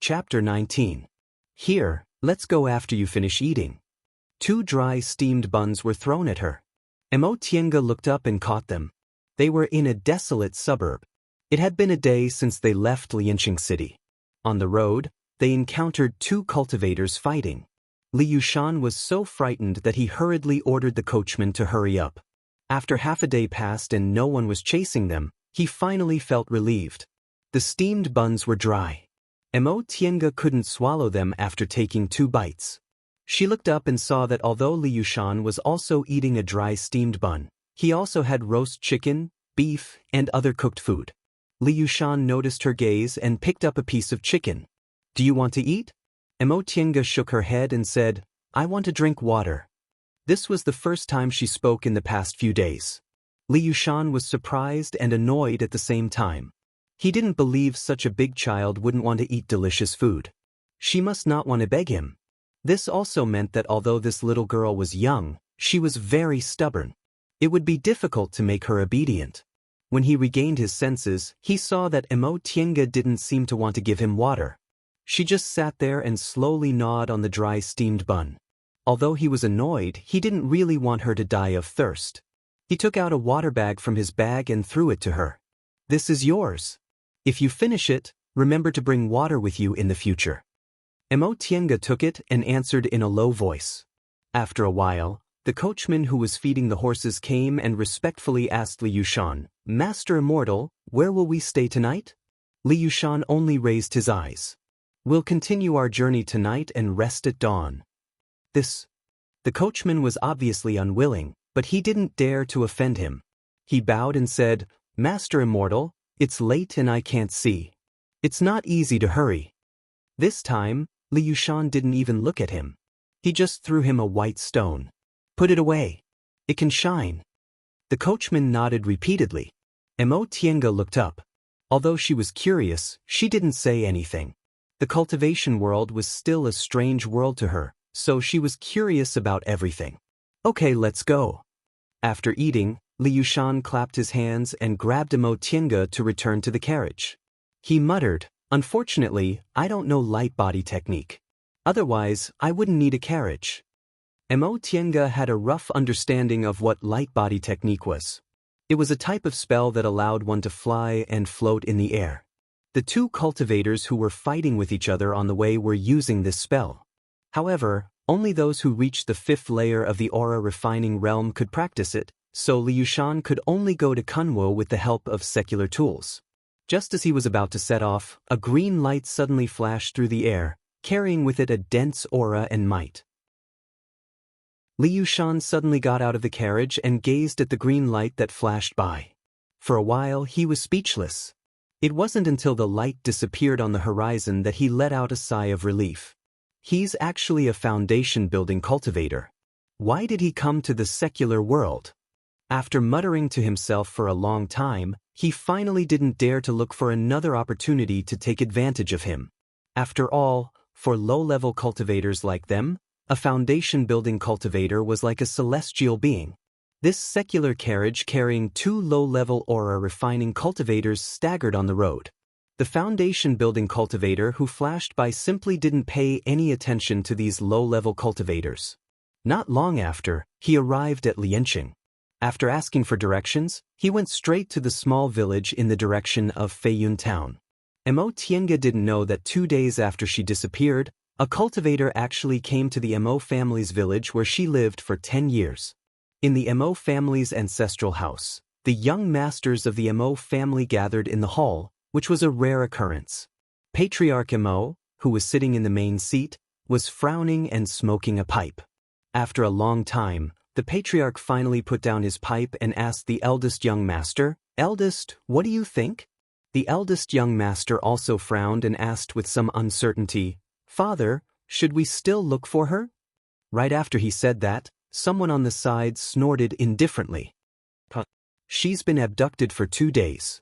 Chapter 19. Here, let's go after you finish eating. 2 dry steamed buns were thrown at her. Tiange looked up and caught them. They were in a desolate suburb. It had been a day since they left Lianqing City. On the road, they encountered 2 cultivators fighting. Li Yushan was so frightened that he hurriedly ordered the coachman to hurry up. After half a day passed and no one was chasing them, he finally felt relieved. The steamed buns were dry. Tiange couldn't swallow them after taking 2 bites. She looked up and saw that although Li Yushan was also eating a dry steamed bun, he also had roast chicken, beef, and other cooked food. Li Yushan noticed her gaze and picked up a piece of chicken. "Do you want to eat?" Tiange shook her head and said, "I want to drink water." This was the first time she spoke in the past few days. Li Yushan was surprised and annoyed at the same time. He didn't believe such a big child wouldn't want to eat delicious food. She must not want to beg him. This also meant that although this little girl was young, she was very stubborn. It would be difficult to make her obedient. When he regained his senses, he saw that Tiange didn't seem to want to give him water. She just sat there and slowly gnawed on the dry steamed bun. Although he was annoyed, he didn't really want her to die of thirst. He took out a water bag from his bag and threw it to her. "This is yours. If you finish it, remember to bring water with you in the future." Tiange took it and answered in a low voice. After a while, the coachman who was feeding the horses came and respectfully asked Li Yushan, "Master Immortal, where will we stay tonight?" Li Yushan only raised his eyes. "We'll continue our journey tonight and rest at dawn." The coachman was obviously unwilling, but he didn't dare to offend him. He bowed and said, "Master Immortal, it's late and I can't see. It's not easy to hurry." This time, Li Yushan didn't even look at him. He just threw him a white stone. "Put it away. It can shine." The coachman nodded repeatedly. Tiange looked up. Although she was curious, she didn't say anything. The cultivation world was still a strange world to her, so she was curious about everything. "Okay, let's go." After eating, Li Yushan clapped his hands and grabbed Tiange to return to the carriage. He muttered, "Unfortunately, I don't know light body technique. Otherwise, I wouldn't need a carriage." Tiange had a rough understanding of what light body technique was. It was a type of spell that allowed one to fly and float in the air. The 2 cultivators who were fighting with each other on the way were using this spell. However, only those who reached the 5th layer of the aura refining realm could practice it, so Li Yushan could only go to Kunwo with the help of secular tools. Just as he was about to set off, a green light suddenly flashed through the air, carrying with it a dense aura and might. Li Yushan suddenly got out of the carriage and gazed at the green light that flashed by. For a while, he was speechless. It wasn't until the light disappeared on the horizon that he let out a sigh of relief. He's actually a foundation-building cultivator. Why did he come to the secular world? After muttering to himself for a long time, he finally didn't dare to look for another opportunity to take advantage of him. After all, for low-level cultivators like them, a foundation-building cultivator was like a celestial being. This secular carriage carrying 2 low-level aura-refining cultivators staggered on the road. The foundation-building cultivator who flashed by simply didn't pay any attention to these low-level cultivators. Not long after, he arrived at Lianqing. After asking for directions, he went straight to the small village in the direction of Feiyun town. Tiange didn't know that 2 days after she disappeared, a cultivator actually came to the Mo family's village where she lived for 10 years. In the Mo family's ancestral house, the young masters of the Mo family gathered in the hall, which was a rare occurrence. Patriarch Mo, who was sitting in the main seat, was frowning and smoking a pipe. After a long time, the patriarch finally put down his pipe and asked the eldest young master, "Eldest, what do you think?" The eldest young master also frowned and asked with some uncertainty, "Father, should we still look for her?" Right after he said that, someone on the side snorted indifferently. "She's been abducted for 2 days.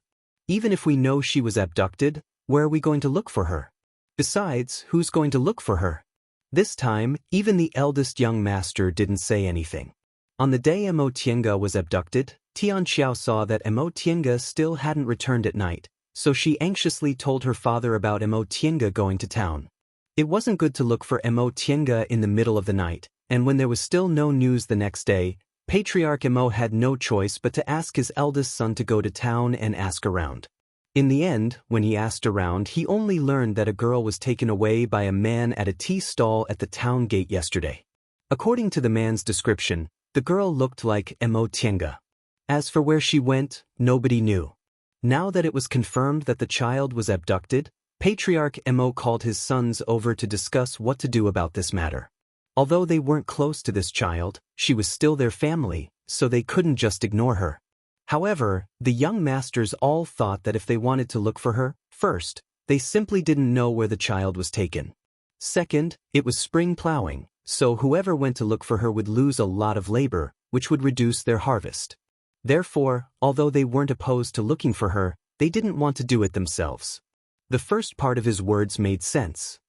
Even if we know she was abducted, where are we going to look for her? Besides, who's going to look for her?" This time, even the eldest young master didn't say anything. On the day Tiange was abducted, Tianxiao saw that Tiange still hadn't returned at night, so she anxiously told her father about Mo Tiange going to town. It wasn't good to look for Mo Tiange in the middle of the night, and when there was still no news the next day, Patriarch Mo had no choice but to ask his eldest son to go to town and ask around. In the end, when he asked around, he only learned that a girl was taken away by a man at a tea stall at the town gate yesterday. According to the man's description, the girl looked like Mo Tiange. As for where she went, nobody knew. Now that it was confirmed that the child was abducted, Patriarch Mo called his sons over to discuss what to do about this matter. Although they weren't close to this child, she was still their family, so they couldn't just ignore her. However, the young masters all thought that if they wanted to look for her, first, they simply didn't know where the child was taken. Second, it was spring plowing, so whoever went to look for her would lose a lot of labor, which would reduce their harvest. Therefore, although they weren't opposed to looking for her, they didn't want to do it themselves. The first part of his words made sense.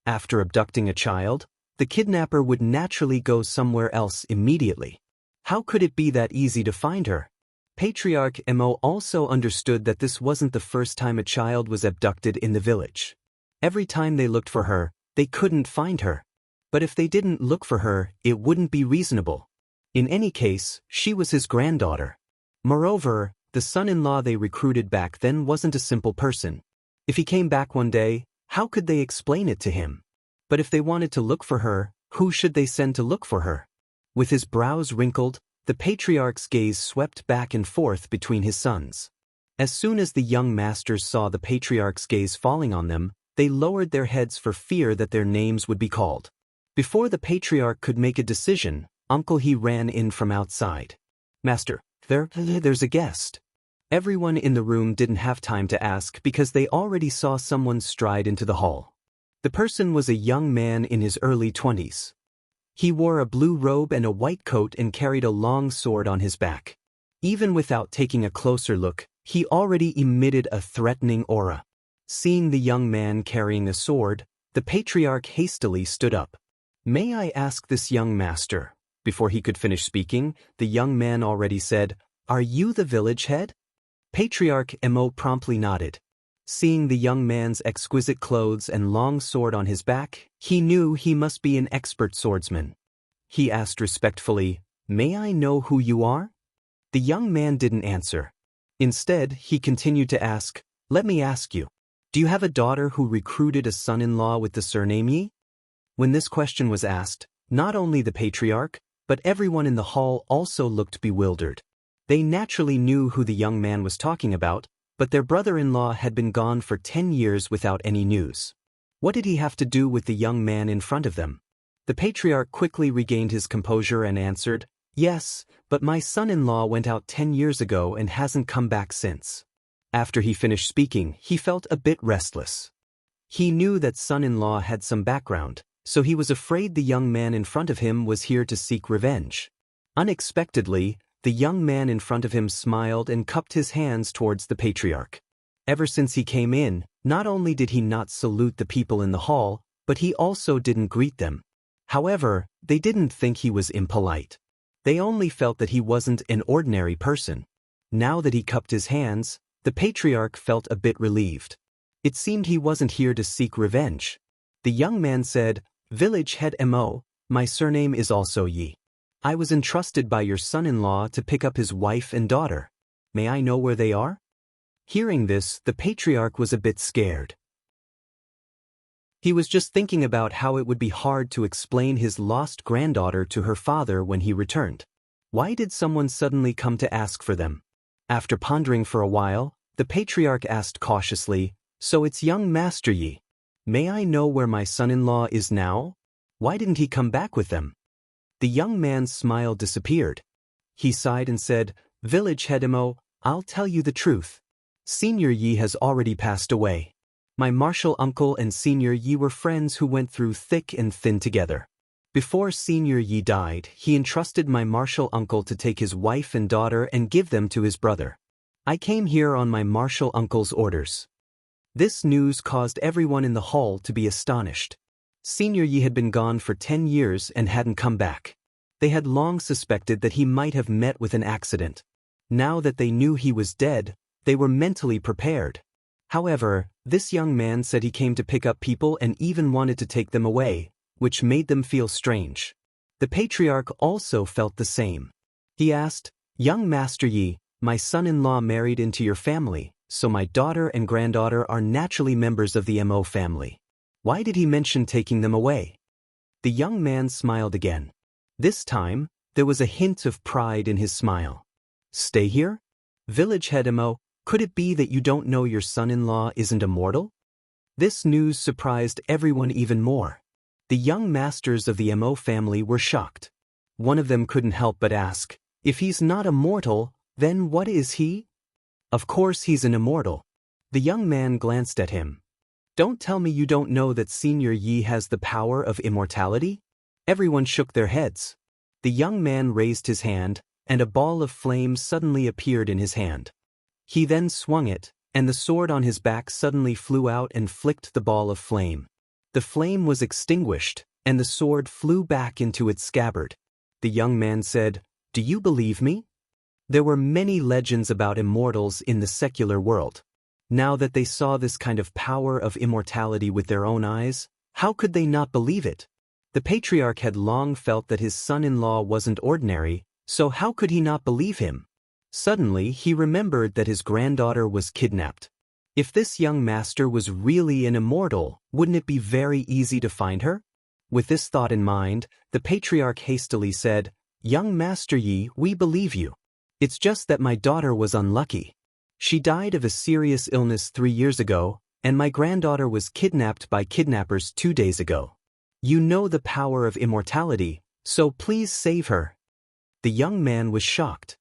After abducting a child, the kidnapper would naturally go somewhere else immediately. How could it be that easy to find her? Patriarch Mo also understood that this wasn't the first time a child was abducted in the village. Every time they looked for her, they couldn't find her. But if they didn't look for her, it wouldn't be reasonable. In any case, she was his granddaughter. Moreover, the son-in-law they recruited back then wasn't a simple person. If he came back one day, how could they explain it to him? But if they wanted to look for her, who should they send to look for her? With his brows wrinkled, the patriarch's gaze swept back and forth between his sons. As soon as the young masters saw the patriarch's gaze falling on them, they lowered their heads for fear that their names would be called. Before the patriarch could make a decision, Uncle He ran in from outside. "Master, there's a guest." Everyone in the room didn't have time to ask because they already saw someone stride into the hall. The person was a young man in his early 20s. He wore a blue robe and a white coat and carried a long sword on his back. Even without taking a closer look, he already emitted a threatening aura. Seeing the young man carrying a sword, the patriarch hastily stood up. "May I ask this young master?" Before he could finish speaking, the young man already said, "Are you the village head?" Patriarch Mo promptly nodded. Seeing the young man's exquisite clothes and long sword on his back, he knew he must be an expert swordsman. He asked respectfully, "May I know who you are?" The young man didn't answer. Instead, he continued to ask, "Let me ask you, do you have a daughter who recruited a son-in-law with the surname Yi?" When this question was asked, not only the patriarch, but everyone in the hall also looked bewildered. They naturally knew who the young man was talking about, but their brother-in-law had been gone for 10 years without any news. What did he have to do with the young man in front of them? The patriarch quickly regained his composure and answered, "Yes, but my son-in-law went out 10 years ago and hasn't come back since." After he finished speaking, he felt a bit restless. He knew that son-in-law had some background, so he was afraid the young man in front of him was here to seek revenge. Unexpectedly, the young man in front of him smiled and cupped his hands towards the patriarch. Ever since he came in, not only did he not salute the people in the hall, but he also didn't greet them. However, they didn't think he was impolite. They only felt that he wasn't an ordinary person. Now that he cupped his hands, the patriarch felt a bit relieved. It seemed he wasn't here to seek revenge. The young man said, "Village head Mo, my surname is also Yi. I was entrusted by your son-in-law to pick up his wife and daughter. May I know where they are?" Hearing this, the patriarch was a bit scared. He was just thinking about how it would be hard to explain his lost granddaughter to her father when he returned. Why did someone suddenly come to ask for them? After pondering for a while, the patriarch asked cautiously, "So it's young Master Yi. May I know where my son-in-law is now? Why didn't he come back with them?" The young man's smile disappeared. He sighed and said, "Village head Mo, I'll tell you the truth. Senior Yi has already passed away. My martial uncle and Senior Yi were friends who went through thick and thin together. Before Senior Yi died, he entrusted my martial uncle to take his wife and daughter and give them to his brother. I came here on my martial uncle's orders." This news caused everyone in the hall to be astonished. Senior Yi had been gone for 10 years and hadn't come back. They had long suspected that he might have met with an accident. Now that they knew he was dead, They were mentally prepared. However, this young man said he came to pick up people and even wanted to take them away, which made them feel strange. The patriarch also felt the same. He asked, "Young Master Yi, my son-in-law married into your family, so my daughter and granddaughter are naturally members of the Mo family. Why did he mention taking them away?" The young man smiled again. This time, there was a hint of pride in his smile. "Stay here? Village head Mo, could it be that you don't know your son-in-law isn't immortal?" This news surprised everyone even more. The young masters of the Mo family were shocked. One of them couldn't help but ask, "If he's not immortal, then what is he?" "Of course he's an immortal." The young man glanced at him. "Don't tell me you don't know that Senior Yi has the power of immortality?" Everyone shook their heads. The young man raised his hand, and a ball of flame suddenly appeared in his hand. He then swung it, and the sword on his back suddenly flew out and flicked the ball of flame. The flame was extinguished, and the sword flew back into its scabbard. The young man said, "Do you believe me?" There were many legends about immortals in the secular world. Now that they saw this kind of power of immortality with their own eyes, how could they not believe it? The patriarch had long felt that his son-in-law wasn't ordinary, so how could he not believe him? Suddenly, he remembered that his granddaughter was kidnapped. If this young master was really an immortal, wouldn't it be very easy to find her? With this thought in mind, the patriarch hastily said, "Young Master Yi, we believe you. It's just that my daughter was unlucky. She died of a serious illness 3 years ago, and my granddaughter was kidnapped by kidnappers 2 days ago. You know the power of immortality, so please save her." The young man was shocked.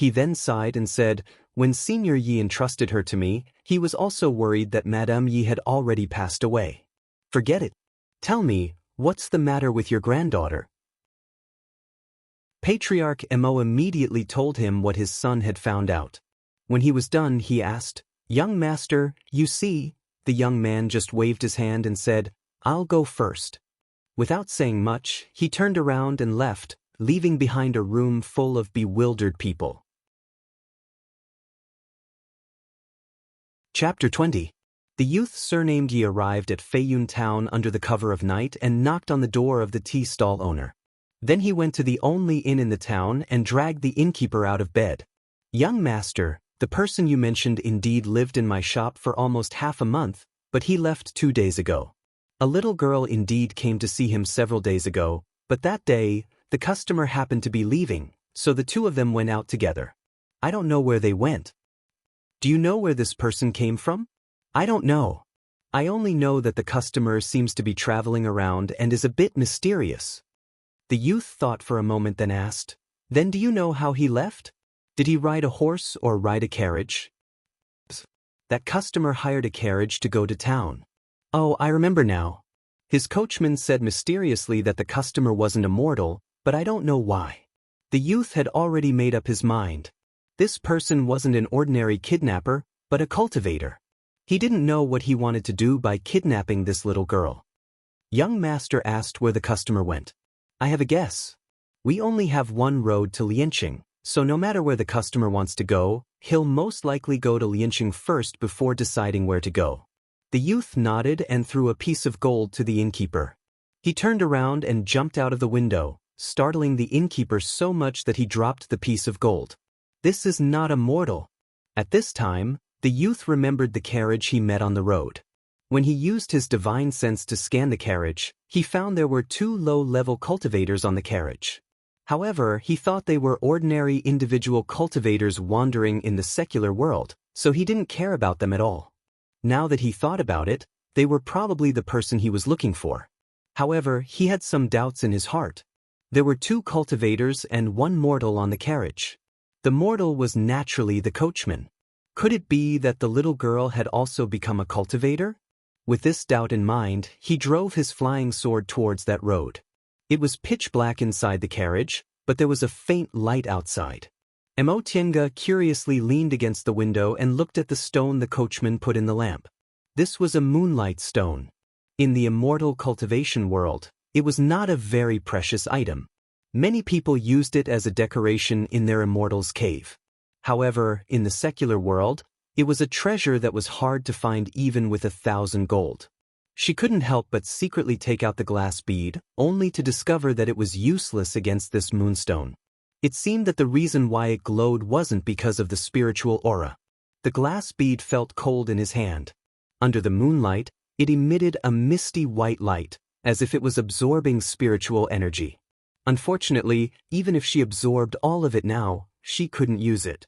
He then sighed and said, "When Senior Yi entrusted her to me, he was also worried that Madame Yi had already passed away. Forget it. Tell me, what's the matter with your granddaughter?" Patriarch Mo immediately told him what his son had found out. When he was done, he asked, "Young master, you see," the young man just waved his hand and said, "I'll go first." Without saying much, he turned around and left, leaving behind a room full of bewildered people. Chapter 20. The youth surnamed Yi arrived at Feiyun town under the cover of night and knocked on the door of the tea stall owner. Then he went to the only inn in the town and dragged the innkeeper out of bed. "Young master, the person you mentioned indeed lived in my shop for almost half a month, but he left 2 days ago. A little girl indeed came to see him several days ago, but that day, the customer happened to be leaving, so the two of them went out together. I don't know where they went." "Do you know where this person came from?" "I don't know. I only know that the customer seems to be traveling around and is a bit mysterious." The youth thought for a moment, then asked, "Then do you know how he left? Did he ride a horse or ride a carriage?" "That customer hired a carriage to go to town." "Oh, I remember now. His coachman said mysteriously that the customer wasn't immortal, but I don't know why." The youth had already made up his mind. This person wasn't an ordinary kidnapper, but a cultivator. He didn't know what he wanted to do by kidnapping this little girl. Young master asked where the customer went. "I have a guess. We only have one road to Lianqing, so no matter where the customer wants to go, he'll most likely go to Lianqing first before deciding where to go." The youth nodded and threw a piece of gold to the innkeeper. He turned around and jumped out of the window, startling the innkeeper so much that he dropped the piece of gold. This is not immortal. At this time, the youth remembered the carriage he met on the road. When he used his divine sense to scan the carriage, he found there were 2 low-level cultivators on the carriage. However, he thought they were ordinary individual cultivators wandering in the secular world, so he didn't care about them at all. Now that he thought about it, they were probably the person he was looking for. However, he had some doubts in his heart. There were 2 cultivators and 1 mortal on the carriage. The mortal was naturally the coachman. Could it be that the little girl had also become a cultivator? With this doubt in mind, he drove his flying sword towards that road. It was pitch black inside the carriage, but there was a faint light outside. Imotienga curiously leaned against the window and looked at the stone the coachman put in the lamp. This was a moonlight stone. In the immortal cultivation world, it was not a very precious item. Many people used it as a decoration in their immortal's cave. However, in the secular world, It was a treasure that was hard to find even with 1,000 gold. She couldn't help but secretly take out the glass bead, only to discover that it was useless against this moonstone. It seemed that the reason why it glowed wasn't because of the spiritual aura. The glass bead felt cold in his hand. Under the moonlight, it emitted a misty white light, as if it was absorbing spiritual energy. Unfortunately, even if she absorbed all of it now, she couldn't use it.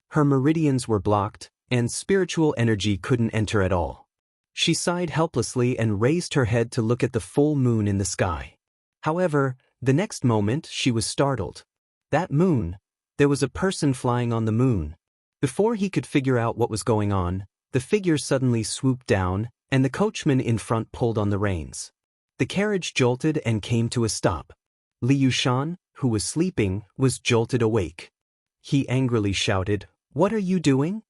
Her meridians were blocked, and spiritual energy couldn't enter at all. She sighed helplessly and raised her head to look at the full moon in the sky. However, the next moment she was startled. That moon! There was a person flying on the moon. Before he could figure out what was going on, the figure suddenly swooped down, and the coachman in front pulled on the reins. The carriage jolted and came to a stop. Li Yushan, who was sleeping, was jolted awake. He angrily shouted, "What are you doing?"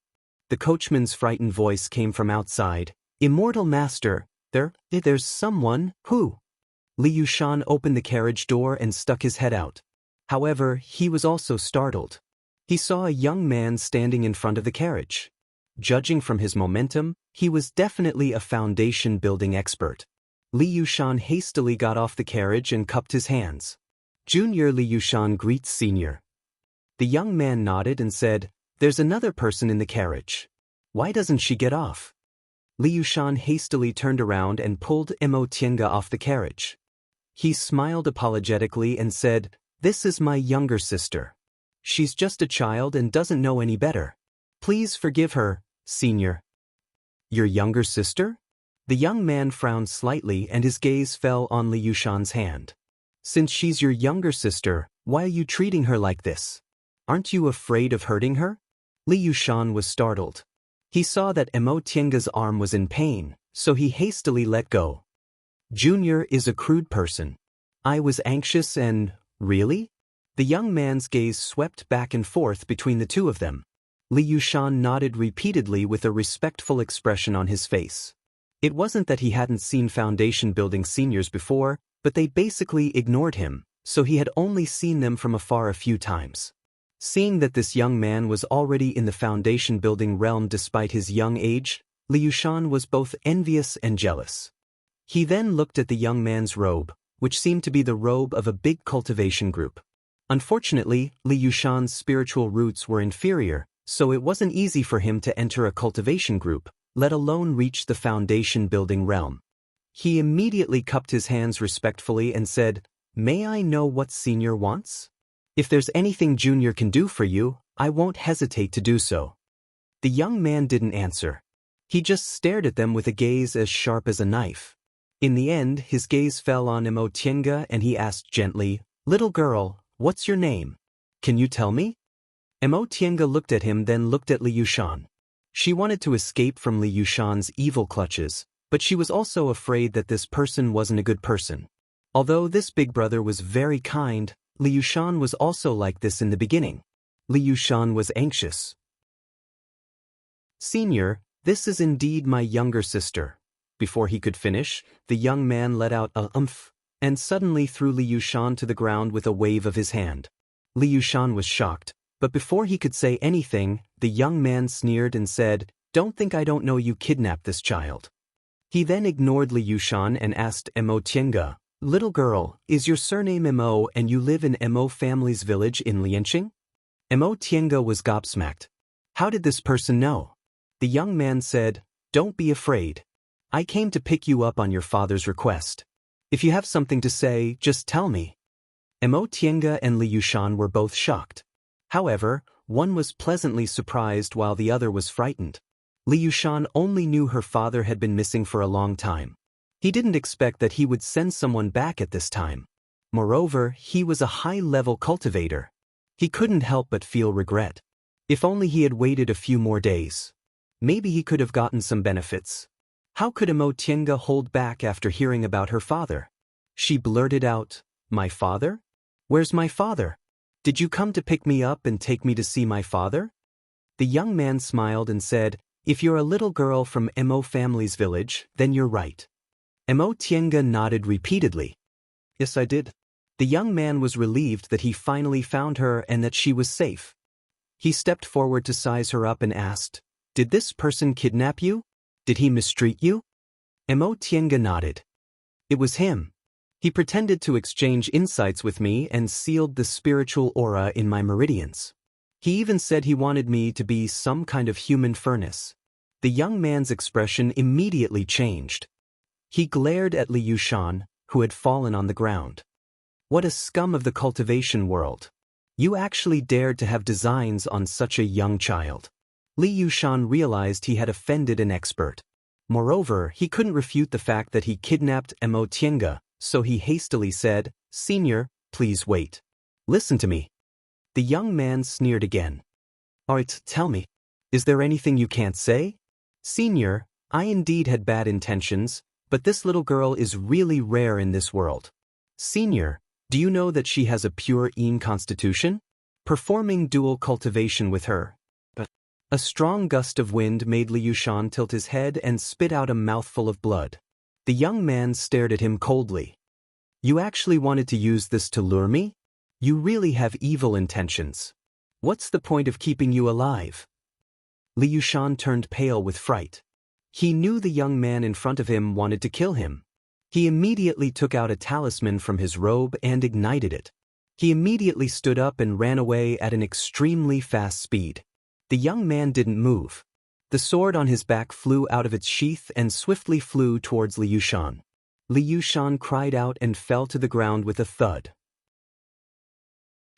The coachman's frightened voice came from outside. "Immortal master, there's someone, who?" Li Yushan opened the carriage door and stuck his head out. However, he was also startled. He saw a young man standing in front of the carriage. Judging from his momentum, he was definitely a foundation-building expert. Li Yushan hastily got off the carriage and cupped his hands. "Junior Li Yushan greets senior." The young man nodded and said, "There's another person in the carriage. Why doesn't she get off?" Li Yushan hastily turned around and pulled Mo Tiange off the carriage. He smiled apologetically and said, "This is my younger sister. She's just a child and doesn't know any better. Please forgive her, senior." "Your younger sister?" The young man frowned slightly and his gaze fell on Li Yushan's hand. "Since she's your younger sister, why are you treating her like this? Aren't you afraid of hurting her?" Li Yushan was startled. He saw that Mo Tiange's arm was in pain, so he hastily let go. "Junior is a crude person. I was anxious and... Really?" The young man's gaze swept back and forth between the two of them. Li Yushan nodded repeatedly with a respectful expression on his face. It wasn't that he hadn't seen foundation-building seniors before, but they basically ignored him, so he had only seen them from afar a few times. Seeing that this young man was already in the foundation-building realm despite his young age, Li Yushan was both envious and jealous. He then looked at the young man's robe, which seemed to be the robe of a big cultivation group. Unfortunately, Li Yushan's spiritual roots were inferior, so it wasn't easy for him to enter a cultivation group, let alone reach the foundation-building realm. He immediately cupped his hands respectfully and said, "May I know what senior wants? If there's anything junior can do for you, I won't hesitate to do so." The young man didn't answer. He just stared at them with a gaze as sharp as a knife. In the end, his gaze fell on Mo Tiange and he asked gently, "Little girl, what's your name? Can you tell me?" Mo Tiange looked at him then looked at Li Yushan. She wanted to escape from Li Yushan's evil clutches, but she was also afraid that this person wasn't a good person. Although this big brother was very kind, Li Yushan was also like this in the beginning. Li Yushan was anxious. "Senior, this is indeed my younger sister." Before he could finish, the young man let out a "umph," and suddenly threw Li Yushan to the ground with a wave of his hand. Li Yushan was shocked, but before he could say anything, the young man sneered and said, "Don't think I don't know you kidnapped this child." He then ignored Li Yushan and asked Mo Tiange, "Little girl, is your surname Mo and you live in Mo family's village in Lianqing?" Mo Tiange was gobsmacked. How did this person know? The young man said, "Don't be afraid. I came to pick you up on your father's request. If you have something to say, just tell me." Mo Tiange and Li Yushan were both shocked. However, one was pleasantly surprised while the other was frightened. Li Yushan only knew her father had been missing for a long time. He didn't expect that he would send someone back at this time. Moreover, he was a high-level cultivator. He couldn't help but feel regret. If only he had waited a few more days. Maybe he could have gotten some benefits. How could Mo Tiange hold back after hearing about her father? She blurted out, "My father? Where's my father? Did you come to pick me up and take me to see my father?" The young man smiled and said, "If you're a little girl from Mo family's village, then you're right." Mo Tiange nodded repeatedly. "Yes, I did." The young man was relieved that he finally found her and that she was safe. He stepped forward to size her up and asked, "Did this person kidnap you? Did he mistreat you?" Tiange nodded. "It was him. He pretended to exchange insights with me and sealed the spiritual aura in my meridians. He even said he wanted me to be some kind of human furnace." The young man's expression immediately changed. He glared at Li Yushan, who had fallen on the ground. "What a scum of the cultivation world. You actually dared to have designs on such a young child." Li Yushan realized he had offended an expert. Moreover, he couldn't refute the fact that he kidnapped Tiange, so he hastily said, "Senior, please wait. Listen to me." The young man sneered again. "Alright, tell me. Is there anything you can't say?" "Senior, I indeed had bad intentions, but this little girl is really rare in this world. Senior, do you know that she has a pure Yin constitution? Performing dual cultivation with her." A strong gust of wind made Li Yushan tilt his head and spit out a mouthful of blood. The young man stared at him coldly. "You actually wanted to use this to lure me? You really have evil intentions. What's the point of keeping you alive?" Li Yushan turned pale with fright. He knew the young man in front of him wanted to kill him. He immediately took out a talisman from his robe and ignited it. He immediately stood up and ran away at an extremely fast speed. The young man didn't move. The sword on his back flew out of its sheath and swiftly flew towards Li Yushan. Li Yushan cried out and fell to the ground with a thud.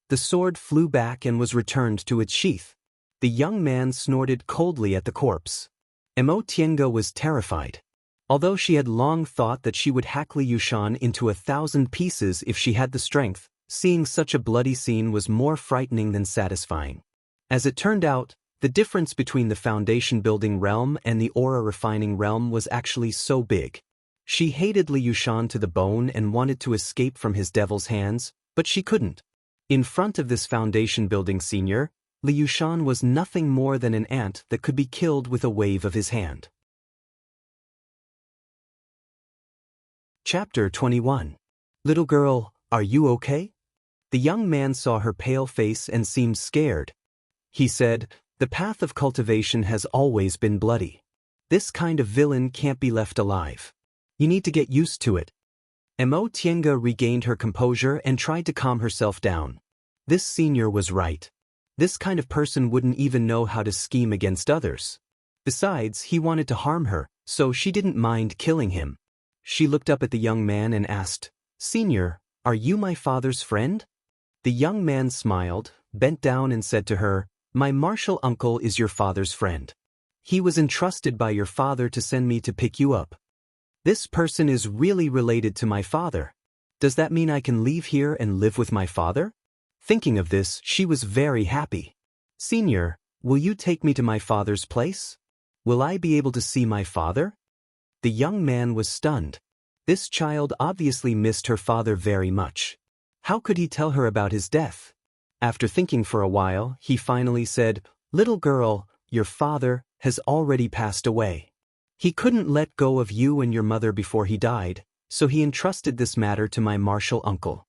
The sword flew back and was returned to its sheath. The young man snorted coldly at the corpse. Tiange was terrified. Although she had long thought that she would hack Li Yushan into 1,000 pieces if she had the strength, seeing such a bloody scene was more frightening than satisfying. As it turned out, the difference between the foundation-building realm and the aura-refining realm was actually so big. She hated Li Yushan to the bone and wanted to escape from his devil's hands, but she couldn't. In front of this foundation-building senior, Li Yushan was nothing more than an ant that could be killed with a wave of his hand. Chapter 21. "Little girl, are you okay?" The young man saw her pale face and seemed scared. He said, "The path of cultivation has always been bloody. This kind of villain can't be left alive. You need to get used to it." Tiange regained her composure and tried to calm herself down. This senior was right. This kind of person wouldn't even know how to scheme against others. Besides, he wanted to harm her, so she didn't mind killing him. She looked up at the young man and asked, "Senior, are you my father's friend?" The young man smiled, bent down and said to her, "My martial uncle is your father's friend. He was entrusted by your father to send me to pick you up. This person is really related to my father. Does that mean I can leave here and live with my father?" Thinking of this, she was very happy. "Senior, will you take me to my father's place? Will I be able to see my father?" The young man was stunned. This child obviously missed her father very much. How could he tell her about his death? After thinking for a while, he finally said, "Little girl, your father has already passed away. He couldn't let go of you and your mother before he died, so he entrusted this matter to my martial uncle."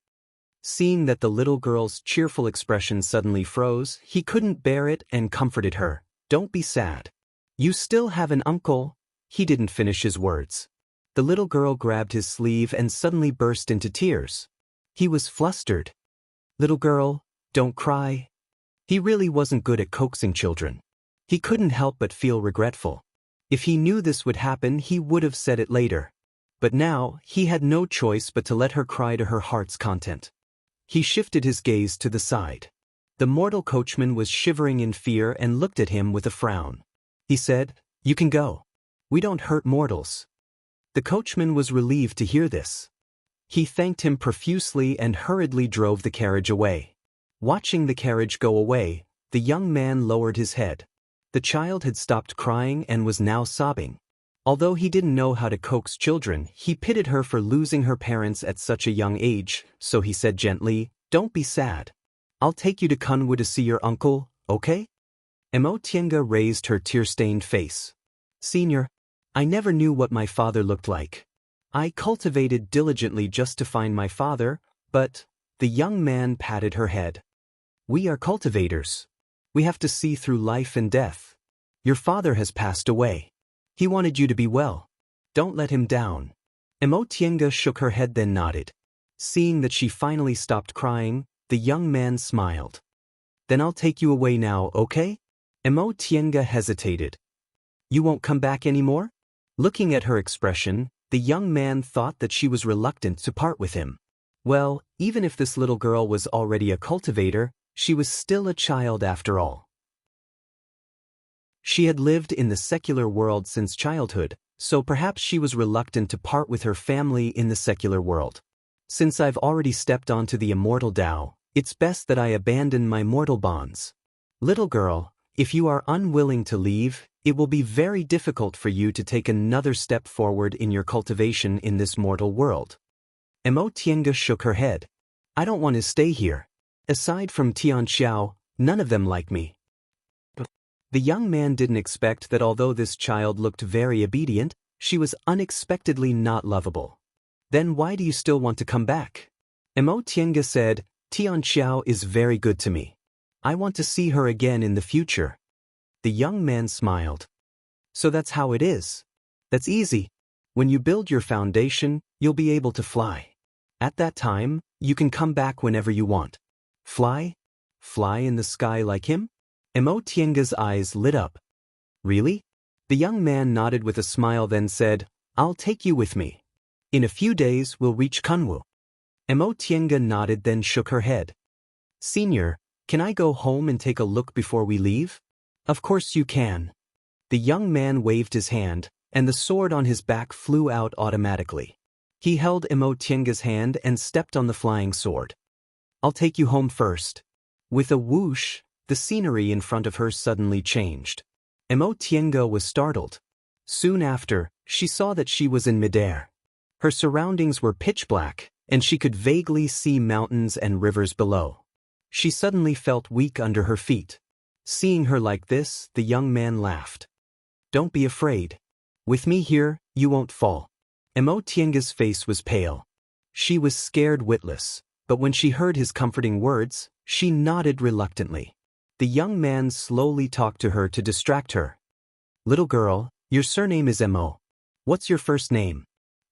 Seeing that the little girl's cheerful expression suddenly froze, he couldn't bear it and comforted her. "Don't be sad. You still have an uncle." He didn't finish his words. The little girl grabbed his sleeve and suddenly burst into tears. He was flustered. "Little girl, don't cry." He really wasn't good at coaxing children. He couldn't help but feel regretful. If he knew this would happen, he would have said it later. But now, he had no choice but to let her cry to her heart's content. He shifted his gaze to the side. The mortal coachman was shivering in fear and looked at him with a frown. He said, "You can go. We don't hurt mortals." The coachman was relieved to hear this. He thanked him profusely and hurriedly drove the carriage away. Watching the carriage go away, the young man lowered his head. The child had stopped crying and was now sobbing. Although he didn't know how to coax children, he pitied her for losing her parents at such a young age, so he said gently, "Don't be sad. I'll take you to Kunwu to see your uncle, okay?" Tiange raised her tear-stained face. "Senior, I never knew what my father looked like. I cultivated diligently just to find my father, but..." The young man patted her head. "We are cultivators. We have to see through life and death. Your father has passed away. He wanted you to be well. Don't let him down. Imotienga shook her head then nodded. Seeing that she finally stopped crying, the young man smiled. Then I'll take you away now, okay? Imotienga hesitated. You won't come back anymore? Looking at her expression, the young man thought that she was reluctant to part with him. Well, even if this little girl was already a cultivator, she was still a child after all. She had lived in the secular world since childhood, so perhaps she was reluctant to part with her family in the secular world. Since I've already stepped onto the immortal Dao, it's best that I abandon my mortal bonds. Little girl, if you are unwilling to leave, it will be very difficult for you to take another step forward in your cultivation in this mortal world. Imotienga shook her head. I don't want to stay here. Aside from Tianxiao, none of them like me. The young man didn't expect that although this child looked very obedient, she was unexpectedly not lovable. Then why do you still want to come back? Imotienga said, Tianxiao is very good to me. I want to see her again in the future. The young man smiled. So that's how it is. That's easy. When you build your foundation, you'll be able to fly. At that time, you can come back whenever you want. Fly? Fly in the sky like him? Imotienga's eyes lit up. Really? The young man nodded with a smile then said, I'll take you with me. In a few days we'll reach Kunwu. Imotienga nodded then shook her head. Senior, can I go home and take a look before we leave? Of course you can. The young man waved his hand, and the sword on his back flew out automatically. He held Imotienga's hand and stepped on the flying sword. I'll take you home first. With a whoosh, the scenery in front of her suddenly changed. Imotienga was startled. Soon after, she saw that she was in midair. Her surroundings were pitch black, and she could vaguely see mountains and rivers below. She suddenly felt weak under her feet. Seeing her like this, the young man laughed. Don't be afraid. With me here, you won't fall. Imotienga's face was pale. She was scared witless, but when she heard his comforting words, she nodded reluctantly. The young man slowly talked to her to distract her. Little girl, your surname is Mo. What's your first name?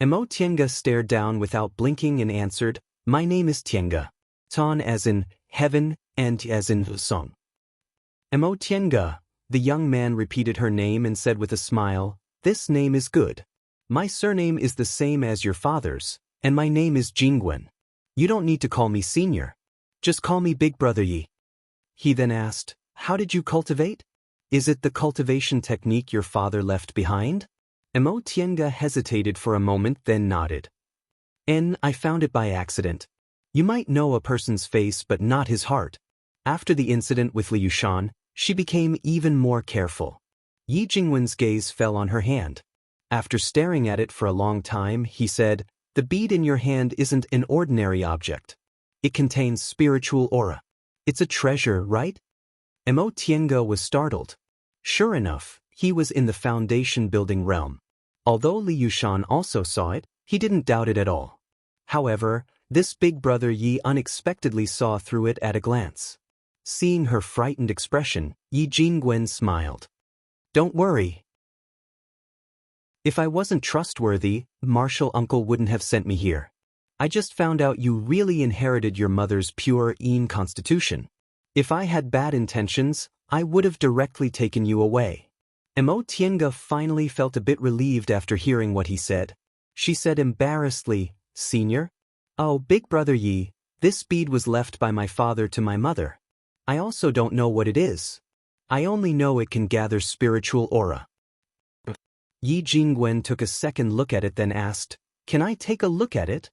Imotienga stared down without blinking and answered, My name is Tienga. Tan as in heaven, and as in song. Imotienga, the young man repeated her name and said with a smile, This name is good. My surname is the same as your father's, and my name is Jingwen. You don't need to call me senior. Just call me Big Brother Yi. He then asked, How did you cultivate? Is it the cultivation technique your father left behind? Imotienga hesitated for a moment then nodded. I found it by accident. You might know a person's face but not his heart. After the incident with Liu Shan, she became even more careful. Yi Jingwen's gaze fell on her hand. After staring at it for a long time, he said, The bead in your hand isn't an ordinary object. It contains spiritual aura. It's a treasure, right? Imotienga was startled. Sure enough, he was in the foundation building realm. Although Liu Shan also saw it, he didn't doubt it at all. However, this big brother Yi unexpectedly saw through it at a glance. Seeing her frightened expression, Yi Jingwen smiled. Don't worry. If I wasn't trustworthy, Martial Uncle wouldn't have sent me here. I just found out you really inherited your mother's pure Yin constitution. If I had bad intentions, I would have directly taken you away. Imotienga finally felt a bit relieved after hearing what he said. She said embarrassedly, Senior? Oh, Big Brother Yi, this bead was left by my father to my mother. I also don't know what it is. I only know it can gather spiritual aura. Yi Jingwen took a second look at it then asked, Can I take a look at it?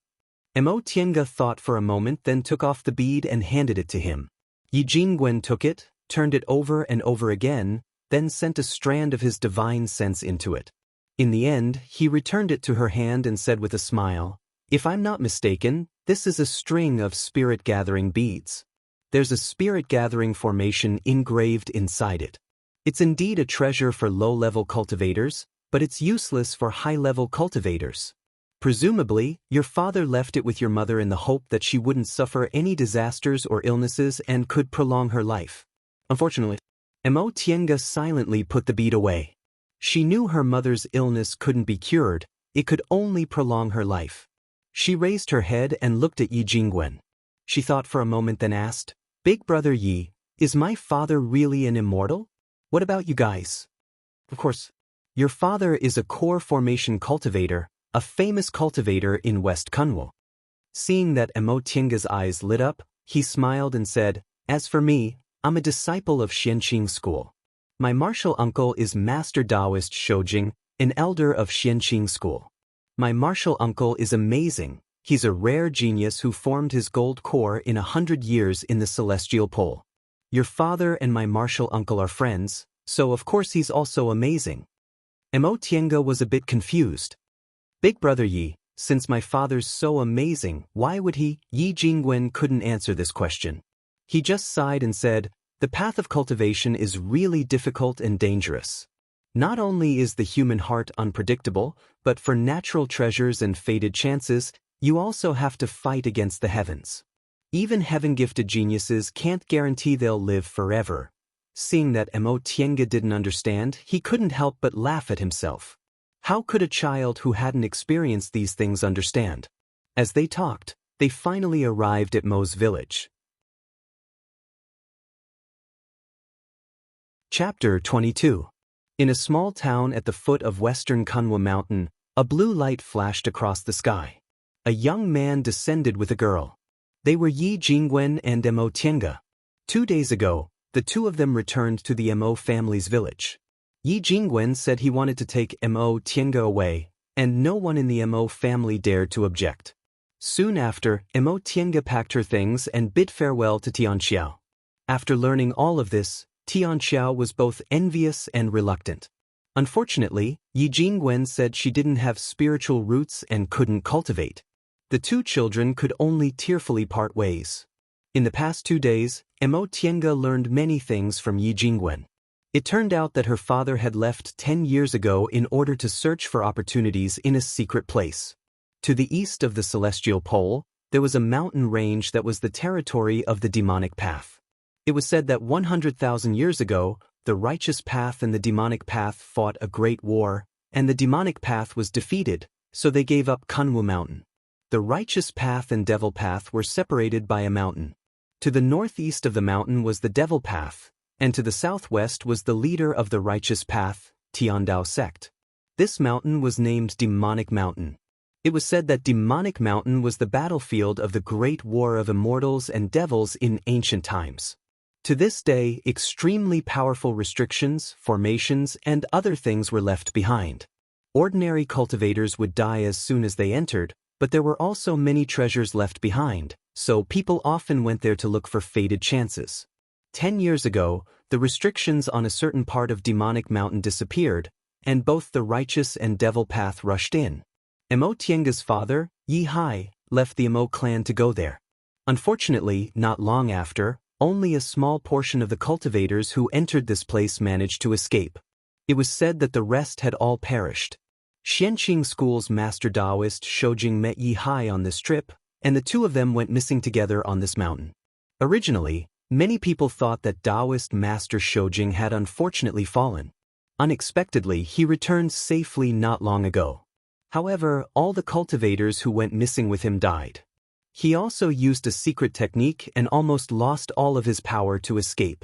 Imotienga thought for a moment then took off the bead and handed it to him. Yi Jingwen took it, turned it over and over again, then sent a strand of his divine sense into it. In the end, he returned it to her hand and said with a smile, If I'm not mistaken, this is a string of spirit-gathering beads. There's a spirit-gathering formation engraved inside it. It's indeed a treasure for low-level cultivators, but it's useless for high-level cultivators. Presumably, your father left it with your mother in the hope that she wouldn't suffer any disasters or illnesses and could prolong her life. Unfortunately, Mo Tienga silently put the bead away. She knew her mother's illness couldn't be cured, it could only prolong her life. She raised her head and looked at Yi Jingwen. She thought for a moment then asked, "Big brother Yi, is my father really an immortal? What about you guys?" "Of course. Your father is a core formation cultivator, a famous cultivator in West Kunwo." Seeing that Mo Tienga's eyes lit up, he smiled and said, "As for me, I'm a disciple of Xianxia school. My martial uncle is Master Daoist Shoujing, an elder of Xianxia school. My martial uncle is amazing. He's a rare genius who formed his gold core in 100 years in the celestial pole. Your father and my martial uncle are friends, so of course he's also amazing." Mo Tienga was a bit confused. "Big brother Yi, since my father's so amazing, why would he?" Yi Jingwen couldn't answer this question. He just sighed and said, "The path of cultivation is really difficult and dangerous. Not only is the human heart unpredictable, but for natural treasures and fated chances, you also have to fight against the heavens. Even heaven-gifted geniuses can't guarantee they'll live forever." Seeing that Mo Tienga didn't understand, he couldn't help but laugh at himself. How could a child who hadn't experienced these things understand? As they talked, they finally arrived at Mo's village. Chapter 22. In a small town at the foot of Western Kunwa Mountain, a blue light flashed across the sky. A young man descended with a girl. They were Yi Jingwen and Mo Tienga. 2 days ago, the two of them returned to the Mo family's village. Yi Jingwen said he wanted to take Mo Tienga away, and no one in the Mo family dared to object. Soon after, Mo Tienga packed her things and bid farewell to Xianxia. After learning all of this, Xianxia was both envious and reluctant. Unfortunately, Yi Jingwen said she didn't have spiritual roots and couldn't cultivate. The two children could only tearfully part ways. In the past 2 days, Mo Tienga learned many things from Yi Jingwen. It turned out that her father had left 10 years ago in order to search for opportunities in a secret place. To the east of the celestial pole, there was a mountain range that was the territory of the demonic path. It was said that 100,000 years ago, the righteous path and the demonic path fought a great war, and the demonic path was defeated, so they gave up Kunwu Mountain. The righteous path and devil path were separated by a mountain. To the northeast of the mountain was the devil path, and to the southwest was the leader of the righteous path, Tiandao sect. This mountain was named Demonic Mountain. It was said that Demonic Mountain was the battlefield of the great war of immortals and devils in ancient times. To this day, extremely powerful restrictions, formations, and other things were left behind. Ordinary cultivators would die as soon as they entered, but there were also many treasures left behind, so people often went there to look for fated chances. 10 years ago, the restrictions on a certain part of Demonic Mountain disappeared, and both the righteous and devil path rushed in. Mo Tienga's father, Yi Hai, left the Mo clan to go there. Unfortunately, not long after, only a small portion of the cultivators who entered this place managed to escape. It was said that the rest had all perished. Xianxia School's Master Daoist Shoujing met Yi Hai on this trip, and the two of them went missing together on this mountain. Originally, many people thought that Daoist Master Shoujing had unfortunately fallen. Unexpectedly, he returned safely not long ago. However, all the cultivators who went missing with him died. He also used a secret technique and almost lost all of his power to escape.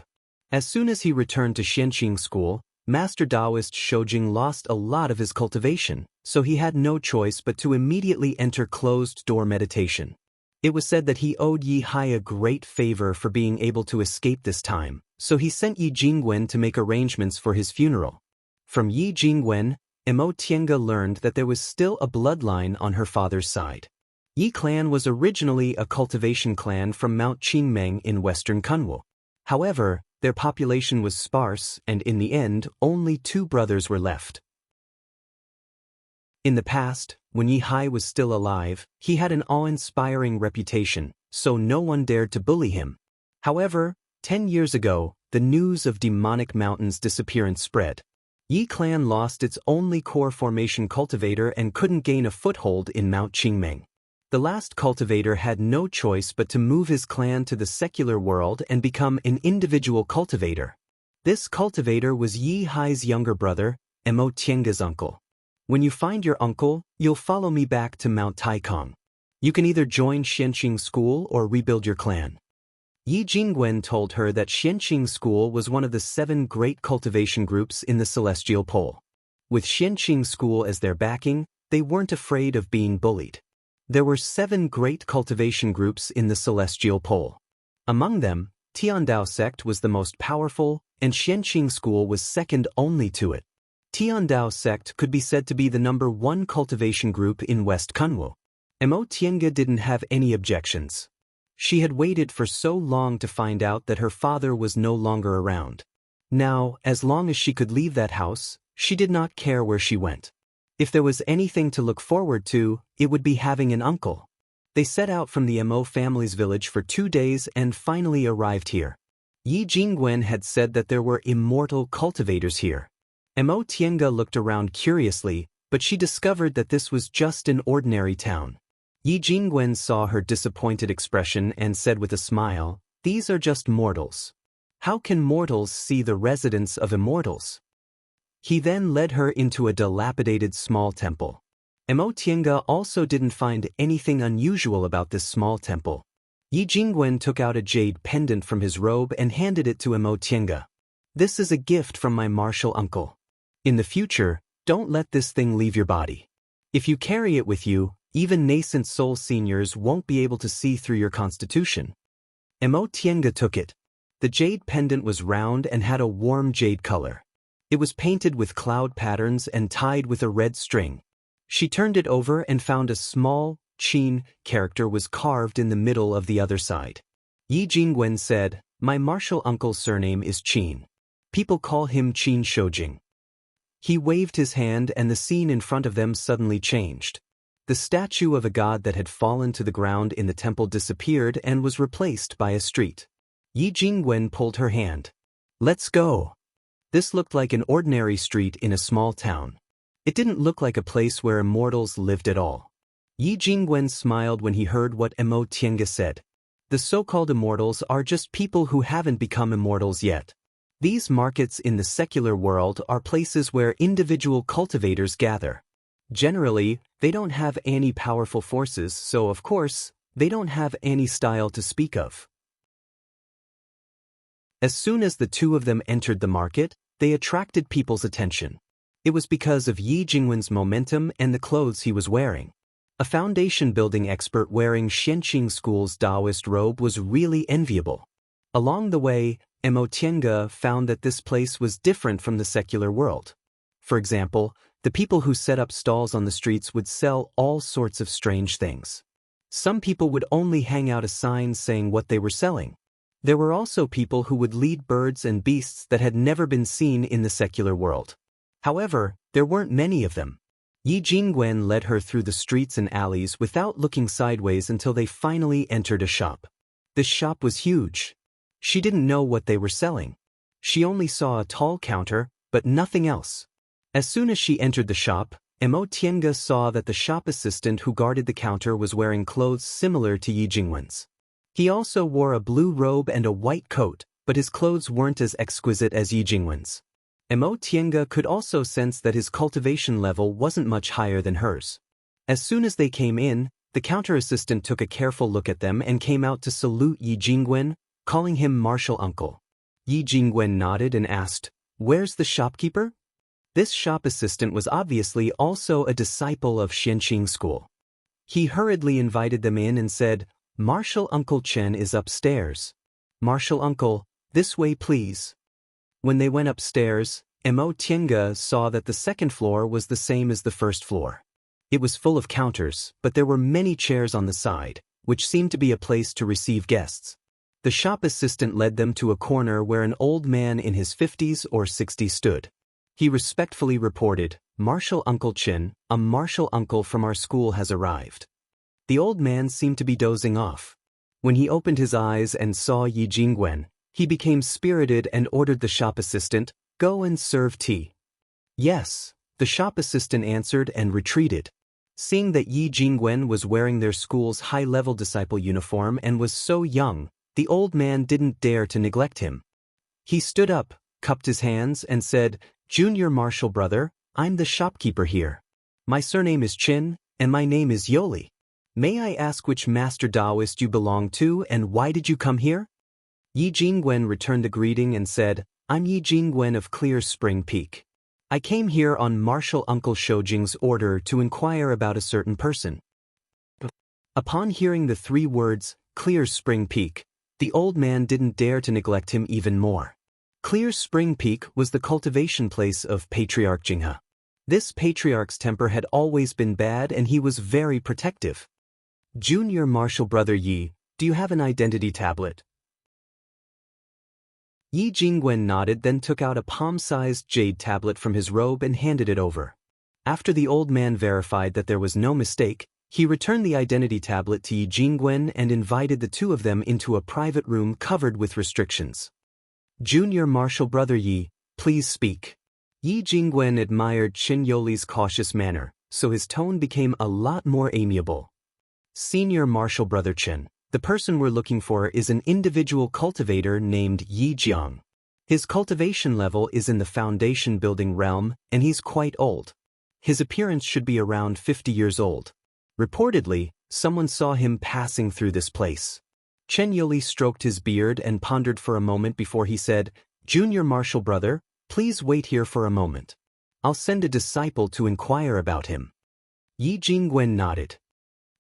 As soon as he returned to Xianxia School, Master Daoist Shoujing lost a lot of his cultivation, so he had no choice but to immediately enter closed-door meditation. It was said that he owed Yi Hai a great favor for being able to escape this time, so he sent Yi Jingwen to make arrangements for his funeral. From Yi Jingwen, Mo Tienga learned that there was still a bloodline on her father's side. Yi clan was originally a cultivation clan from Mount Qingmeng in western Kunwu. However, their population was sparse, and in the end, only 2 brothers were left. In the past, when Yi Hai was still alive, he had an awe-inspiring reputation, so no one dared to bully him. However, 10 years ago, the news of Demonic Mountain's disappearance spread. Yi clan lost its only core formation cultivator and couldn't gain a foothold in Mount Qingmeng. The last cultivator had no choice but to move his clan to the secular world and become an individual cultivator. This cultivator was Yi Hai's younger brother, Mo Tiange's uncle. When you find your uncle, you'll follow me back to Mount Taikong. You can either join Xianxia School or rebuild your clan. Yi Jingwen told her that Xianxia School was one of the 7 great cultivation groups in the Celestial Pole. With Xianxia School as their backing, they weren't afraid of being bullied. There were 7 great cultivation groups in the Celestial Pole. Among them, Tiandao sect was the most powerful, and Xianxia School was second only to it. Tiandao sect could be said to be the number 1 cultivation group in West Kunwu. Mo Tiange didn't have any objections. She had waited for so long to find out that her father was no longer around. Now, as long as she could leave that house, she did not care where she went. If there was anything to look forward to, it would be having an uncle. They set out from the Mo family's village for 2 days and finally arrived here. Yi Jingwen had said that there were immortal cultivators here. Mo Tiange looked around curiously, but she discovered that this was just an ordinary town. Yi Jingwen saw her disappointed expression and said with a smile, "These are just mortals. How can mortals see the residence of immortals?" He then led her into a dilapidated small temple. Mo Tiange also didn't find anything unusual about this small temple. Yi Jingwen took out a jade pendant from his robe and handed it to Mo Tiange. "This is a gift from my martial uncle. In the future, don't let this thing leave your body. If you carry it with you, even nascent soul seniors won't be able to see through your constitution." Mo Tiange took it. The jade pendant was round and had a warm jade color. It was painted with cloud patterns and tied with a red string. She turned it over and found a small, Qin character was carved in the middle of the other side. Yi Jingwen said, "My martial uncle's surname is Qin. People call him Qin Shoujing." He waved his hand and the scene in front of them suddenly changed. The statue of a god that had fallen to the ground in the temple disappeared and was replaced by a street. Yi Jingwen pulled her hand. "Let's go." This looked like an ordinary street in a small town. It didn't look like a place where immortals lived at all. Yi Jingwen smiled when he heard what Mo Tiange said. The so-called immortals are just people who haven't become immortals yet. These markets in the secular world are places where individual cultivators gather. Generally, they don't have any powerful forces, so of course, they don't have any style to speak of. As soon as the two of them entered the market, they attracted people's attention. It was because of Yi Jingwen's momentum and the clothes he was wearing. A foundation building expert wearing Xianxia School's Daoist robe was really enviable. Along the way, Mo Tiange found that this place was different from the secular world. For example, the people who set up stalls on the streets would sell all sorts of strange things. Some people would only hang out a sign saying what they were selling. There were also people who would lead birds and beasts that had never been seen in the secular world. However, there weren't many of them. Yi Jingwen led her through the streets and alleys without looking sideways until they finally entered a shop. The shop was huge. She didn't know what they were selling. She only saw a tall counter, but nothing else. As soon as she entered the shop, Mo Tiange saw that the shop assistant who guarded the counter was wearing clothes similar to Yi Jingwen's. He also wore a blue robe and a white coat, but his clothes weren't as exquisite as Yi Jingwen's. Mo Tiange could also sense that his cultivation level wasn't much higher than hers. As soon as they came in, the counter assistant took a careful look at them and came out to salute Yi Jingwen, calling him martial uncle. Yi Jingwen nodded and asked, "Where's the shopkeeper?" This shop assistant was obviously also a disciple of Xianxia School. He hurriedly invited them in and said, "Martial Uncle Chen is upstairs. Martial Uncle, this way please." When they went upstairs, Mo Tiange saw that the second floor was the same as the first floor. It was full of counters, but there were many chairs on the side, which seemed to be a place to receive guests. The shop assistant led them to a corner where an old man in his 50s or 60s stood. He respectfully reported, "Martial Uncle Chen, a martial uncle from our school has arrived." The old man seemed to be dozing off. When he opened his eyes and saw Yi Jingwen, he became spirited and ordered the shop assistant, "Go and serve tea." "Yes," the shop assistant answered and retreated. Seeing that Yi Jingwen was wearing their school's high-level disciple uniform and was so young, the old man didn't dare to neglect him. He stood up, cupped his hands, and said, "Junior Marshal brother, I'm the shopkeeper here. My surname is Qin, and my name is Yoli. May I ask which master Daoist you belong to and why did you come here?" Yi Jingwen returned the greeting and said, "I'm Yi Jingwen of Clear Spring Peak. I came here on Marshal Uncle Shoujing's order to inquire about a certain person." Upon hearing the 3 words, Clear Spring Peak, the old man didn't dare to neglect him even more. Clear Spring Peak was the cultivation place of Patriarch Jinghe. This patriarch's temper had always been bad and he was very protective. "Junior Marshal brother Yi, do you have an identity tablet?" Yi Jingwen nodded, then took out a palm-sized jade tablet from his robe and handed it over. After the old man verified that there was no mistake, he returned the identity tablet to Yi Jingwen and invited the 2 of them into a private room covered with restrictions. "Junior Marshal brother Yi, please speak." Yi Jingwen admired Qin Yoli's cautious manner, so his tone became a lot more amiable. "Senior Marshal brother Qin, the person we're looking for is an individual cultivator named Yi Jiang. His cultivation level is in the foundation building realm, and he's quite old. His appearance should be around 50 years old. Reportedly, someone saw him passing through this place." Chen Yoli stroked his beard and pondered for a moment before he said, "Junior Marshal brother, please wait here for a moment. I'll send a disciple to inquire about him." Yi Jingwen nodded.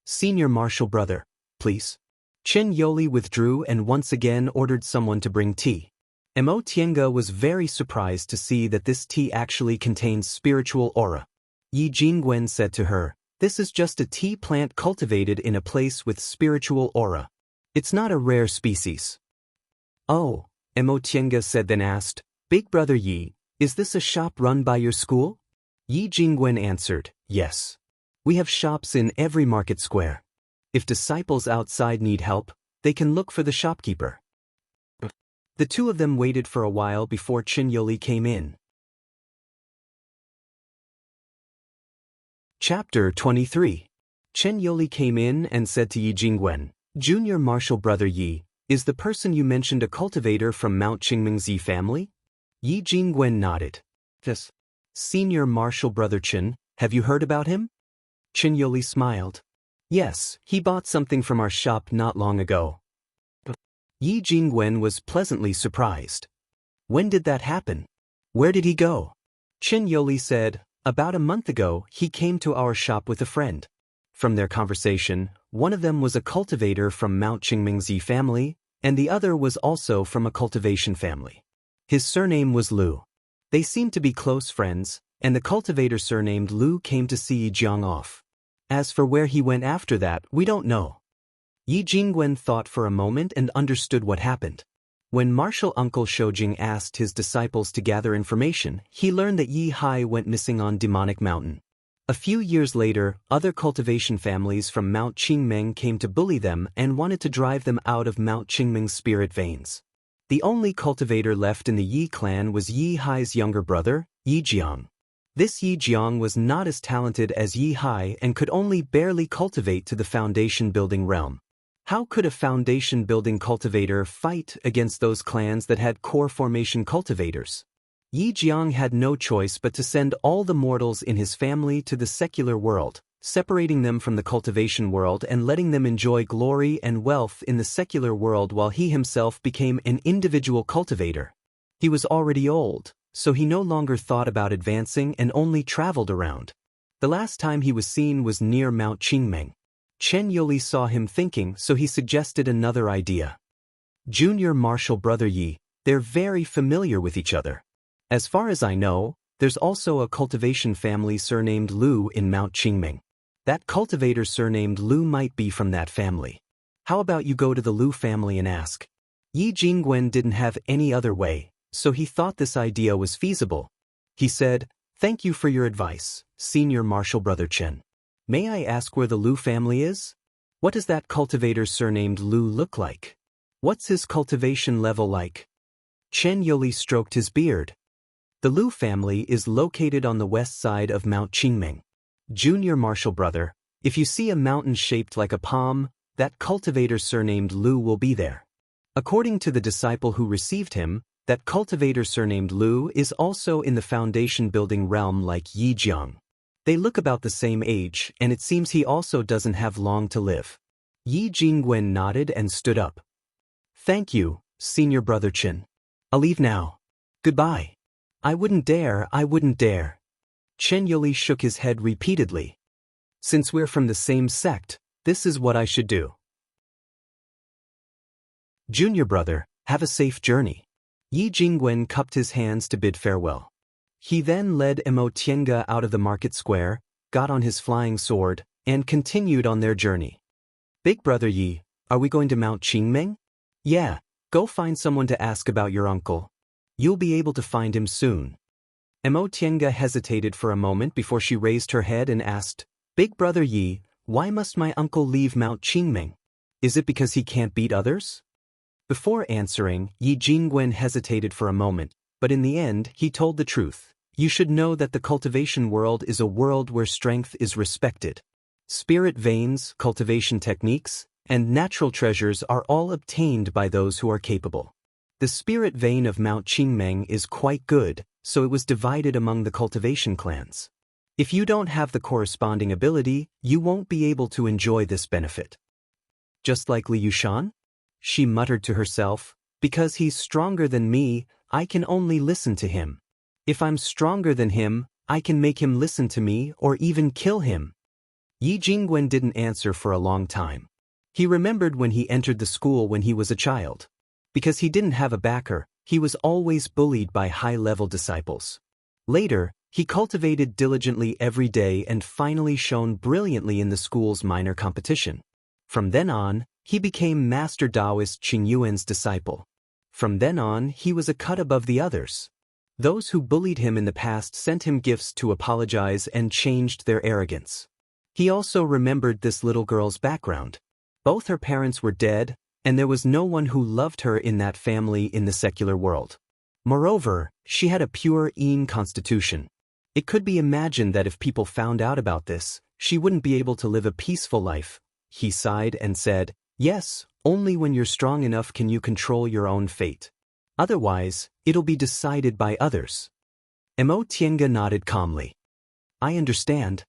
"Senior Marshal brother, please." Chen Yoli withdrew and once again ordered someone to bring tea. Mo Tiange was very surprised to see that this tea actually contains spiritual aura. Yi Jingwen said to her, "This is just a tea plant cultivated in a place with spiritual aura. It's not a rare species." "Oh," Mo Tiange said, then asked, "Big brother Yi, is this a shop run by your school?" Yi Jingwen answered, "Yes. We have shops in every market square. If disciples outside need help, they can look for the shopkeeper." The 2 of them waited for a while before Qin Yoli came in. Chapter 23. Chen Yoli came in and said to Yi Jingwen, "Junior Marshal brother Yi, is the person you mentioned a cultivator from Mount Qingming's Yi family?" Yi Jingwen nodded. "Yes." "Senior Marshal brother Chen, have you heard about him?" Chen Yoli smiled. "Yes, he bought something from our shop not long ago." Yi Jingwen was pleasantly surprised. "When did that happen? Where did he go?" Chen Yoli said, "About a month ago, he came to our shop with a friend. From their conversation, one of them was a cultivator from Mount Qingming's Yi family, and the other was also from a cultivation family. His surname was Lu. They seemed to be close friends, and the cultivator surnamed Lu came to see Yi Jiang off. As for where he went after that, we don't know." Yi Jingwen thought for a moment and understood what happened. When Marshal Uncle Shoujing asked his disciples to gather information, he learned that Yi Hai went missing on Demonic Mountain. A few years later, other cultivation families from Mount Qingming came to bully them and wanted to drive them out of Mount Qingming's spirit veins. The only cultivator left in the Yi clan was Yi Hai's younger brother, Yi Jiang. This Yi Jiang was not as talented as Yi Hai and could only barely cultivate to the foundation building realm. How could a foundation building cultivator fight against those clans that had core formation cultivators? Yi Jiang had no choice but to send all the mortals in his family to the secular world, separating them from the cultivation world and letting them enjoy glory and wealth in the secular world while he himself became an individual cultivator. He was already old, so he no longer thought about advancing and only traveled around. The last time he was seen was near Mount Qingming. Chen Yoli saw him thinking, so he suggested another idea. "Junior Marshal brother Yi, they're very familiar with each other. As far as I know, there's also a cultivation family surnamed Lu in Mount Qingming. That cultivator surnamed Lu might be from that family. How about you go to the Lu family and ask?" Yi Jingwen didn't have any other way, so he thought this idea was feasible. He said, "Thank you for your advice, Senior Marshal brother Chen. May I ask where the Lu family is? What does that cultivator surnamed Lu look like? What's his cultivation level like?" Chen Yoli stroked his beard. "The Lu family is located on the west side of Mount Qingming. Junior Marshall brother, if you see a mountain shaped like a palm, that cultivator surnamed Lu will be there. According to the disciple who received him, that cultivator surnamed Lu is also in the foundation building realm like Yi Jiang. They look about the same age, and it seems he also doesn't have long to live. Yi Jingwen nodded and stood up. Thank you, senior brother Chen. I'll leave now. Goodbye. I wouldn't dare. Chen Yuli shook his head repeatedly. Since we're from the same sect, this is what I should do. Junior brother, have a safe journey. Yi Jingwen cupped his hands to bid farewell. He then led Emo Tiange out of the market square, got on his flying sword, and continued on their journey. Big brother Yi, are we going to Mount Qingming? Yeah, go find someone to ask about your uncle. You'll be able to find him soon. Emo Tiange hesitated for a moment before she raised her head and asked, Big brother Yi, why must my uncle leave Mount Qingming? Is it because he can't beat others? Before answering, Yi Jingwen hesitated for a moment, but in the end, he told the truth. You should know that the cultivation world is a world where strength is respected. Spirit veins, cultivation techniques, and natural treasures are all obtained by those who are capable. The spirit vein of Mount Qingming is quite good, so it was divided among the cultivation clans. If you don't have the corresponding ability, you won't be able to enjoy this benefit. Just like Li Yushan? She muttered to herself, because he's stronger than me, I can only listen to him. If I'm stronger than him, I can make him listen to me or even kill him. Yi Jingwen didn't answer for a long time. He remembered when he entered the school when he was a child. Because he didn't have a backer, he was always bullied by high-level disciples. Later, he cultivated diligently every day and finally shone brilliantly in the school's minor competition. From then on, he became Master Daoist Qing Yuan's disciple. From then on, he was a cut above the others. Those who bullied him in the past sent him gifts to apologize and changed their arrogance. He also remembered this little girl's background. Both her parents were dead, and there was no one who loved her in that family in the secular world. Moreover, she had a pure Yin constitution. It could be imagined that if people found out about this, she wouldn't be able to live a peaceful life. He sighed and said, Yes, only when you're strong enough can you control your own fate. Otherwise, it'll be decided by others. Emo Tiange nodded calmly. I understand.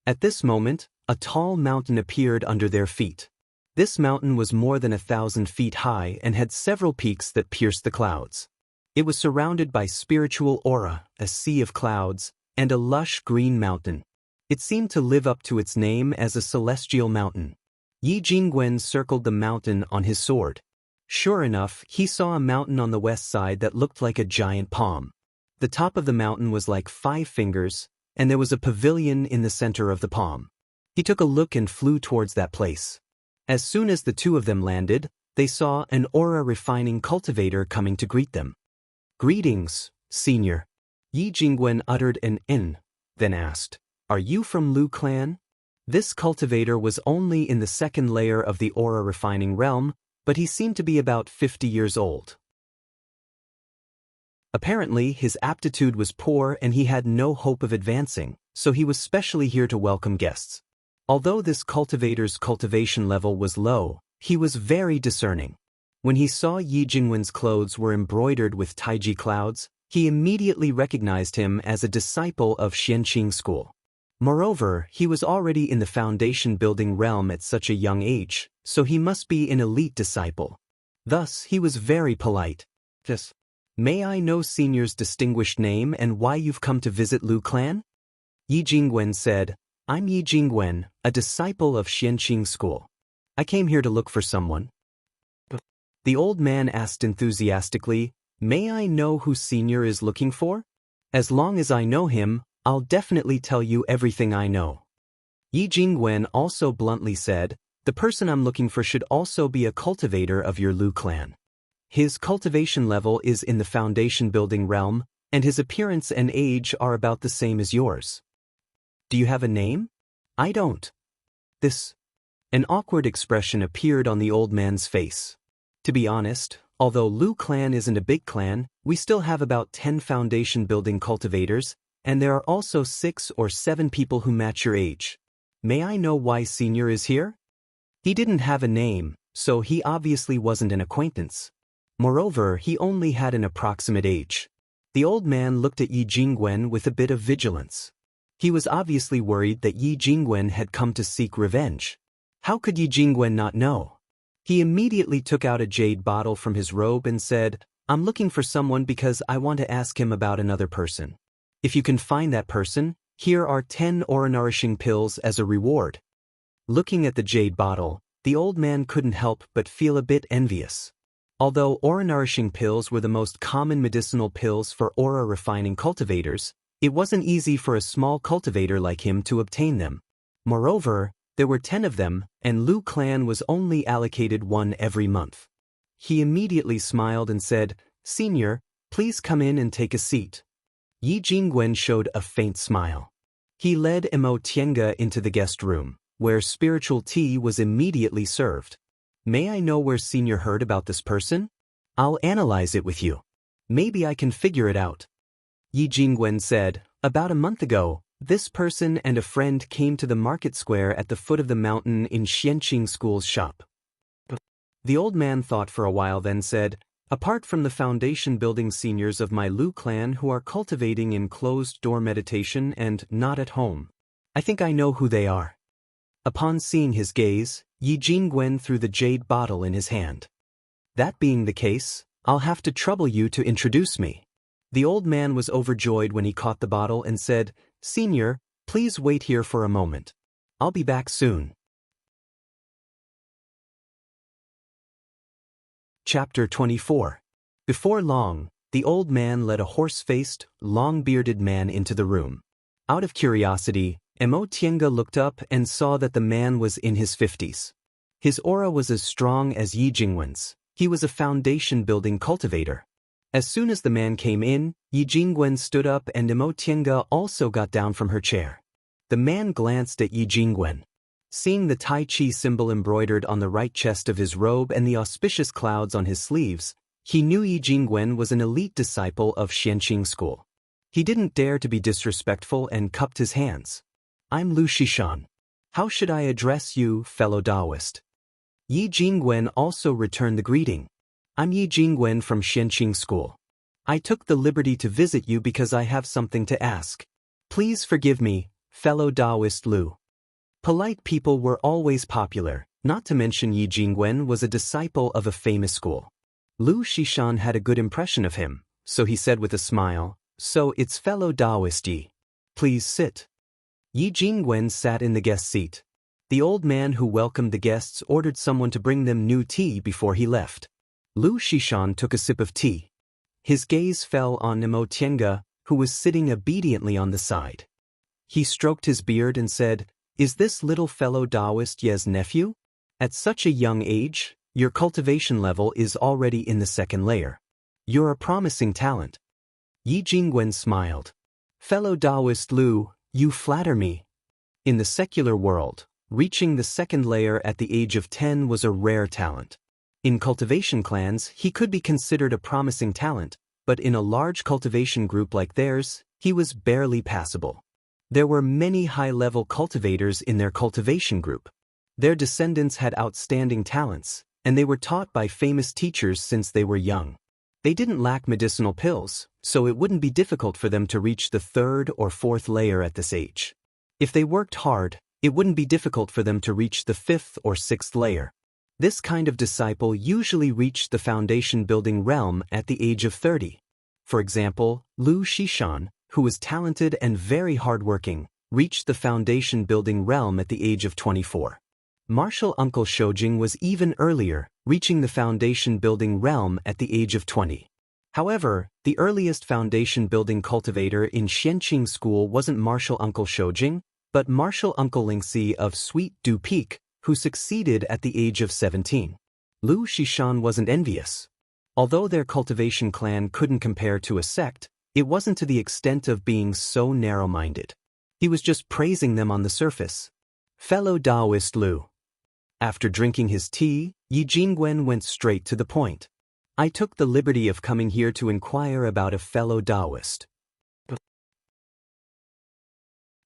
At this moment, a tall mountain appeared under their feet. This mountain was more than 1,000 feet high and had several peaks that pierced the clouds. It was surrounded by spiritual aura, a sea of clouds, and a lush green mountain. It seemed to live up to its name as a celestial mountain. Yi Jingwen circled the mountain on his sword. Sure enough, he saw a mountain on the west side that looked like a giant palm. The top of the mountain was like 5 fingers, and there was a pavilion in the center of the palm. He took a look and flew towards that place. As soon as the two of them landed, they saw an aura-refining cultivator coming to greet them. Greetings, senior. Yi Jingwen uttered an "n", then asked, Are you from Lu clan? This cultivator was only in the second layer of the aura-refining realm, but he seemed to be about 50 years old. Apparently, his aptitude was poor and he had no hope of advancing, so he was specially here to welcome guests. Although this cultivator's cultivation level was low, he was very discerning. When he saw Yi Jingwen's clothes were embroidered with taiji clouds, he immediately recognized him as a disciple of Xianxia school. Moreover, he was already in the foundation building realm at such a young age, so he must be an elite disciple. Thus, he was very polite. Yes. May I know senior's distinguished name and why you've come to visit Lu clan? Yi Jingwen said, I'm Yi Jingwen, a disciple of Xianxia school. I came here to look for someone. The old man asked enthusiastically, May I know who senior is looking for? As long as I know him, I'll definitely tell you everything I know. Yi Jingwen also bluntly said, The person I'm looking for should also be a cultivator of your Lu clan. His cultivation level is in the foundation building realm, and his appearance and age are about the same as yours. Do you have a name? I don't. An awkward expression appeared on the old man's face. To be honest, although Lu clan isn't a big clan, we still have about 10 foundation building cultivators, And there are also 6 or 7 people who match your age. May I know why Senior is here? He didn't have a name, so he obviously wasn't an acquaintance. Moreover, he only had an approximate age. The old man looked at Yi Jingwen with a bit of vigilance. He was obviously worried that Yi Jingwen had come to seek revenge. How could Yi Jingwen not know? He immediately took out a jade bottle from his robe and said, "I'm looking for someone because I want to ask him about another person. If you can find that person, here are 10 aura-nourishing pills as a reward." Looking at the jade bottle, the old man couldn't help but feel a bit envious. Although aura-nourishing pills were the most common medicinal pills for aura-refining cultivators, it wasn't easy for a small cultivator like him to obtain them. Moreover, there were 10 of them, and Lu clan was only allocated one every month. He immediately smiled and said, "Senior, please come in and take a seat." Yi Jingwen showed a faint smile. He led Xianxia into the guest room, where spiritual tea was immediately served. "May I know where Senior heard about this person? I'll analyze it with you. Maybe I can figure it out." Yi Jingwen said, "About a month ago, this person and a friend came to the market square at the foot of the mountain in Xianxia School's shop." The old man thought for a while, then said, "Apart from the foundation building seniors of my Lu clan who are cultivating in closed-door meditation and not at home, I think I know who they are." Upon seeing his gaze, Yi Jingwen threw the jade bottle in his hand. "That being the case, I'll have to trouble you to introduce me." The old man was overjoyed when he caught the bottle and said, "Senior, please wait here for a moment. I'll be back soon." Chapter 24. Before long, the old man led a horse-faced, long-bearded man into the room. Out of curiosity, Xianxia looked up and saw that the man was in his 50s. His aura was as strong as Yi Jingwen's. He was a foundation-building cultivator. As soon as the man came in, Yi Jingwen stood up and Xianxia also got down from her chair. The man glanced at Yi Jingwen. Seeing the Tai Chi symbol embroidered on the right chest of his robe and the auspicious clouds on his sleeves, he knew Yi Jingwen was an elite disciple of Xianxia School. He didn't dare to be disrespectful and cupped his hands. "I'm Lu Xishan. How should I address you, fellow Daoist?" Yi Jingwen also returned the greeting. "I'm Yi Jingwen from Xianxia School. I took the liberty to visit you because I have something to ask. Please forgive me, fellow Daoist Lu." Polite people were always popular, not to mention Yi Jingwen was a disciple of a famous school. Lu Xishan had a good impression of him, so he said with a smile, "So it's fellow Daoist Yi. Please sit." Yi Jingwen sat in the guest seat. The old man who welcomed the guests ordered someone to bring them new tea before he left. Lu Xishan took a sip of tea. His gaze fell on Xianxia, who was sitting obediently on the side. He stroked his beard and said, "Is this little fellow Daoist Ye's nephew? At such a young age, your cultivation level is already in the 2nd layer. You're a promising talent." Yi Jingwen smiled. "Fellow Daoist Lu, you flatter me." In the secular world, reaching the 2nd layer at the age of 10 was a rare talent. In cultivation clans, he could be considered a promising talent, but in a large cultivation group like theirs, he was barely passable. There were many high-level cultivators in their cultivation group. Their descendants had outstanding talents, and they were taught by famous teachers since they were young. They didn't lack medicinal pills, so it wouldn't be difficult for them to reach the 3rd or 4th layer at this age. If they worked hard, it wouldn't be difficult for them to reach the 5th or 6th layer. This kind of disciple usually reached the foundation-building realm at the age of 30. For example, Lu Xishan, who was talented and very hardworking, reached the foundation-building realm at the age of 24. Martial uncle Shoujing was even earlier, reaching the foundation-building realm at the age of 20. However, the earliest foundation-building cultivator in Xianxia School wasn't martial uncle Shoujing, but martial uncle Lingxi of Sweet Dew Peak, who succeeded at the age of 17. Lu Xishan wasn't envious. Although their cultivation clan couldn't compare to a sect, it wasn't to the extent of being so narrow-minded. He was just praising them on the surface. "Fellow Daoist Lu." After drinking his tea, Yi Jingwen went straight to the point. "I took the liberty of coming here to inquire about a fellow Daoist."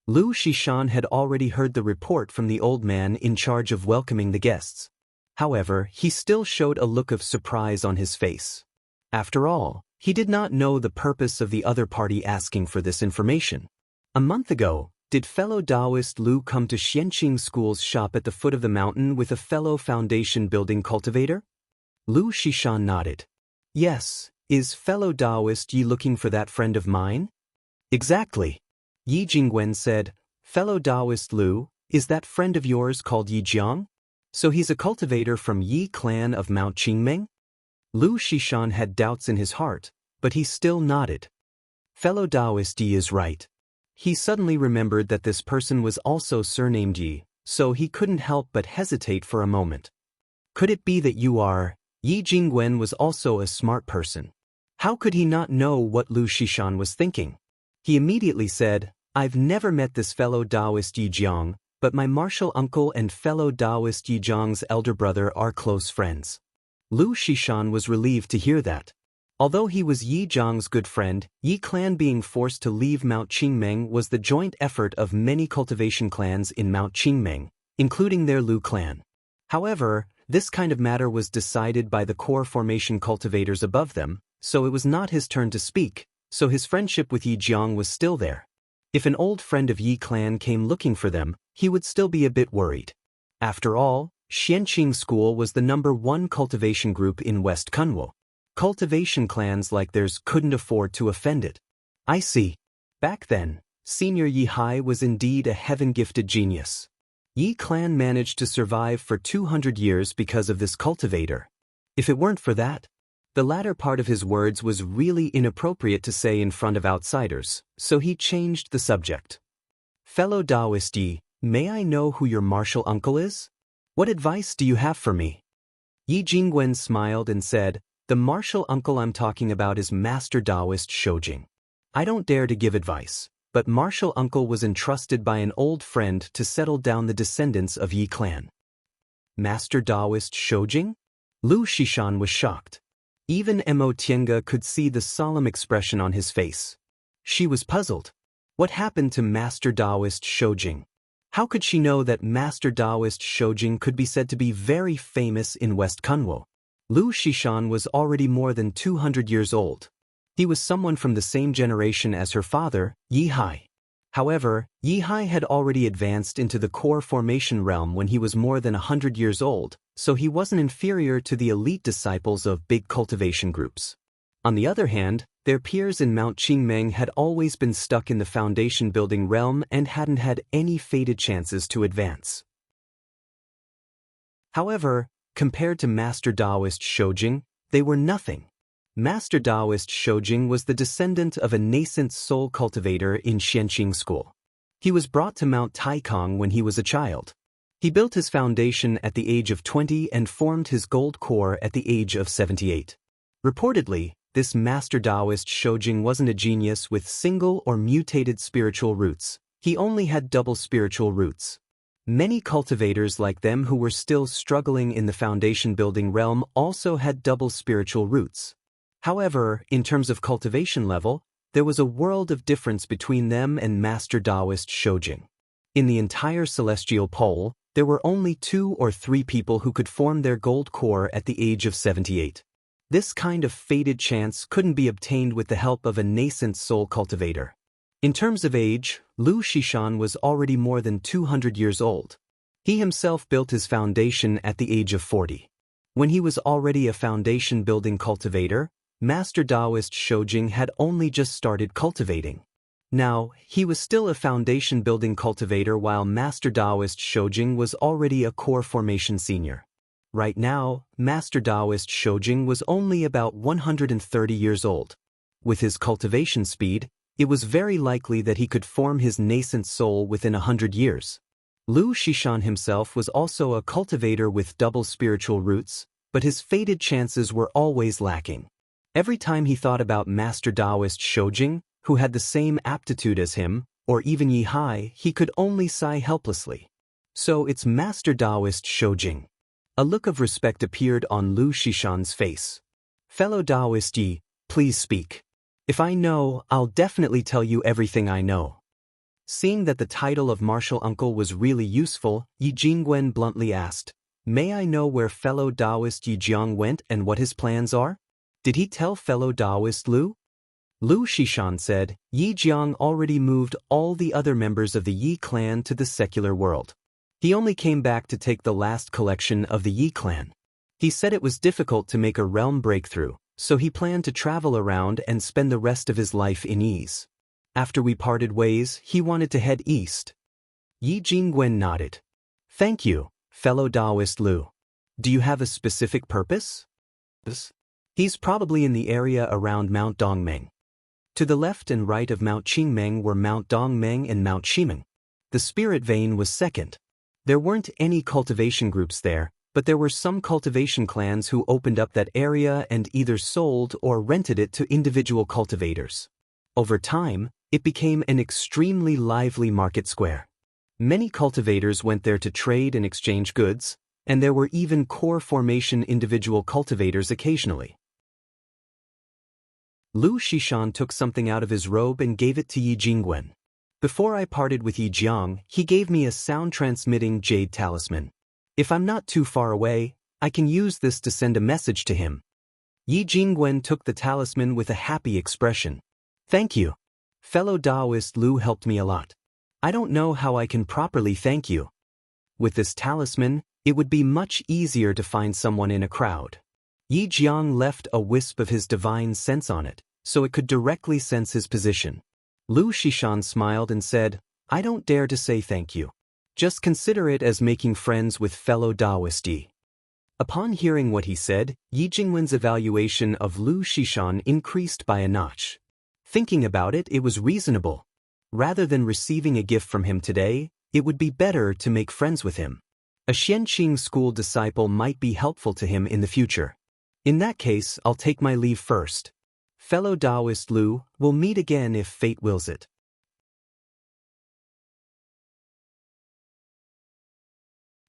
Lu Shishan had already heard the report from the old man in charge of welcoming the guests. However, he still showed a look of surprise on his face. After all, he did not know the purpose of the other party asking for this information. A month ago, did fellow Daoist Lu come to Xianxia School's shop at the foot of the mountain with a fellow foundation building cultivator? Lu Shishan nodded. Yes, is fellow Daoist Yi looking for that friend of mine? Exactly. Yi Jingwen said, fellow Daoist Lu, is that friend of yours called Yi Jiang? So he's a cultivator from Yi clan of Mount Qingmeng? Lu Shishan had doubts in his heart, but he still nodded. Fellow Daoist Yi is right. He suddenly remembered that this person was also surnamed Yi, so he couldn't help but hesitate for a moment. Could it be that you are? Yi Jingwen was also a smart person. How could he not know what Lu Shishan was thinking? He immediately said, I've never met this fellow Daoist Yi Jiang, but my martial uncle and fellow Daoist Yi Jiang's elder brother are close friends. Lu Shishan was relieved to hear that. Although he was Yi Jiang's good friend, Yi clan being forced to leave Mount Qingmeng was the joint effort of many cultivation clans in Mount Qingmeng, including their Lu clan. However, this kind of matter was decided by the core formation cultivators above them, so it was not his turn to speak, so his friendship with Yi Jiang was still there. If an old friend of Yi clan came looking for them, he would still be a bit worried. After all, Xianxia School was the #1 cultivation group in West Kunwo. Cultivation clans like theirs couldn't afford to offend it. I see. Back then, Senior Yi Hai was indeed a heaven-gifted genius. Yi clan managed to survive for 200 years because of this cultivator. If it weren't for that, the latter part of his words was really inappropriate to say in front of outsiders, so he changed the subject. Fellow Daoist Yi, may I know who your martial uncle is? What advice do you have for me? Yi Jingwen smiled and said, the martial uncle I'm talking about is Master Daoist Shoujing. I don't dare to give advice, but martial uncle was entrusted by an old friend to settle down the descendants of Yi clan. Master Daoist Shoujing? Lu Shishan was shocked. Even Mo Tiange could see the solemn expression on his face. She was puzzled. What happened to Master Daoist Shoujing? How could she know that Master Daoist Shoujing could be said to be very famous in West Kunwo? Lu Shishan was already more than 200 years old. He was someone from the same generation as her father, Yi Hai. However, Yi Hai had already advanced into the core formation realm when he was more than 100 years old, so he wasn't inferior to the elite disciples of big cultivation groups. On the other hand, their peers in Mount Qingmeng had always been stuck in the foundation building realm and hadn't had any fated chances to advance. However, compared to Master Daoist Shoujing, they were nothing. Master Daoist Shoujing was the descendant of a nascent soul cultivator in Xianxia School. He was brought to Mount Taikong when he was a child. He built his foundation at the age of 20 and formed his gold core at the age of 78. Reportedly, this Master Daoist Shoujing wasn't a genius with single or mutated spiritual roots. He only had double spiritual roots. Many cultivators like them who were still struggling in the foundation building realm also had double spiritual roots. However, in terms of cultivation level, there was a world of difference between them and Master Daoist Shoujing. In the entire celestial pole, there were only 2 or 3 people who could form their gold core at the age of 78. This kind of fated chance couldn't be obtained with the help of a nascent soul cultivator. In terms of age, Lu Shishan was already more than 200 years old. He himself built his foundation at the age of 40. When he was already a foundation-building cultivator, Master Daoist Shoujing had only just started cultivating. Now, he was still a foundation-building cultivator while Master Daoist Shoujing was already a core formation senior. Right now, Master Daoist Shoujing was only about 130 years old. With his cultivation speed, it was very likely that he could form his nascent soul within 100 years. Lu Shishan himself was also a cultivator with double spiritual roots, but his fated chances were always lacking. Every time he thought about Master Daoist Shoujing, who had the same aptitude as him, or even Yi Hai, he could only sigh helplessly. So it's Master Daoist Shoujing. A look of respect appeared on Lu Shishan's face. Fellow Daoist Yi, please speak. If I know, I'll definitely tell you everything I know. Seeing that the title of martial uncle was really useful, Yi Jingwen bluntly asked, "May I know where fellow Daoist Yi Jiang went and what his plans are? Did he tell fellow Daoist Lu?" Lu Shishan said, "Yi Jiang already moved all the other members of the Yi clan to the secular world. He only came back to take the last collection of the Yi clan. He said it was difficult to make a realm breakthrough, so he planned to travel around and spend the rest of his life in ease. After we parted ways, he wanted to head east." Yi Jingwen nodded. "Thank you, fellow Daoist Lu. Do you have a specific purpose?" "He's probably in the area around Mount Dongmeng." To the left and right of Mount Qingmeng were Mount Dongmeng and Mount Shimeng. The spirit vein was second. There weren't any cultivation groups there, but there were some cultivation clans who opened up that area and either sold or rented it to individual cultivators. Over time, it became an extremely lively market square. Many cultivators went there to trade and exchange goods, and there were even core formation individual cultivators occasionally. Lu Shishan took something out of his robe and gave it to Yi Jingwen. "Before I parted with Yi Jiang, he gave me a sound-transmitting jade talisman. If I'm not too far away, I can use this to send a message to him." Yi Jingwen took the talisman with a happy expression. "Thank you. Fellow Daoist Lu helped me a lot. I don't know how I can properly thank you. With this talisman, it would be much easier to find someone in a crowd." Yi Jiang left a wisp of his divine sense on it, so it could directly sense his position. Lu Shishan smiled and said, "I don't dare to say thank you. Just consider it as making friends with fellow Daoist Yi." Upon hearing what he said, Yi Jingwen's evaluation of Lu Shishan increased by a notch. Thinking about it, it was reasonable. Rather than receiving a gift from him today, it would be better to make friends with him. A Xianxia school disciple might be helpful to him in the future. In that case, I'll take my leave first. Fellow Daoist Lu, we'll meet again if fate wills it.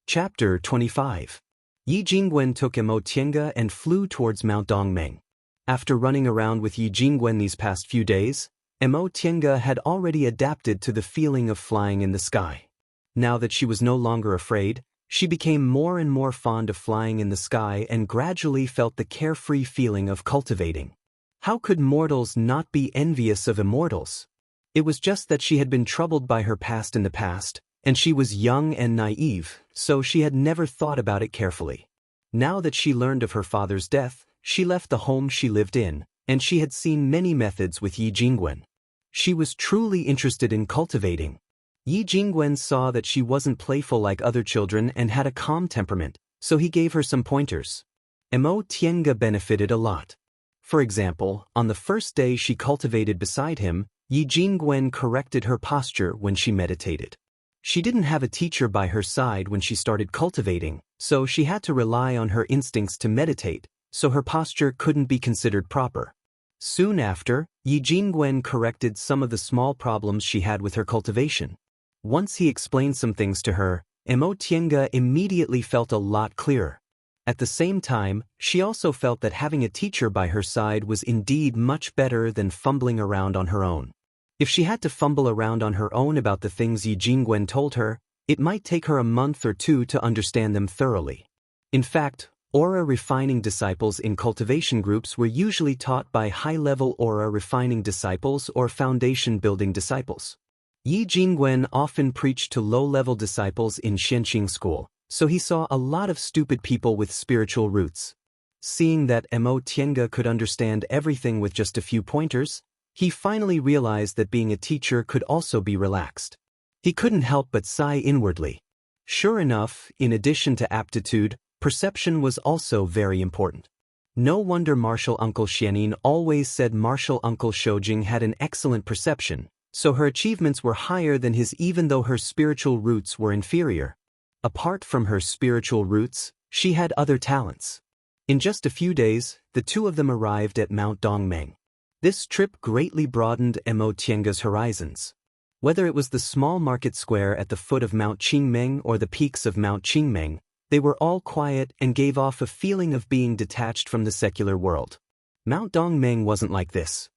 Chapter 25. Yi Jingwen took Tiange and flew towards Mount Dongmeng. After running around with Yi Jingwen these past few days, Tiange had already adapted to the feeling of flying in the sky. Now that she was no longer afraid, she became more and more fond of flying in the sky and gradually felt the carefree feeling of cultivating. How could mortals not be envious of immortals? It was just that she had been troubled by her past in the past, and she was young and naive, so she had never thought about it carefully. Now that she learned of her father's death, she left the home she lived in, and she had seen many methods with Yi Jingwen. She was truly interested in cultivating. Yi Jingwen saw that she wasn't playful like other children and had a calm temperament, so he gave her some pointers. Tiange benefited a lot. For example, on the first day she cultivated beside him, Yi Jingwen corrected her posture when she meditated. She didn't have a teacher by her side when she started cultivating, so she had to rely on her instincts to meditate, so her posture couldn't be considered proper. Soon after, Yi Jingwen corrected some of the small problems she had with her cultivation. Once he explained some things to her, Tiange immediately felt a lot clearer. At the same time, she also felt that having a teacher by her side was indeed much better than fumbling around on her own. If she had to fumble around on her own about the things Yi Jingwen told her, it might take her a month or two to understand them thoroughly. In fact, aura refining disciples in cultivation groups were usually taught by high-level aura refining disciples or foundation-building disciples. Yi Jingwen often preached to low-level disciples in Xianxia school, so he saw a lot of stupid people with spiritual roots. Seeing that Tiange could understand everything with just a few pointers, he finally realized that being a teacher could also be relaxed. He couldn't help but sigh inwardly. Sure enough, in addition to aptitude, perception was also very important. No wonder martial uncle Xianin always said martial uncle Shoujing had an excellent perception, so her achievements were higher than his even though her spiritual roots were inferior. Apart from her spiritual roots, she had other talents. In just a few days, the two of them arrived at Mount Dongmeng. This trip greatly broadened Tiange's horizons. Whether it was the small market square at the foot of Mount Qingmeng or the peaks of Mount Qingmeng, they were all quiet and gave off a feeling of being detached from the secular world. Mount Dongmeng wasn't like this.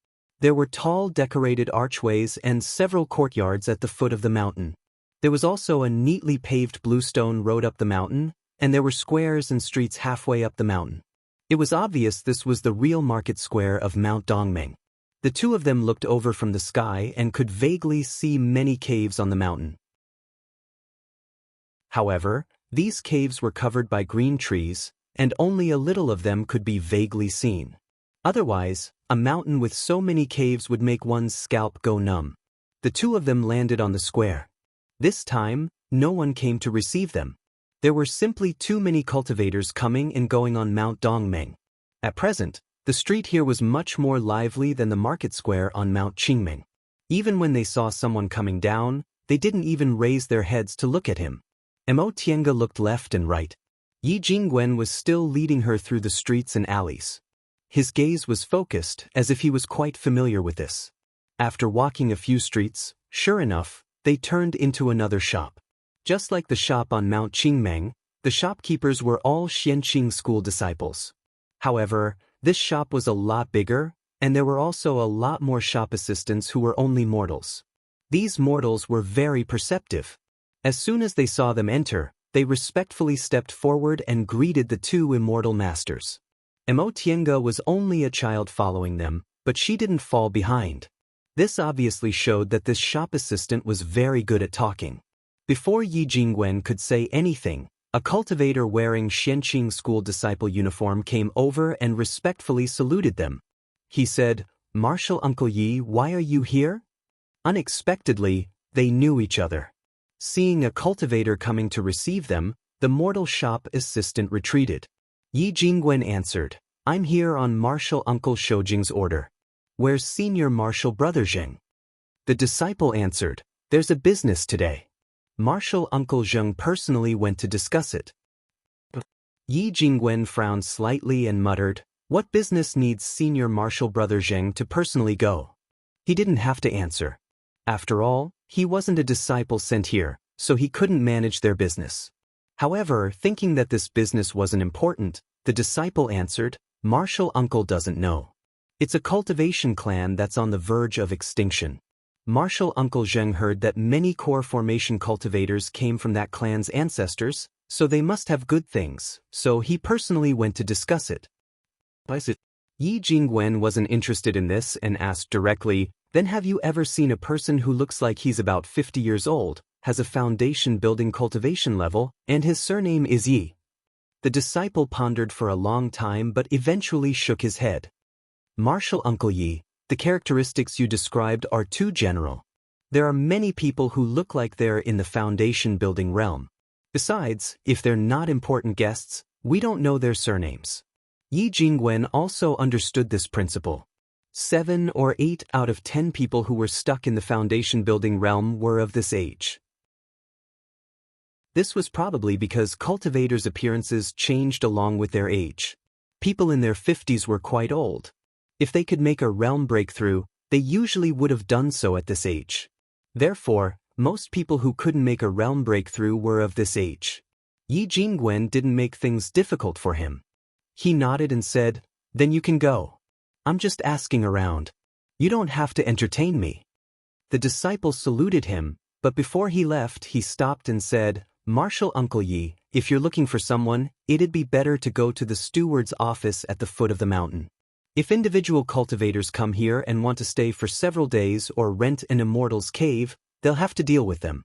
There were tall decorated archways and several courtyards at the foot of the mountain. There was also a neatly paved bluestone road up the mountain, and there were squares and streets halfway up the mountain. It was obvious this was the real market square of Mount Dongming. The two of them looked over from the sky and could vaguely see many caves on the mountain. However, these caves were covered by green trees, and only a little of them could be vaguely seen. Otherwise, a mountain with so many caves would make one's scalp go numb. The two of them landed on the square. This time, no one came to receive them. There were simply too many cultivators coming and going on Mount Dongming. At present, the street here was much more lively than the market square on Mount Qingming. Even when they saw someone coming down, they didn't even raise their heads to look at him. Tiange looked left and right. Yi Jingwen was still leading her through the streets and alleys. His gaze was focused, as if he was quite familiar with this. After walking a few streets, sure enough, they turned into another shop. Just like the shop on Mount Qingmeng, the shopkeepers were all Xianxia school disciples. However, this shop was a lot bigger, and there were also a lot more shop assistants who were only mortals. These mortals were very perceptive. As soon as they saw them enter, they respectfully stepped forward and greeted the two immortal masters. Tiange was only a child following them, but she didn't fall behind. This obviously showed that this shop assistant was very good at talking. Before Yi Jingwen could say anything, a cultivator wearing Xianxia school disciple uniform came over and respectfully saluted them. He said, "Martial Uncle Yi, why are you here?" Unexpectedly, they knew each other. Seeing a cultivator coming to receive them, the mortal shop assistant retreated. Yi Jingwen answered, "I'm here on Martial Uncle Shoujing's order. Where's Senior Martial Brother Zheng?" The disciple answered, "There's a business today. Martial Uncle Zheng personally went to discuss it." Yi Jingwen frowned slightly and muttered, "What business needs Senior Martial Brother Zheng to personally go?" He didn't have to answer. After all, he wasn't a disciple sent here, so he couldn't manage their business. However, thinking that this business wasn't important, the disciple answered, "Martial Uncle doesn't know. It's a cultivation clan that's on the verge of extinction." Martial Uncle Zheng heard that many core formation cultivators came from that clan's ancestors, so they must have good things, so he personally went to discuss it. Yi Jingwen wasn't interested in this and asked directly, "Then have you ever seen a person who looks like he's about 50 years old, has a foundation building cultivation level, and his surname is Yi?" The disciple pondered for a long time but eventually shook his head. "Martial Uncle Yi, the characteristics you described are too general. There are many people who look like they're in the foundation building realm. Besides, if they're not important guests, we don't know their surnames." Yi Jingwen also understood this principle. 7 or 8 out of 10 people who were stuck in the foundation building realm were of this age. This was probably because cultivators' appearances changed along with their age. People in their 50s were quite old. If they could make a realm breakthrough, they usually would have done so at this age. Therefore, most people who couldn't make a realm breakthrough were of this age. Yi Jingwen didn't make things difficult for him. He nodded and said, "Then you can go. I'm just asking around. You don't have to entertain me." The disciple saluted him, but before he left he stopped and said, "Martial Uncle Yi, if you're looking for someone, it'd be better to go to the steward's office at the foot of the mountain. If individual cultivators come here and want to stay for several days or rent an immortal's cave, they'll have to deal with them."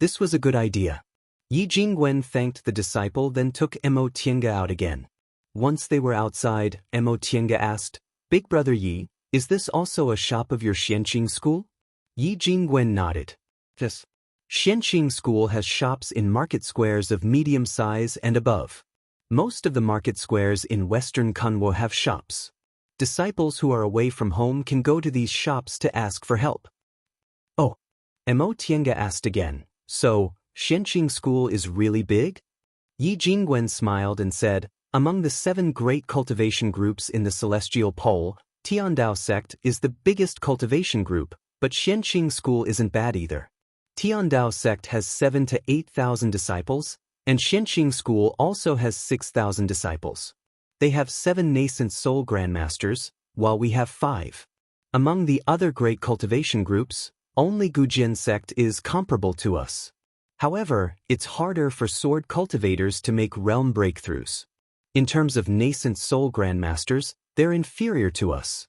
This was a good idea. Yi Jingwen thanked the disciple, then took Tiange out again. Once they were outside, Tiange asked, "Big Brother Yi, is this also a shop of your Xianxia school?" Yi Jingwen nodded. "Yes. Xianxia school has shops in market squares of medium size and above. Most of the market squares in Western Kunwo have shops. Disciples who are away from home can go to these shops to ask for help." "Oh." Tiange asked again, "So, Xianxia school is really big?" Yi Jingwen smiled and said, "Among the 7 great cultivation groups in the Celestial Pole, Tiandao sect is the biggest cultivation group, but Xianxia school isn't bad either. Tiandao sect has 7,000 to 8,000 disciples, and Xianxia school also has 6,000 disciples. They have 7 nascent soul grandmasters, while we have 5. Among the other great cultivation groups, only Gujian sect is comparable to us. However, it's harder for sword cultivators to make realm breakthroughs. In terms of nascent soul grandmasters, they're inferior to us.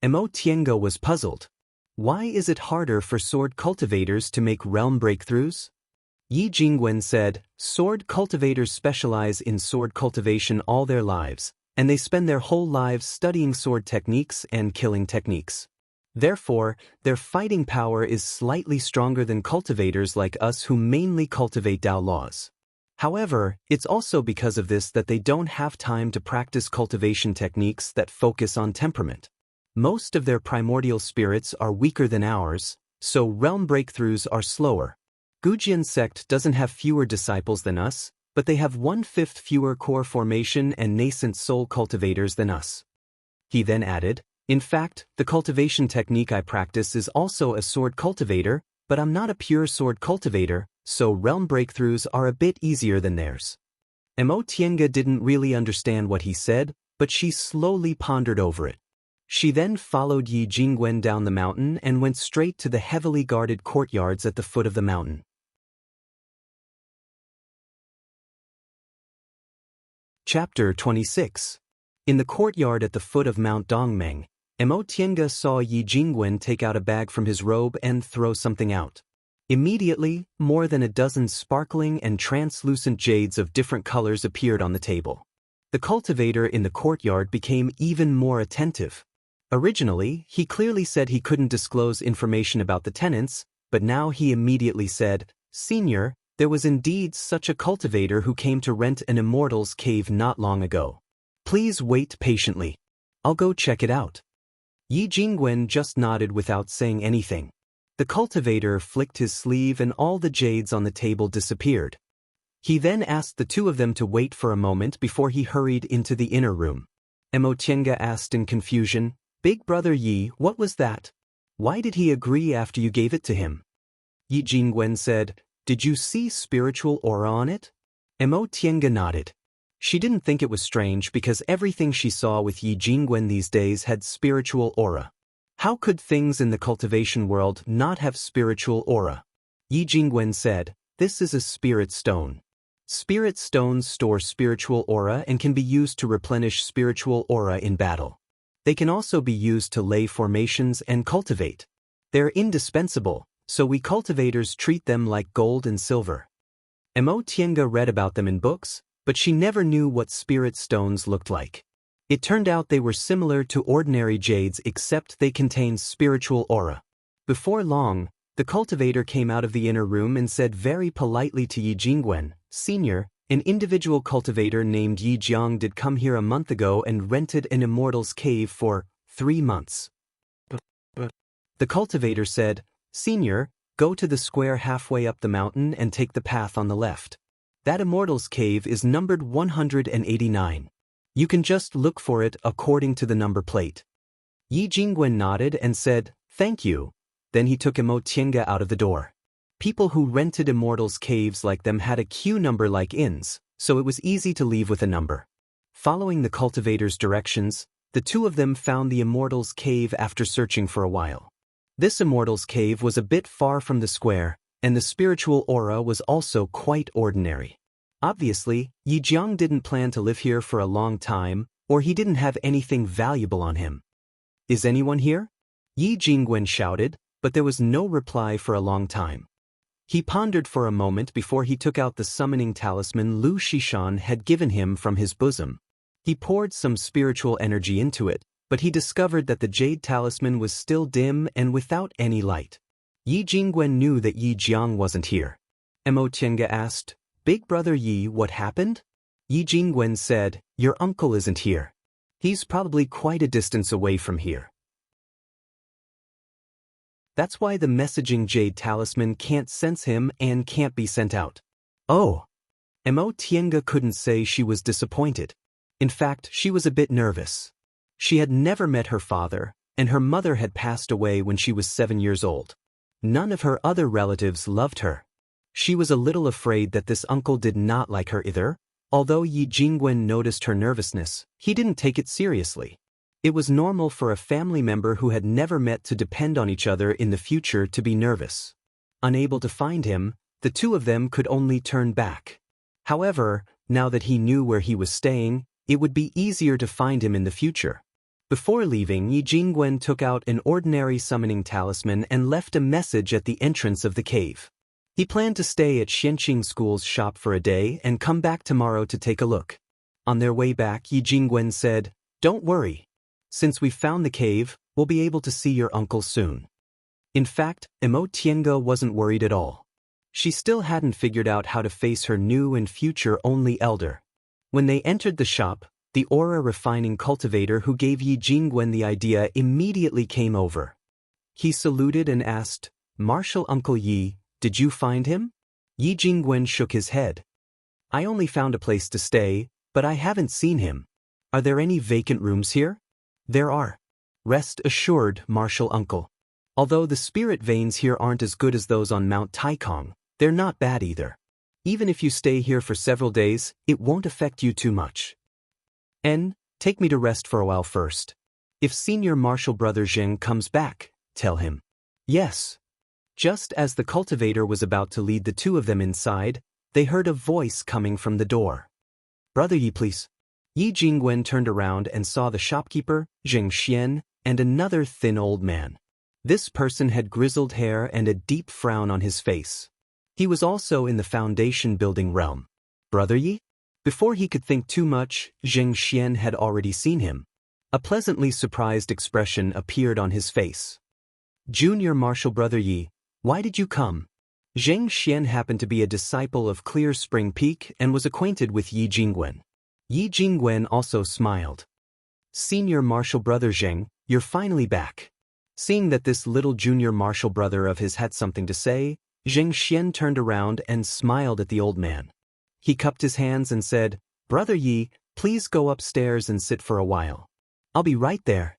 Mo Tiange was puzzled. Why is it harder for sword cultivators to make realm breakthroughs? Yi Jingwen said, sword cultivators specialize in sword cultivation all their lives, and they spend their whole lives studying sword techniques and killing techniques. Therefore, their fighting power is slightly stronger than cultivators like us who mainly cultivate Dao laws. However, it's also because of this that they don't have time to practice cultivation techniques that focus on temperament. Most of their primordial spirits are weaker than ours, so realm breakthroughs are slower. Gujian sect doesn't have fewer disciples than us, but they have 1/5 fewer core formation and nascent soul cultivators than us. He then added, in fact, the cultivation technique I practice is also a sword cultivator, but I'm not a pure sword cultivator, so realm breakthroughs are a bit easier than theirs. Mo Tiange didn't really understand what he said, but she slowly pondered over it. She then followed Yi Jingwen down the mountain and went straight to the heavily guarded courtyards at the foot of the mountain. Chapter 26. In the courtyard at the foot of Mount Dongmeng, Mo Tiange saw Yi Jingwen take out a bag from his robe and throw something out. Immediately, more than a dozen sparkling and translucent jades of different colors appeared on the table. The cultivator in the courtyard became even more attentive. Originally, he clearly said he couldn't disclose information about the tenants, but now he immediately said, "Senior, there was indeed such a cultivator who came to rent an Immortal's cave not long ago. Please wait patiently. I'll go check it out." Yi Jingwen just nodded without saying anything. The cultivator flicked his sleeve and all the jades on the table disappeared. He then asked the two of them to wait for a moment before he hurried into the inner room. Mo Tiange asked in confusion, "Big brother Yi, what was that? Why did he agree after you gave it to him?" Yi Jingwen said, "Did you see spiritual aura on it?" Mo Tiange nodded. She didn't think it was strange because everything she saw with Yi Jingwen these days had spiritual aura. How could things in the cultivation world not have spiritual aura? Yi Jingwen said, "This is a spirit stone. Spirit stones store spiritual aura and can be used to replenish spiritual aura in battle. They can also be used to lay formations and cultivate. They're indispensable, so we cultivators treat them like gold and silver." Mo Tiange read about them in books, but she never knew what spirit stones looked like. It turned out they were similar to ordinary jades except they contained spiritual aura. Before long, the cultivator came out of the inner room and said very politely to Yi Jingwen, "Senior, an individual cultivator named Yi Jiang did come here a month ago and rented an Immortal's cave for 3 months. The cultivator said, "Senior, go to the square halfway up the mountain and take the path on the left. That Immortal's cave is numbered 189. You can just look for it according to the number plate." Yi Jingwen nodded and said, "Thank you." Then he took Mo Tiange out of the door. People who rented Immortal's caves like them had a queue number like inns, so it was easy to leave with a number. Following the cultivator's directions, the two of them found the Immortal's cave after searching for a while. This Immortal's cave was a bit far from the square, and the spiritual aura was also quite ordinary. Obviously, Yi Jiang didn't plan to live here for a long time, or he didn't have anything valuable on him. "Is anyone here?" Yi Jingwen shouted, but there was no reply for a long time. He pondered for a moment before he took out the summoning talisman Lu Shishan had given him from his bosom. He poured some spiritual energy into it, but he discovered that the jade talisman was still dim and without any light. Yi Jingwen knew that Yi Jiang wasn't here. Mo Tiange asked, "Big brother Yi, what happened?" Yi Jingwen said, "Your uncle isn't here. He's probably quite a distance away from here. That's why the messaging jade talisman can't sense him and can't be sent out." Oh. Mo Tiange couldn't say she was disappointed. In fact, she was a bit nervous. She had never met her father, and her mother had passed away when she was 7 years old. None of her other relatives loved her. She was a little afraid that this uncle did not like her either. Although Yi Jingwen noticed her nervousness, he didn't take it seriously. It was normal for a family member who had never met to depend on each other in the future to be nervous. Unable to find him, the two of them could only turn back. However, now that he knew where he was staying, it would be easier to find him in the future. Before leaving, Yi Jingwen took out an ordinary summoning talisman and left a message at the entrance of the cave. He planned to stay at Xianxia School's shop for a day and come back tomorrow to take a look. On their way back, Yi Jingwen said, "Don't worry. Since we've found the cave, we'll be able to see your uncle soon." In fact, Immortal wasn't worried at all. She still hadn't figured out how to face her new and future-only elder. When they entered the shop, the aura-refining cultivator who gave Yi Jingwen the idea immediately came over. He saluted and asked, "Martial Uncle Yi, did you find him?" Yi Jingwen shook his head. "I only found a place to stay, but I haven't seen him. Are there any vacant rooms here?" "There are. Rest assured, Martial Uncle. Although the spirit veins here aren't as good as those on Mount Taikong, they're not bad either. Even if you stay here for several days, it won't affect you too much. Take me to rest for a while first. If Senior Martial Brother Zheng comes back, tell him." "Yes." Just as the cultivator was about to lead the two of them inside, they heard a voice coming from the door. "Brother Yi, please." Yi Jingwen turned around and saw the shopkeeper, Zheng Xian, and another thin old man. This person had grizzled hair and a deep frown on his face. He was also in the foundation building realm. "Brother Yi?" Before he could think too much, Zheng Xian had already seen him. A pleasantly surprised expression appeared on his face. "Junior Martial Brother Yi, why did you come?" Zheng Xian happened to be a disciple of Clear Spring Peak and was acquainted with Yi Jingwen. Yi Jingwen also smiled. "Senior Martial Brother Zheng, you're finally back." Seeing that this little junior martial brother of his had something to say, Zheng Xian turned around and smiled at the old man. He cupped his hands and said, "Brother Yi, please go upstairs and sit for a while. I'll be right there."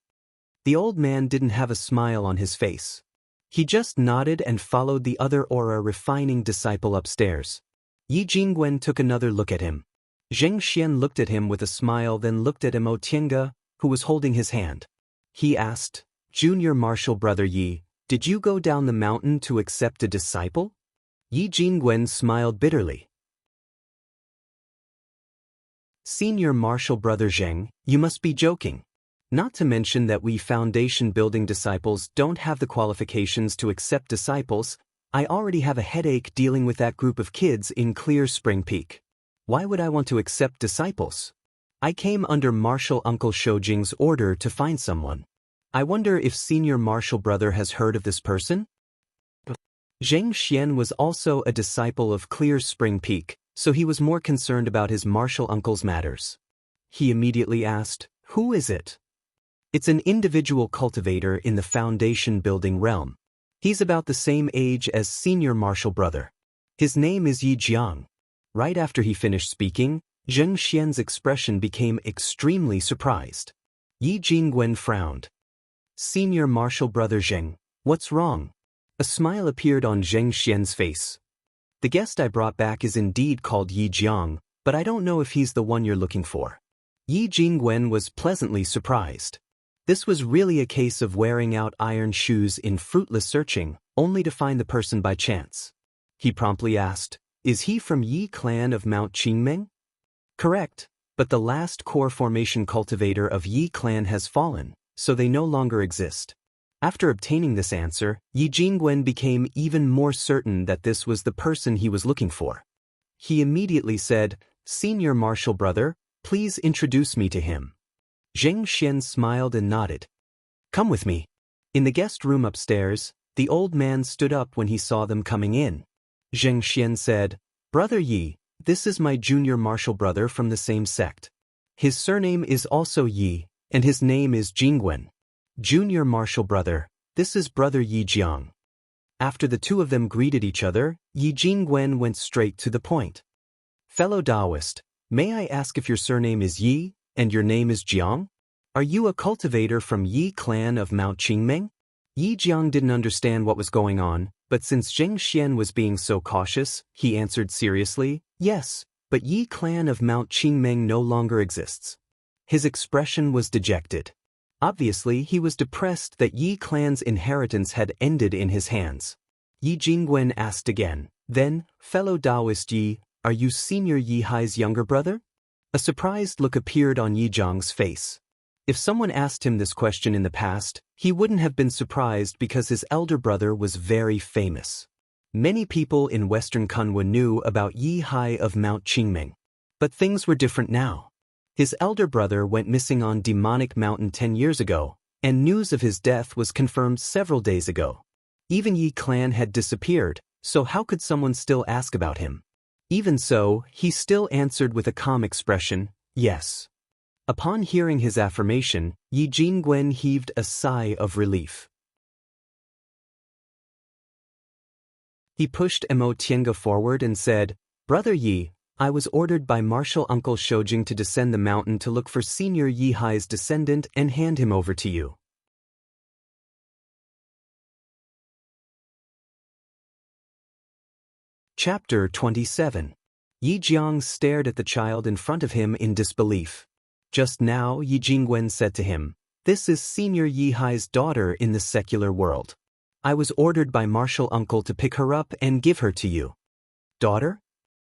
The old man didn't have a smile on his face. He just nodded and followed the other aura-refining disciple upstairs. Yi Jingwen took another look at him. Zheng Xian looked at him with a smile, then looked at Immortal, who was holding his hand. He asked, "Junior Martial Brother Yi, did you go down the mountain to accept a disciple?" Yi Jingwen smiled bitterly. "Senior Martial Brother Zheng, you must be joking. Not to mention that we foundation-building disciples don't have the qualifications to accept disciples. I already have a headache dealing with that group of kids in Clear Spring Peak. Why would I want to accept disciples? I came under Martial Uncle Shoujing's order to find someone. I wonder if Senior Martial Brother has heard of this person?" Zheng Xian was also a disciple of Clear Spring Peak, so he was more concerned about his martial uncle's matters. He immediately asked, "Who is it?" "It's an individual cultivator in the foundation-building realm. He's about the same age as Senior Martial Brother. His name is Yi Jiang." Right after he finished speaking, Zheng Xian's expression became extremely surprised. Yi Jingwen frowned. "Senior Martial Brother Zheng, what's wrong?" A smile appeared on Zheng Xian's face. "The guest I brought back is indeed called Yi Jiang, but I don't know if he's the one you're looking for." Yi Jingwen was pleasantly surprised. This was really a case of wearing out iron shoes in fruitless searching, only to find the person by chance. He promptly asked, "Is he from Yi clan of Mount Qingmeng?" "Correct, but the last core formation cultivator of Yi clan has fallen, so they no longer exist." After obtaining this answer, Yi Jingwen became even more certain that this was the person he was looking for. He immediately said, "Senior Martial Brother, please introduce me to him." Zheng Xian smiled and nodded. "Come with me." In the guest room upstairs, the old man stood up when he saw them coming in. Zheng Xian said, "Brother Yi, this is my junior martial brother from the same sect. His surname is also Yi, and his name is Jingwen. Junior Martial Brother, this is Brother Yi Jiang." After the two of them greeted each other, Yi Jingwen went straight to the point. "Fellow Daoist, may I ask if your surname is Yi, and your name is Jiang? Are you a cultivator from Yi clan of Mount Qingmeng?" Yi Jiang didn't understand what was going on, but since Zheng Xian was being so cautious, he answered seriously, "Yes, but Yi clan of Mount Qingmeng no longer exists." His expression was dejected. Obviously, he was depressed that Yi clan's inheritance had ended in his hands. Yi Jingwen asked again, "Then, fellow Daoist Yi, are you Senior Yi Hai's younger brother?" A surprised look appeared on Yi Jiang's face. If someone asked him this question in the past, he wouldn't have been surprised because his elder brother was very famous. Many people in Western Kunwa knew about Yi Hai of Mount Qingming. But things were different now. His elder brother went missing on Demonic Mountain 10 years ago, and news of his death was confirmed several days ago. Even Yi clan had disappeared, so how could someone still ask about him? Even so, he still answered with a calm expression, "Yes." Upon hearing his affirmation, Yi Jingwen heaved a sigh of relief. He pushed Mo Tiange forward and said, "Brother Yi, I was ordered by Martial Uncle Shoujing to descend the mountain to look for Senior Yi Hai's descendant and hand him over to you." Chapter 27. Yi Jiang stared at the child in front of him in disbelief. Just now, Yi Jingwen said to him, "This is Senior Yi Hai's daughter in the secular world. I was ordered by Martial Uncle to pick her up and give her to you." Daughter?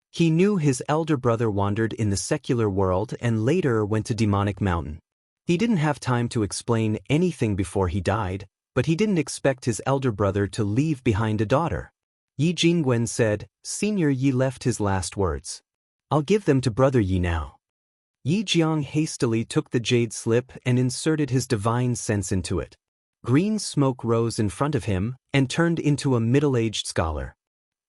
He knew his elder brother wandered in the secular world and later went to Demonic Mountain. He didn't have time to explain anything before he died, but he didn't expect his elder brother to leave behind a daughter. Yi Jingwen said, "Senior Yi left his last words. I'll give them to Brother Yi now." Yi Jiang hastily took the jade slip and inserted his divine sense into it. Green smoke rose in front of him and turned into a middle-aged scholar.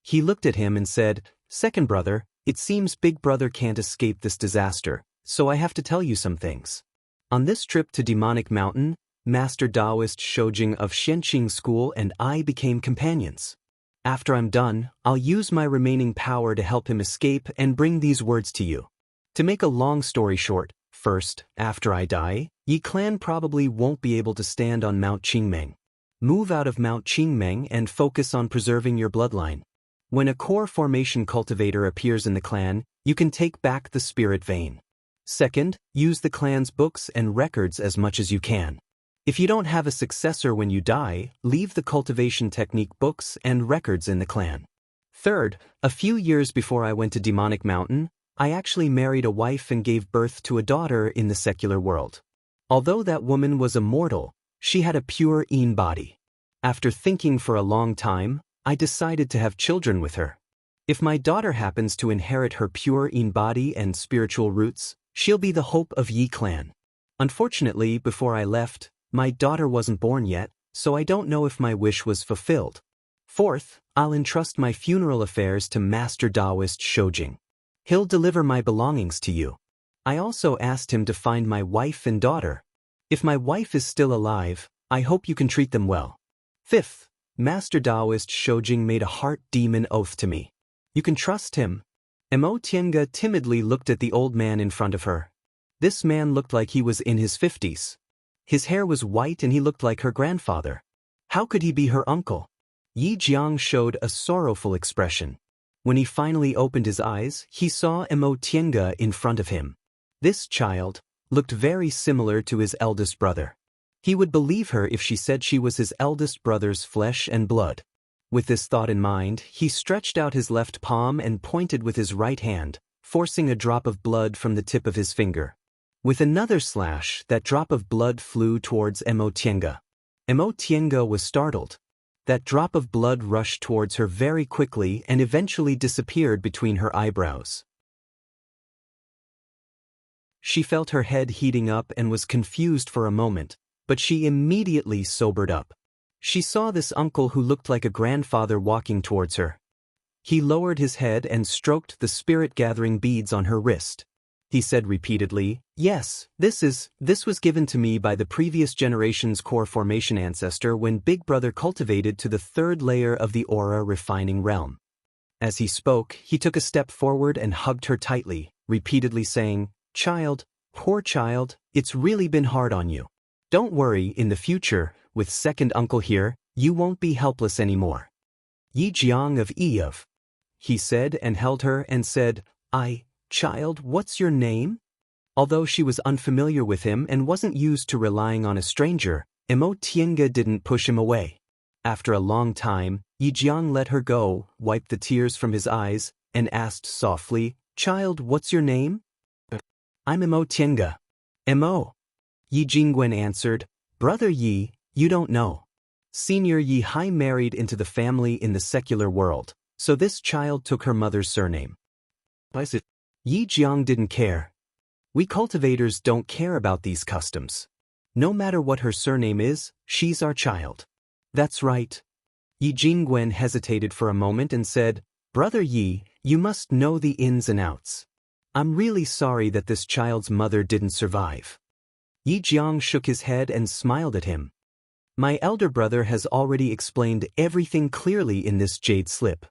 He looked at him and said, "Second brother, it seems big brother can't escape this disaster, so I have to tell you some things. On this trip to Demonic Mountain, Master Daoist Shoujing of Xianxia School and I became companions. After I'm done, I'll use my remaining power to help him escape and bring these words to you. To make a long story short, first, after I die, Yi clan probably won't be able to stand on Mount Qingming. Move out of Mount Qingming and focus on preserving your bloodline. When a core formation cultivator appears in the clan, you can take back the spirit vein. Second, use the clan's books and records as much as you can. If you don't have a successor when you die, leave the cultivation technique books and records in the clan. Third, a few years before I went to Demonic Mountain, I actually married a wife and gave birth to a daughter in the secular world. Although that woman was immortal, she had a pure Yin body. After thinking for a long time, I decided to have children with her. If my daughter happens to inherit her pure Yin body and spiritual roots, she'll be the hope of Yi clan. Unfortunately, before I left, my daughter wasn't born yet, so I don't know if my wish was fulfilled. Fourth, I'll entrust my funeral affairs to Master Daoist Shoujing. He'll deliver my belongings to you. I also asked him to find my wife and daughter. If my wife is still alive, I hope you can treat them well. Fifth, Master Daoist Shoujing made a heart demon oath to me. You can trust him." Mo Tiange timidly looked at the old man in front of her. This man looked like he was in his 50s. His hair was white and he looked like her grandfather. How could he be her uncle? Yi Jiang showed a sorrowful expression. When he finally opened his eyes, he saw Mo Tiange in front of him. This child looked very similar to his eldest brother. He would believe her if she said she was his eldest brother's flesh and blood. With this thought in mind, he stretched out his left palm and pointed with his right hand, forcing a drop of blood from the tip of his finger. With another slash, that drop of blood flew towards Mo Tiange. Mo Tiange was startled. That drop of blood rushed towards her very quickly and eventually disappeared between her eyebrows. She felt her head heating up and was confused for a moment, but she immediately sobered up. She saw this uncle who looked like a grandfather walking towards her. He lowered his head and stroked the spirit-gathering beads on her wrist. He said repeatedly, "Yes, this was given to me by the previous generation's core formation ancestor when Big Brother cultivated to the third layer of the aura refining realm." As he spoke, he took a step forward and hugged her tightly, repeatedly saying, "Child, poor child, it's really been hard on you. Don't worry, in the future, with second uncle here, you won't be helpless anymore." "Yi Jiang of Eov," he said and held her and said, "Child, what's your name?" Although she was unfamiliar with him and wasn't used to relying on a stranger, Immortal didn't push him away. After a long time, Yijiang let her go, wiped the tears from his eyes, and asked softly, "Child, what's your name?" "I'm Immortal." "Mo." Yi Jingwen answered, "Brother Yi, you don't know. Senior Yi Hai married into the family in the secular world, so this child took her mother's surname." Yi Jiang didn't care. "We cultivators don't care about these customs. No matter what her surname is, she's our child." "That's right." Yi Jingwen hesitated for a moment and said, "Brother Yi, you must know the ins and outs. I'm really sorry that this child's mother didn't survive." Yi Jiang shook his head and smiled at him. "My elder brother has already explained everything clearly in this jade slip.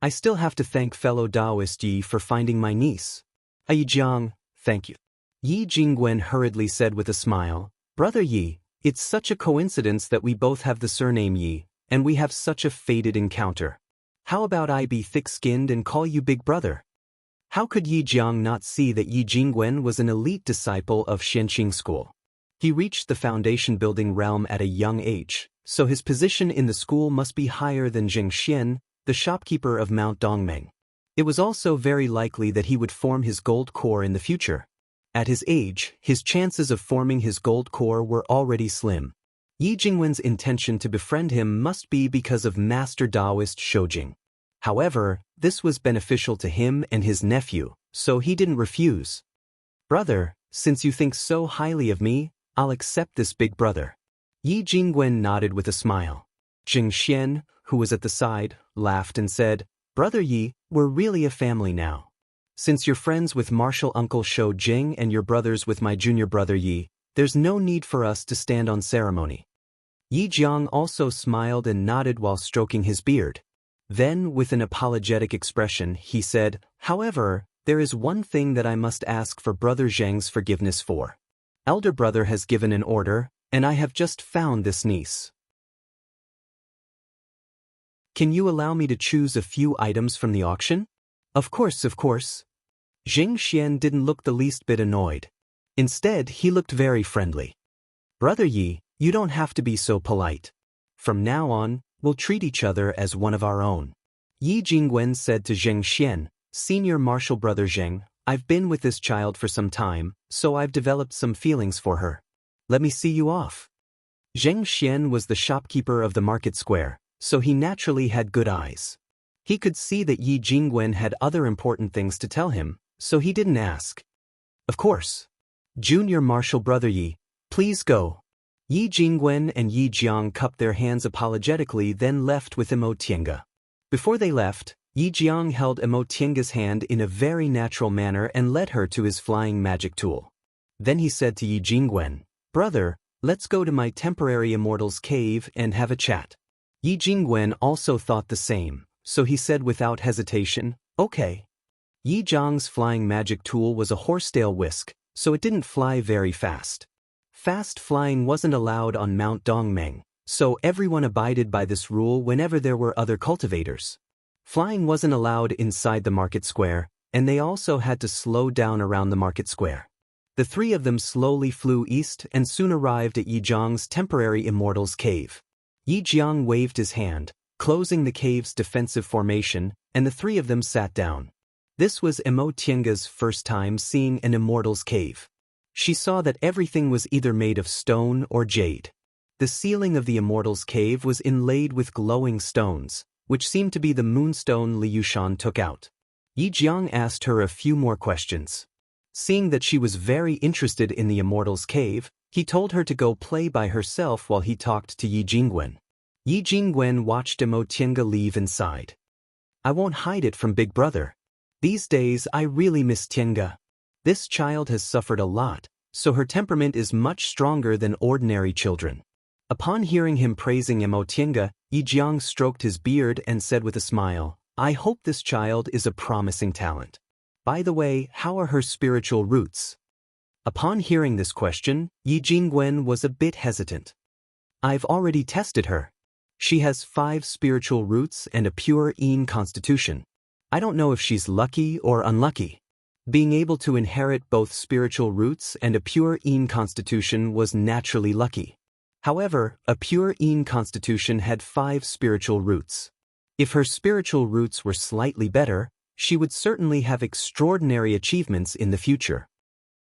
I still have to thank fellow Daoist Yi for finding my niece." "Yi Jiang, thank you." Yi Jingwen hurriedly said with a smile, "Brother Yi, it's such a coincidence that we both have the surname Yi, and we have such a fated encounter. How about I be thick-skinned and call you Big Brother?" How could Yi Jiang not see that Yi Jingwen was an elite disciple of Xianxia school? He reached the foundation building realm at a young age, so his position in the school must be higher than Zheng Xian, the shopkeeper of Mount Dongmeng. It was also very likely that he would form his gold core in the future. At his age, his chances of forming his gold core were already slim. Yi Jingwen's intention to befriend him must be because of Master Daoist Shoujing. However, this was beneficial to him and his nephew, so he didn't refuse. "Brother, since you think so highly of me, I'll accept this Big Brother." Yi Jingwen nodded with a smile. Zheng Xian, who was at the side, laughed and said, "Brother Yi, we're really a family now. Since you're friends with martial uncle Shou Jing and your brothers with my junior brother Yi, there's no need for us to stand on ceremony." Yi Jiang also smiled and nodded while stroking his beard. Then, with an apologetic expression, he said, "However, there is one thing that I must ask for Brother Zheng's forgiveness for. Elder brother has given an order, and I have just found this niece. Can you allow me to choose a few items from the auction?" Of course. Zheng Xian didn't look the least bit annoyed. Instead, he looked very friendly. "Brother Yi, you don't have to be so polite. From now on, we'll treat each other as one of our own." Yi Jingwen said to Zheng Xian, "Senior martial brother Zheng, I've been with this child for some time, so I've developed some feelings for her. Let me see you off." Zheng Xian was the shopkeeper of the market square, so he naturally had good eyes. He could see that Yi Jingwen had other important things to tell him, so he didn't ask. "Of course. Junior martial brother Yi, please go." Yi Jingwen and Yi Jiang cupped their hands apologetically, then left with Immortal. Before they left, Yi Jiang held Immortal's hand in a very natural manner and led her to his flying magic tool. Then he said to Yi Jingwen, "Brother, let's go to my temporary immortal's cave and have a chat." Yi Jingwen also thought the same, so he said without hesitation, "Okay." Yi Jiang's flying magic tool was a horsetail whisk, so it didn't fly very fast. Fast flying wasn't allowed on Mount Dongmeng, so everyone abided by this rule whenever there were other cultivators. Flying wasn't allowed inside the market square, and they also had to slow down around the market square. The three of them slowly flew east and soon arrived at Yi Jiang's temporary immortal's cave. Yi Jiang waved his hand, closing the cave's defensive formation, and the three of them sat down. This was Immortal's first time seeing an immortal's cave. She saw that everything was either made of stone or jade. The ceiling of the immortal's cave was inlaid with glowing stones, which seemed to be the moonstone Li Yushan took out. Yi Jiang asked her a few more questions. Seeing that she was very interested in the immortal's cave, he told her to go play by herself while he talked to Yi Jingwen. Yi Jingwen watched Immortal leave inside. "I won't hide it from Big Brother. These days I really miss Tienga. This child has suffered a lot, so her temperament is much stronger than ordinary children." Upon hearing him praising Immortal, Yi Jiang stroked his beard and said with a smile, "I hope this child is a promising talent. By the way, how are her spiritual roots?" Upon hearing this question, Yi Jingwen was a bit hesitant. "I've already tested her. She has 5 spiritual roots and a pure Yin constitution. I don't know if she's lucky or unlucky." Being able to inherit both spiritual roots and a pure Yin constitution was naturally lucky. However, a pure Yin constitution had 5 spiritual roots. If her spiritual roots were slightly better, she would certainly have extraordinary achievements in the future.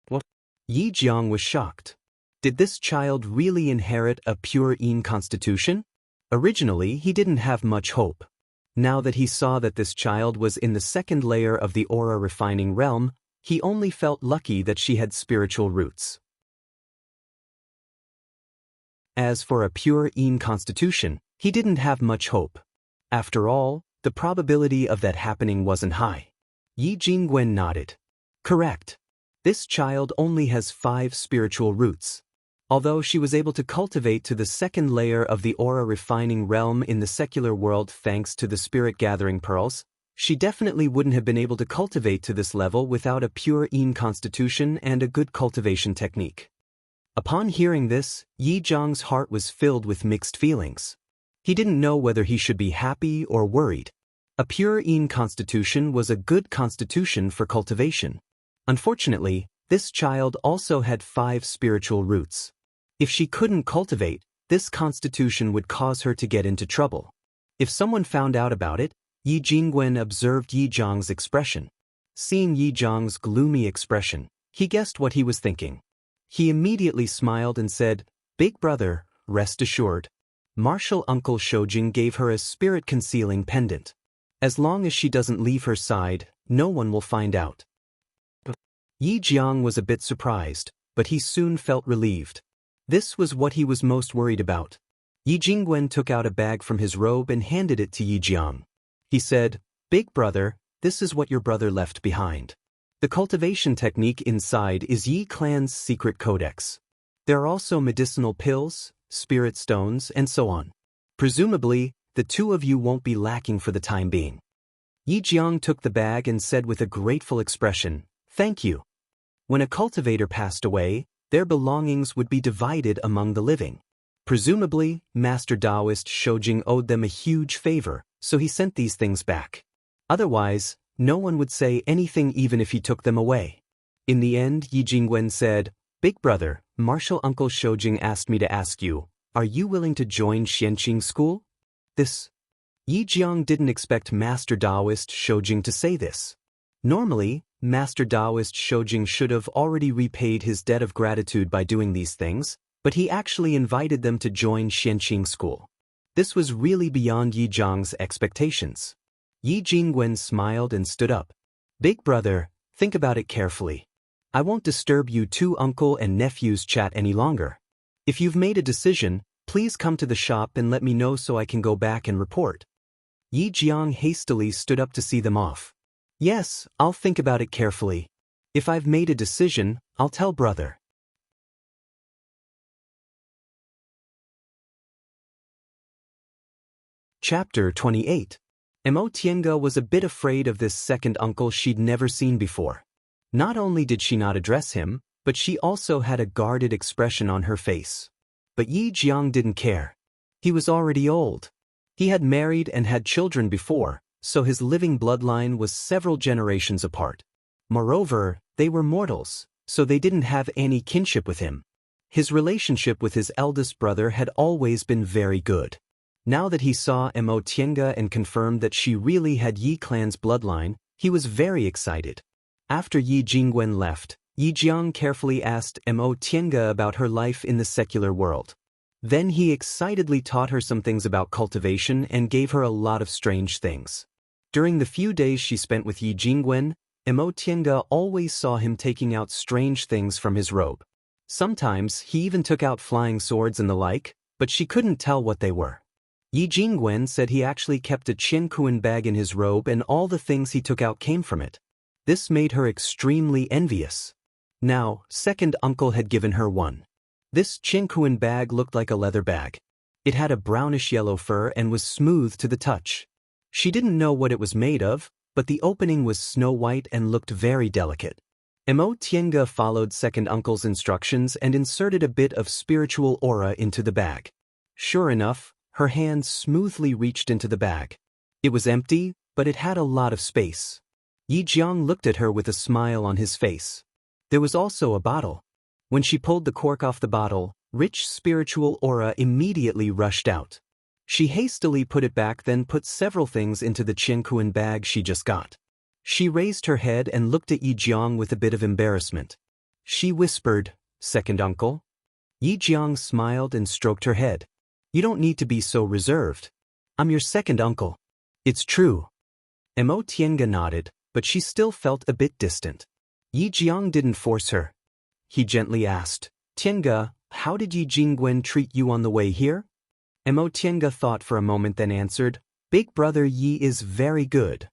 What? Yi Jiang was shocked. Did this child really inherit a pure Yin constitution? Originally, he didn't have much hope. Now that he saw that this child was in the second layer of the aura refining realm, he only felt lucky that she had spiritual roots. As for a pure Yin constitution, he didn't have much hope. After all, the probability of that happening wasn't high. Yi Jingwen nodded. Correct. This child only has 5 spiritual roots. Although she was able to cultivate to the second layer of the aura refining realm in the secular world thanks to the spirit gathering pearls, she definitely wouldn't have been able to cultivate to this level without a pure Yin constitution and a good cultivation technique. Upon hearing this, Yi Jiang's heart was filled with mixed feelings. He didn't know whether he should be happy or worried. A pure Yin constitution was a good constitution for cultivation. Unfortunately, this child also had 5 spiritual roots. If she couldn't cultivate, this constitution would cause her to get into trouble. If someone found out about it, Yi Jingwen observed Yi Jiang's expression. Seeing Yi Jiang's gloomy expression, he guessed what he was thinking. He immediately smiled and said, "Big brother, rest assured. Martial Uncle Shoujing gave her a spirit-concealing pendant. As long as she doesn't leave her side, no one will find out." Yi Jiang was a bit surprised, but he soon felt relieved. This was what he was most worried about. Yi Jingwen took out a bag from his robe and handed it to Yi Jiang. He said, "Big brother, this is what your brother left behind. The cultivation technique inside is Yi Clan's secret codex. There are also medicinal pills, spirit stones, and so on. Presumably, the 2 of you won't be lacking for the time being." Yi Jiang took the bag and said with a grateful expression, "Thank you." When a cultivator passed away, their belongings would be divided among the living. Presumably, Master Daoist Shoujing owed them a huge favor, so he sent these things back. Otherwise, no one would say anything even if he took them away. In the end, Yi Jingwen said, "Big brother, Martial Uncle Shoujing asked me to ask you, are you willing to join Xianxia school?" This. Yi Jiang didn't expect Master Daoist Shoujing to say this. Normally, Master Daoist Shoujing should have already repaid his debt of gratitude by doing these things, but he actually invited them to join Xianxia school. This was really beyond Yi Jiang's expectations. Yi Jingwen smiled and stood up. "Big brother, think about it carefully. I won't disturb you 2 uncle and nephew's chat any longer. If you've made a decision, please come to the shop and let me know so I can go back and report." Yi Jiang hastily stood up to see them off. "Yes, I'll think about it carefully. If I've made a decision, I'll tell brother." Chapter 28. Tiange was a bit afraid of this second uncle she'd never seen before. Not only did she not address him, but she also had a guarded expression on her face. But Yi Jiang didn't care. He was already old. He had married and had children before, so his living bloodline was several generations apart. Moreover, they were mortals, so they didn't have any kinship with him. His relationship with his eldest brother had always been very good. Now that he saw Tiange and confirmed that she really had Yi Clan's bloodline, he was very excited. After Yi Jingwen left, Yi Jiang carefully asked Tiange about her life in the secular world. Then he excitedly taught her some things about cultivation and gave her a lot of strange things. During the few days she spent with Yi Jingwen, Tiange always saw him taking out strange things from his robe. Sometimes he even took out flying swords and the like, but she couldn't tell what they were. Yi Jingwen said he actually kept a Qianquan bag in his robe and all the things he took out came from it. This made her extremely envious. Now, second uncle had given her one. This Qianquan bag looked like a leather bag. It had a brownish-yellow fur and was smooth to the touch. She didn't know what it was made of, but the opening was snow-white and looked very delicate. Tiange followed second uncle's instructions and inserted a bit of spiritual aura into the bag. Sure enough, her hand smoothly reached into the bag. It was empty, but it had a lot of space. Yi Jiang looked at her with a smile on his face. There was also a bottle. When she pulled the cork off the bottle, rich spiritual aura immediately rushed out. She hastily put it back, then put several things into the Qianquan bag she just got. She raised her head and looked at Yi Jiang with a bit of embarrassment. She whispered, "Second uncle?" Yi Jiang smiled and stroked her head. "You don't need to be so reserved. I'm your second uncle." "It's true." Mo Tiange nodded, but she still felt a bit distant. Yi Jiang didn't force her. He gently asked, "Tiange, how did Yi Jingwen treat you on the way here?" Mo Tiange thought for a moment, then answered, "Big brother Yi is very good."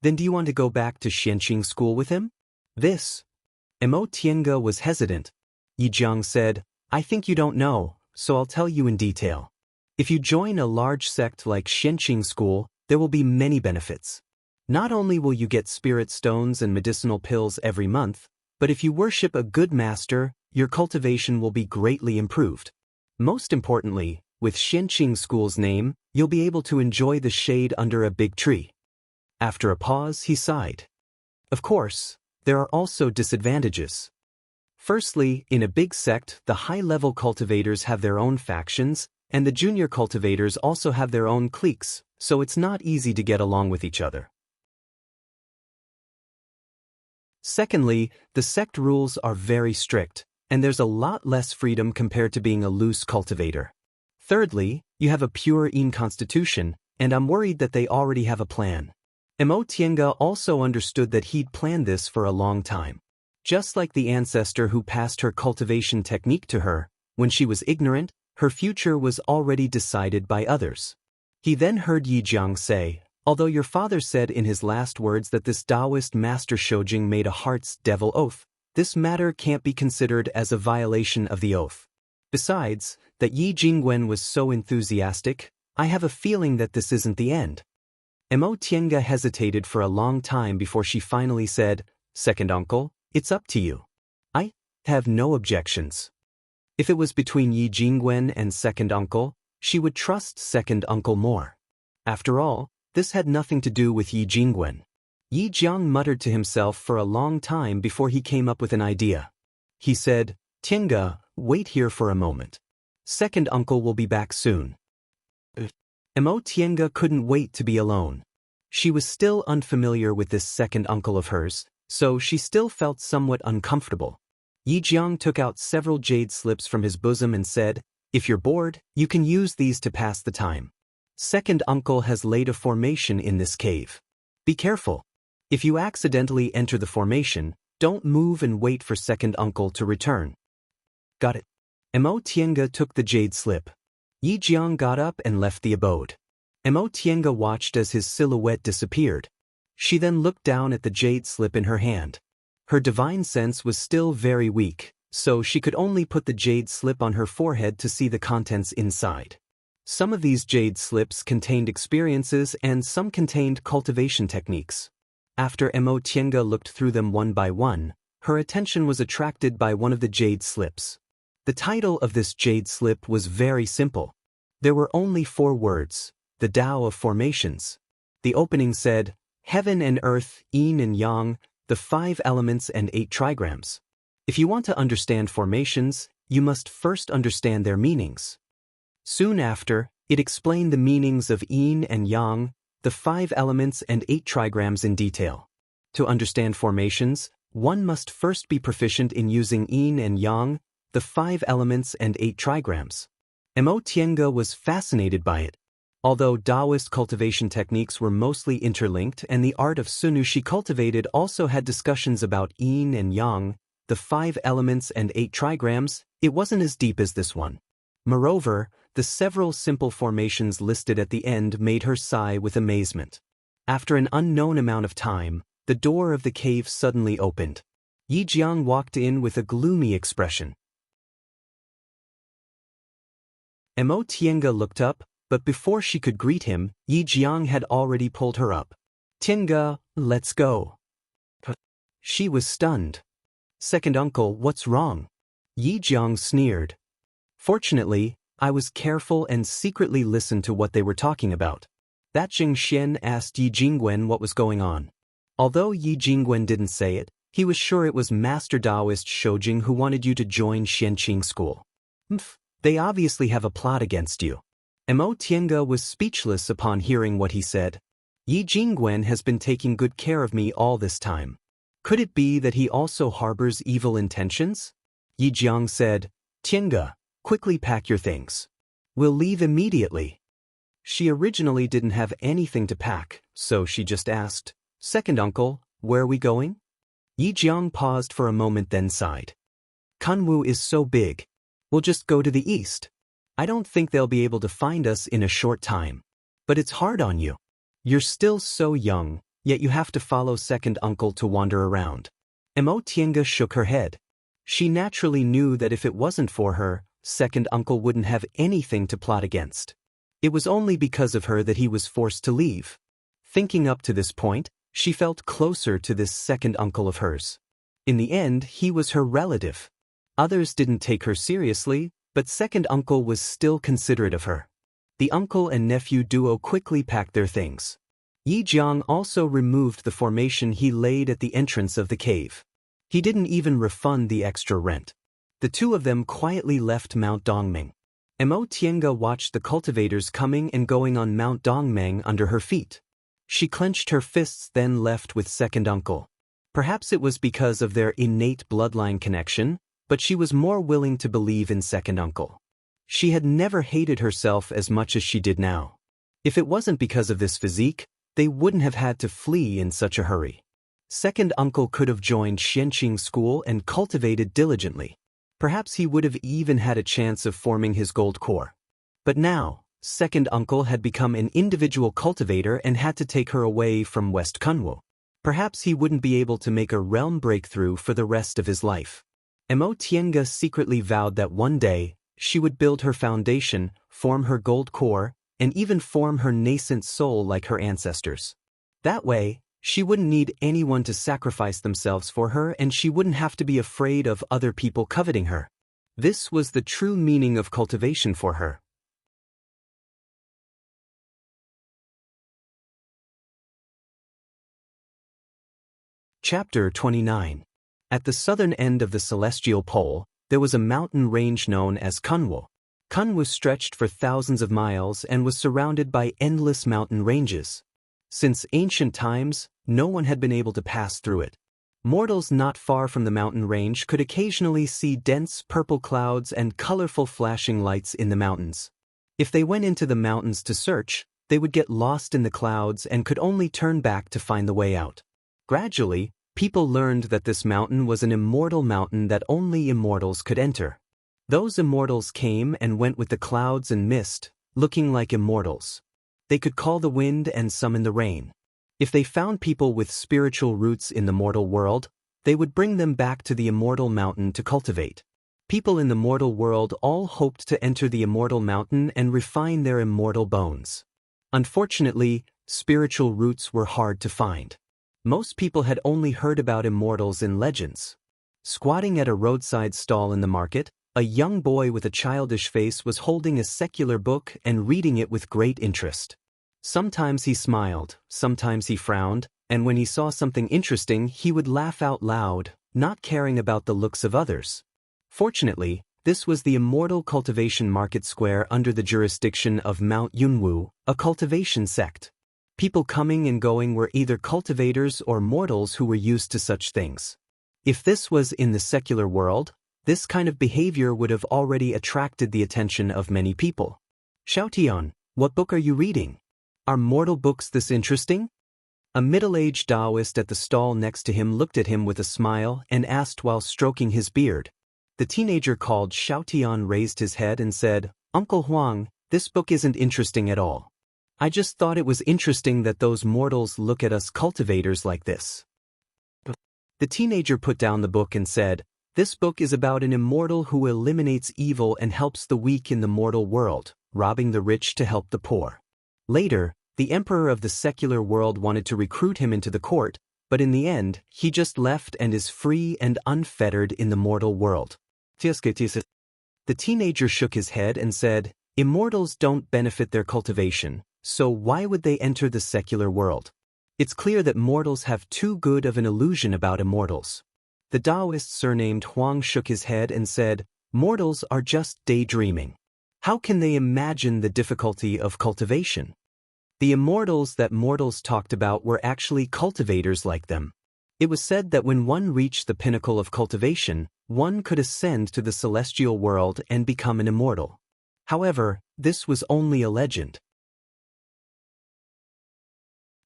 "Then do you want to go back to Xianxia school with him?" Mo Tiange was hesitant. Yi Jiang said, "I think you don't know, so I'll tell you in detail. If you join a large sect like Xianxia school, there will be many benefits. Not only will you get spirit stones and medicinal pills every month, but if you worship a good master, your cultivation will be greatly improved. Most importantly, with Xianxia school's name, you'll be able to enjoy the shade under a big tree." After a pause, he sighed. Of course, there are also disadvantages. Firstly, in a big sect, the high-level cultivators have their own factions, and the junior cultivators also have their own cliques, so it's not easy to get along with each other. Secondly, the sect rules are very strict, and there's a lot less freedom compared to being a loose cultivator. Thirdly, you have a pure Yin constitution, and I'm worried that they already have a plan. Mo Tiange also understood that he'd planned this for a long time. Just like the ancestor who passed her cultivation technique to her, when she was ignorant, her future was already decided by others. He then heard Yi Jiang say, "Although your father said in his last words that this Daoist master Shoujing made a heart's devil oath, this matter can't be considered as a violation of the oath. Besides, that Yi Jingwen was so enthusiastic, I have a feeling that this isn't the end." Mo Tiange hesitated for a long time before she finally said, "Second uncle, it's up to you. I have no objections." If it was between Yi Jingwen and second uncle, she would trust second uncle more. After all, this had nothing to do with Yi Jingwen. Yi Jiang muttered to himself for a long time before he came up with an idea. He said, "Tiange, wait here for a moment. Second uncle will be back soon." Mo Tiange couldn't wait to be alone. She was still unfamiliar with this second uncle of hers, so she still felt somewhat uncomfortable. Yi Jiang took out several jade slips from his bosom and said, "If you're bored, you can use these to pass the time. Second uncle has laid a formation in this cave. Be careful. If you accidentally enter the formation, don't move and wait for second uncle to return." "Got it." Mo Tiange took the jade slip. Yi Jiang got up and left the abode. Mo Tiange watched as his silhouette disappeared. She then looked down at the jade slip in her hand. Her divine sense was still very weak, so she could only put the jade slip on her forehead to see the contents inside. Some of these jade slips contained experiences and some contained cultivation techniques. After Mo Tiange looked through them one by one, her attention was attracted by one of the jade slips. The title of this jade slip was very simple. There were only 4 words, the Tao of Formations. The opening said, "Heaven and earth, yin and yang, the 5 elements and 8 trigrams. If you want to understand formations, you must first understand their meanings." Soon after, it explained the meanings of yin and yang, the 5 elements and 8 trigrams in detail. To understand formations, one must first be proficient in using yin and yang, the 5 elements and 8 trigrams. Mo Tiange was fascinated by it. Although Daoist cultivation techniques were mostly interlinked and the art of Sunu she cultivated also had discussions about yin and yang, the 5 elements and 8 trigrams, it wasn't as deep as this one. Moreover, the several simple formations listed at the end made her sigh with amazement. After an unknown amount of time, the door of the cave suddenly opened. Yi Jiang walked in with a gloomy expression. Mo Tiange looked up, but before she could greet him, Yi Jiang had already pulled her up. "Tiange, let's go." She was stunned. "Second uncle, what's wrong?" Yi Jiang sneered. "Fortunately, I was careful and secretly listened to what they were talking about." That Jing Xian asked Yi Jingwen what was going on. Although Yi Jingwen didn't say it, he was sure it was Master Daoist Shoujing who wanted you to join Xianqing school. They obviously have a plot against you. Mo Tiange was speechless upon hearing what he said. Yi Jingwen has been taking good care of me all this time. Could it be that he also harbors evil intentions? Yi Jiang said, Tiange, quickly pack your things. We'll leave immediately. She originally didn't have anything to pack, so she just asked, Second uncle, where are we going? Yi Jiang paused for a moment then sighed. Kunwu is so big. We'll just go to the east. I don't think they'll be able to find us in a short time. But it's hard on you. You're still so young, yet you have to follow second uncle to wander around. Mo Tiange shook her head. She naturally knew that if it wasn't for her, second uncle wouldn't have anything to plot against. It was only because of her that he was forced to leave. Thinking up to this point, she felt closer to this second uncle of hers. In the end, he was her relative. Others didn't take her seriously, but second uncle was still considerate of her. The uncle and nephew duo quickly packed their things. Yi Jiang also removed the formation he laid at the entrance of the cave. He didn't even refund the extra rent. The two of them quietly left Mount Dongming. Mo Tiange watched the cultivators coming and going on Mount Dongmeng under her feet. She clenched her fists then left with second uncle. Perhaps it was because of their innate bloodline connection, but she was more willing to believe in second uncle. She had never hated herself as much as she did now. If it wasn't because of this physique, they wouldn't have had to flee in such a hurry. Second uncle could have joined Xianqing school and cultivated diligently. Perhaps he would have even had a chance of forming his gold core. But now, second uncle had become an individual cultivator and had to take her away from West Kunwu. Perhaps he wouldn't be able to make a realm breakthrough for the rest of his life. Mo Tiange secretly vowed that one day, she would build her foundation, form her gold core, and even form her nascent soul like her ancestors. That way, she wouldn't need anyone to sacrifice themselves for her and she wouldn't have to be afraid of other people coveting her. This was the true meaning of cultivation for her. Chapter 29. At the southern end of the celestial pole, there was a mountain range known as Kunwu. Kunwu stretched for thousands of miles and was surrounded by endless mountain ranges. Since ancient times, no one had been able to pass through it. Mortals not far from the mountain range could occasionally see dense purple clouds and colorful flashing lights in the mountains. If they went into the mountains to search, they would get lost in the clouds and could only turn back to find the way out. Gradually, people learned that this mountain was an immortal mountain that only immortals could enter. Those immortals came and went with the clouds and mist, looking like immortals. They could call the wind and summon the rain. If they found people with spiritual roots in the mortal world, they would bring them back to the immortal mountain to cultivate. People in the mortal world all hoped to enter the immortal mountain and refine their immortal bones. Unfortunately, spiritual roots were hard to find. Most people had only heard about immortals in legends. Squatting at a roadside stall in the market, a young boy with a childish face was holding a secular book and reading it with great interest. Sometimes he smiled, sometimes he frowned, and when he saw something interesting he would laugh out loud, not caring about the looks of others. Fortunately, this was the Immortal Cultivation Market Square under the jurisdiction of Mount Yunwu, a cultivation sect. People coming and going were either cultivators or mortals who were used to such things. If this was in the secular world, this kind of behavior would have already attracted the attention of many people. Xiaotian, what book are you reading? Are mortal books this interesting? A middle-aged Daoist at the stall next to him looked at him with a smile and asked while stroking his beard. The teenager called Xiaotian raised his head and said, Uncle Huang, this book isn't interesting at all. I just thought it was interesting that those mortals look at us cultivators like this. The teenager put down the book and said, This book is about an immortal who eliminates evil and helps the weak in the mortal world, robbing the rich to help the poor. Later, the emperor of the secular world wanted to recruit him into the court, but in the end, he just left and is free and unfettered in the mortal world. The teenager shook his head and said, Immortals don't benefit their cultivation, so why would they enter the secular world? It's clear that mortals have too good of an illusion about immortals. The Daoist surnamed Huang shook his head and said, "Mortals are just daydreaming. How can they imagine the difficulty of cultivation?" The immortals that mortals talked about were actually cultivators like them. It was said that when one reached the pinnacle of cultivation, one could ascend to the celestial world and become an immortal. However, this was only a legend.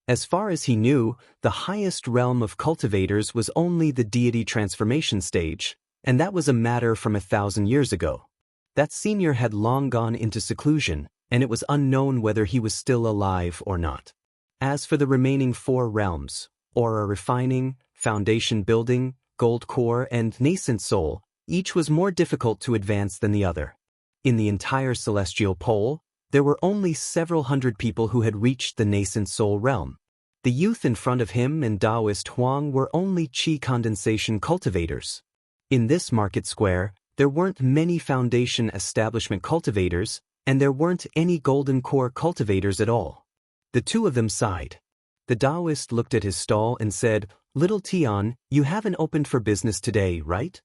As far as he knew, the highest realm of cultivators was only the deity transformation stage, and that was a matter from 1,000 years ago. That senior had long gone into seclusion, and it was unknown whether he was still alive or not. As for the remaining 4 realms, aura refining, foundation building, gold core, and nascent soul, each was more difficult to advance than the other. In the entire celestial pole, there were only several hundred people who had reached the nascent soul realm. The youth in front of him and Daoist Huang were only chi condensation cultivators. In this market square, there weren't many foundation establishment cultivators, and there weren't any golden core cultivators at all. The two of them sighed. The Daoist looked at his stall and said, "Little Tian, you haven't opened for business today, right?"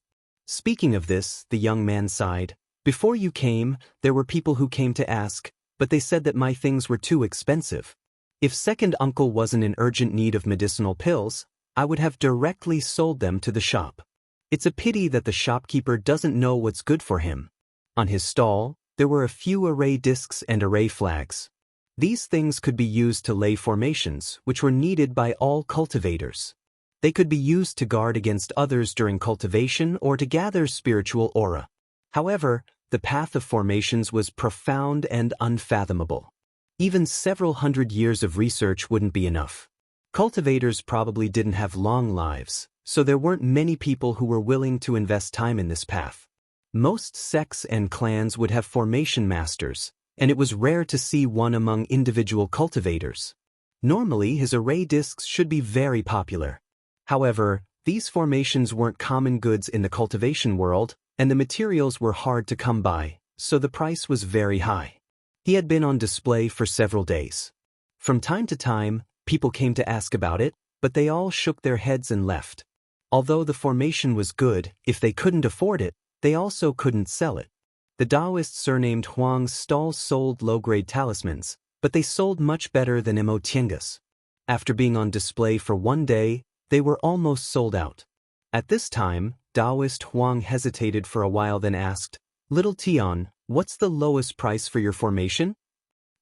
Speaking of this, the young man sighed. "Before you came, there were people who came to ask, but they said that my things were too expensive. If second uncle wasn't in urgent need of medicinal pills, I would have directly sold them to the shop. It's a pity that the shopkeeper doesn't know what's good for him." On his stall, there were a few array discs and array flags. These things could be used to lay formations, which were needed by all cultivators. They could be used to guard against others during cultivation or to gather spiritual aura. However, the path of formations was profound and unfathomable. Even several hundred years of research wouldn't be enough. Cultivators probably didn't have long lives, so there weren't many people who were willing to invest time in this path. Most sects and clans would have formation masters, and it was rare to see one among individual cultivators. Normally, his array discs should be very popular. However, these formations weren't common goods in the cultivation world, and the materials were hard to come by, so the price was very high. He had been on display for several days. From time to time, people came to ask about it, but they all shook their heads and left. Although the formation was good, if they couldn't afford it, they also couldn't sell it. The Daoist surnamed Huang's stall sold low-grade talismans, but they sold much better than Tianga's. After being on display for one day, they were almost sold out. At this time, Daoist Huang hesitated for a while, then asked, "Little Tian, what's the lowest price for your formation?"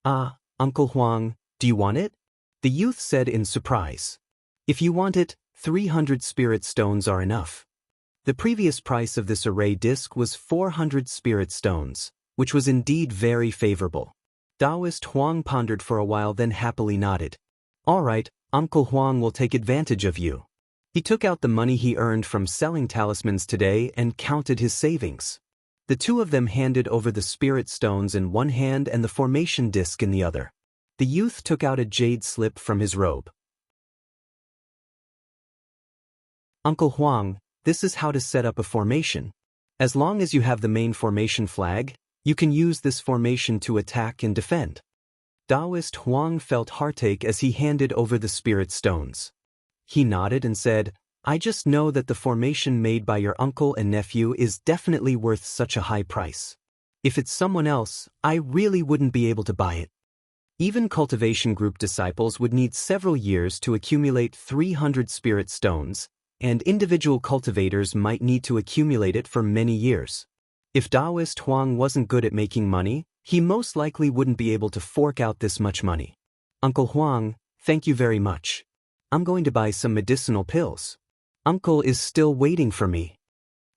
"Ah, Uncle Huang, do you want it?" The youth said in surprise. "If you want it, 300 spirit stones are enough." The previous price of this array disc was 400 spirit stones, which was indeed very favorable. Daoist Huang pondered for a while, then happily nodded. "All right, Uncle Huang will take advantage of you." He took out the money he earned from selling talismans today and counted his savings. The two of them handed over the spirit stones in one hand and the formation disc in the other. The youth took out a jade slip from his robe. "Uncle Huang, this is how to set up a formation. As long as you have the main formation flag, you can use this formation to attack and defend." Daoist Huang felt heartache as he handed over the spirit stones. He nodded and said, "I just know that the formation made by your uncle and nephew is definitely worth such a high price. If it's someone else, I really wouldn't be able to buy it." Even cultivation group disciples would need several years to accumulate 300 spirit stones, and individual cultivators might need to accumulate it for many years. If Daoist Huang wasn't good at making money, he most likely wouldn't be able to fork out this much money. "Uncle Huang, thank you very much. I'm going to buy some medicinal pills. Uncle is still waiting for me."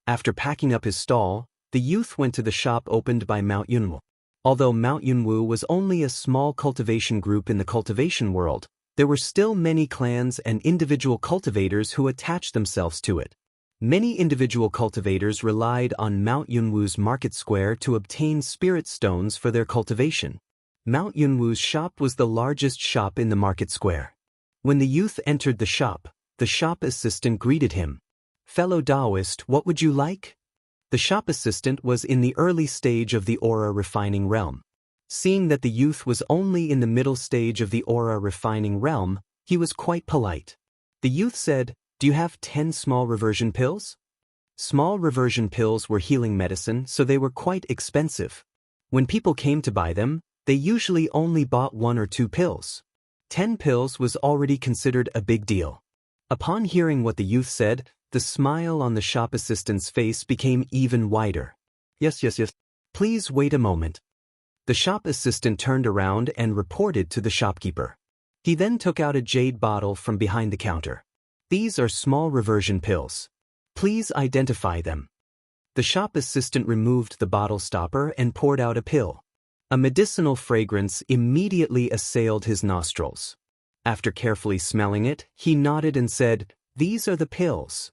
After packing up his stall, the youth went to the shop opened by Mount Yunwu. Although Mount Yunwu was only a small cultivation group in the cultivation world, there were still many clans and individual cultivators who attached themselves to it. Many individual cultivators relied on Mount Yunwu's market square to obtain spirit stones for their cultivation. Mount Yunwu's shop was the largest shop in the market square. When the youth entered the shop assistant greeted him. "Fellow Daoist, what would you like?" The shop assistant was in the early stage of the aura refining realm. Seeing that the youth was only in the middle stage of the aura refining realm, He was quite polite. The youth said, "Do you have 10 small reversion pills?" Small reversion pills were healing medicine, so they were quite expensive. When people came to buy them, they usually only bought 1 or 2 pills. 10 pills was already considered a big deal. Upon hearing what the youth said, the smile on the shop assistant's face became even wider. Yes. Please wait a moment. The shop assistant turned around and reported to the shopkeeper. He then took out a jade bottle from behind the counter. "These are small reversion pills. Please identify them." The shop assistant removed the bottle stopper and poured out a pill. A medicinal fragrance immediately assailed his nostrils. After carefully smelling it, he nodded and said, "These are the pills.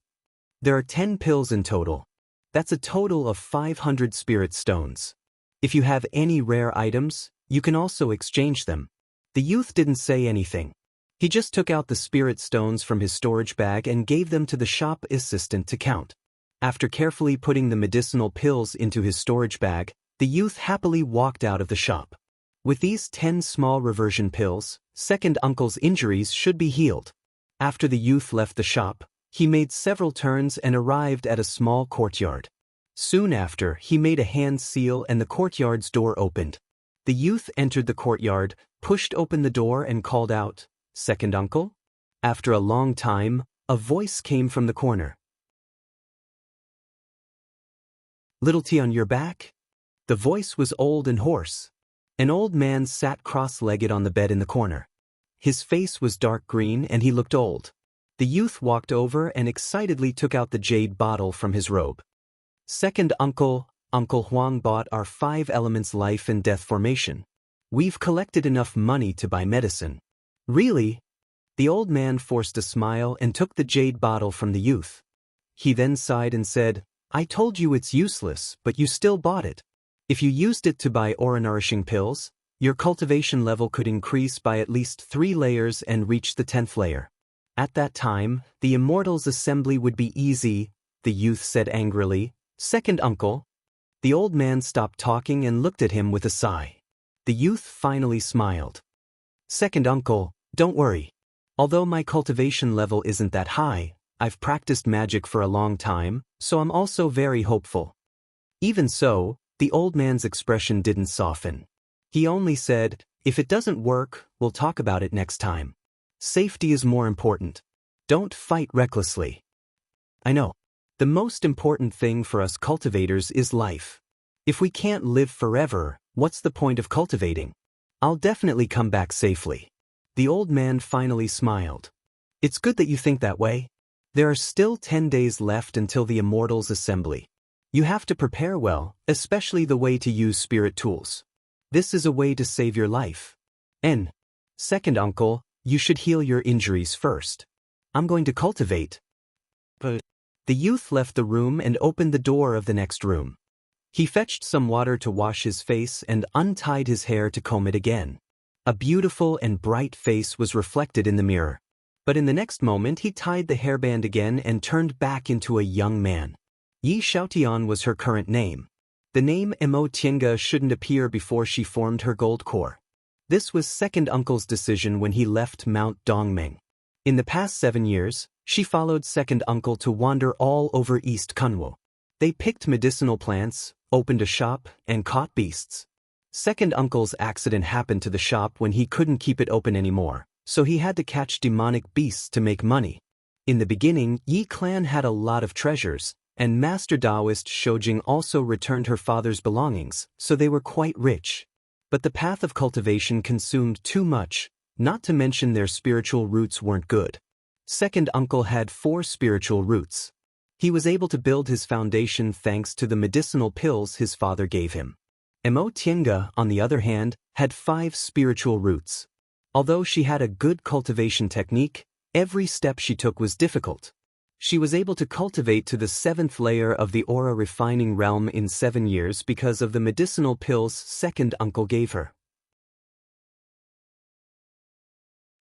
There are 10 pills in total. That's a total of 500 spirit stones. If you have any rare items, you can also exchange them." The youth didn't say anything. He just took out the spirit stones from his storage bag and gave them to the shop assistant to count. After carefully putting the medicinal pills into his storage bag, the youth happily walked out of the shop. With these 10 small reversion pills, second uncle's injuries should be healed. After the youth left the shop, he made several turns and arrived at a small courtyard. Soon after, he made a hand seal and the courtyard's door opened. The youth entered the courtyard, pushed open the door and called out, "Second uncle?" After a long time, a voice came from the corner. "Little tea on your back?" The voice was old and hoarse. An old man sat cross-legged on the bed in the corner. His face was dark green and he looked old. The youth walked over and excitedly took out the jade bottle from his robe. "Second uncle, Uncle Huang bought our 5 elements life and death formation. We've collected enough money to buy medicine." "Really?" The old man forced a smile and took the jade bottle from the youth. He then sighed and said, "I told you it's useless, but you still bought it. If you used it to buy aura-nourishing pills, your cultivation level could increase by at least 3 layers and reach the 10th layer. At that time, the Immortal's assembly would be easy," the youth said angrily. "Second uncle." The old man stopped talking and looked at him with a sigh. The youth finally smiled. "Second uncle, don't worry. Although my cultivation level isn't that high, I've practiced magic for a long time, so I'm also very hopeful." Even so, the old man's expression didn't soften. He only said, "If it doesn't work, we'll talk about it next time. Safety is more important. Don't fight recklessly." "I know. The most important thing for us cultivators is life. If we can't live forever, what's the point of cultivating? I'll definitely come back safely." The old man finally smiled. "It's good that you think that way. There are still 10 days left until the Immortal's assembly. You have to prepare well, especially the way to use spirit tools. This is a way to save your life. And, second uncle, you should heal your injuries first. I'm going to cultivate." But the youth left the room and opened the door of the next room. He fetched some water to wash his face and untied his hair to comb it again. A beautiful and bright face was reflected in the mirror. But in the next moment he tied the hairband again and turned back into a young man. Yi Xiaotian was her current name. The name Tiange shouldn't appear before she formed her gold core. This was second uncle's decision when he left Mount Dongmeng. In the past 7 years, she followed second uncle to wander all over East Kunwo. They picked medicinal plants, opened a shop, and caught beasts. Second uncle's accident happened to the shop when he couldn't keep it open anymore, so he had to catch demonic beasts to make money. In the beginning, Yi clan had a lot of treasures, and Master Daoist Shoujing also returned her father's belongings, so they were quite rich. But the path of cultivation consumed too much, not to mention their spiritual roots weren't good. Second uncle had 4 spiritual roots. He was able to build his foundation thanks to the medicinal pills his father gave him. Tiange, on the other hand, had 5 spiritual roots. Although she had a good cultivation technique, every step she took was difficult. She was able to cultivate to the 7th layer of the aura refining realm in 7 years because of the medicinal pills second uncle gave her.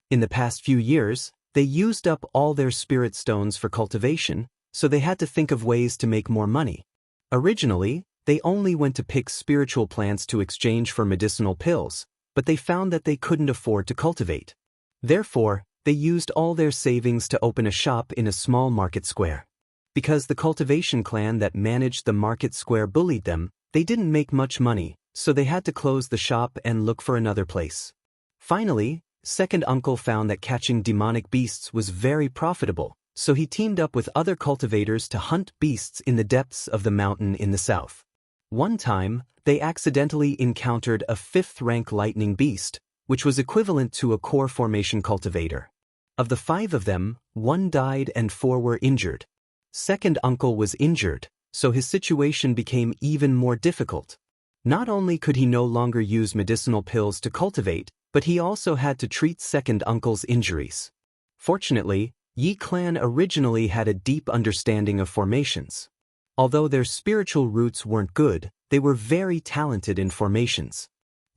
In the past few years, they used up all their spirit stones for cultivation, so they had to think of ways to make more money. Originally, they only went to pick spiritual plants to exchange for medicinal pills, but they found that they couldn't afford to cultivate. Therefore, They used all their savings to open a shop in a small market square. Because the cultivation clan that managed the market square bullied them, they didn't make much money, so they had to close the shop and look for another place. Finally, second uncle found that catching demonic beasts was very profitable, so he teamed up with other cultivators to hunt beasts in the depths of the mountain in the south. One time, they accidentally encountered a 5th-rank lightning beast, which was equivalent to a core formation cultivator. Of the 5 of them, 1 died and 4 were injured. Second uncle was injured, so his situation became even more difficult. Not only could he no longer use medicinal pills to cultivate, but he also had to treat second uncle's injuries. Fortunately, Yi clan originally had a deep understanding of formations. Although their spiritual roots weren't good, they were very talented in formations.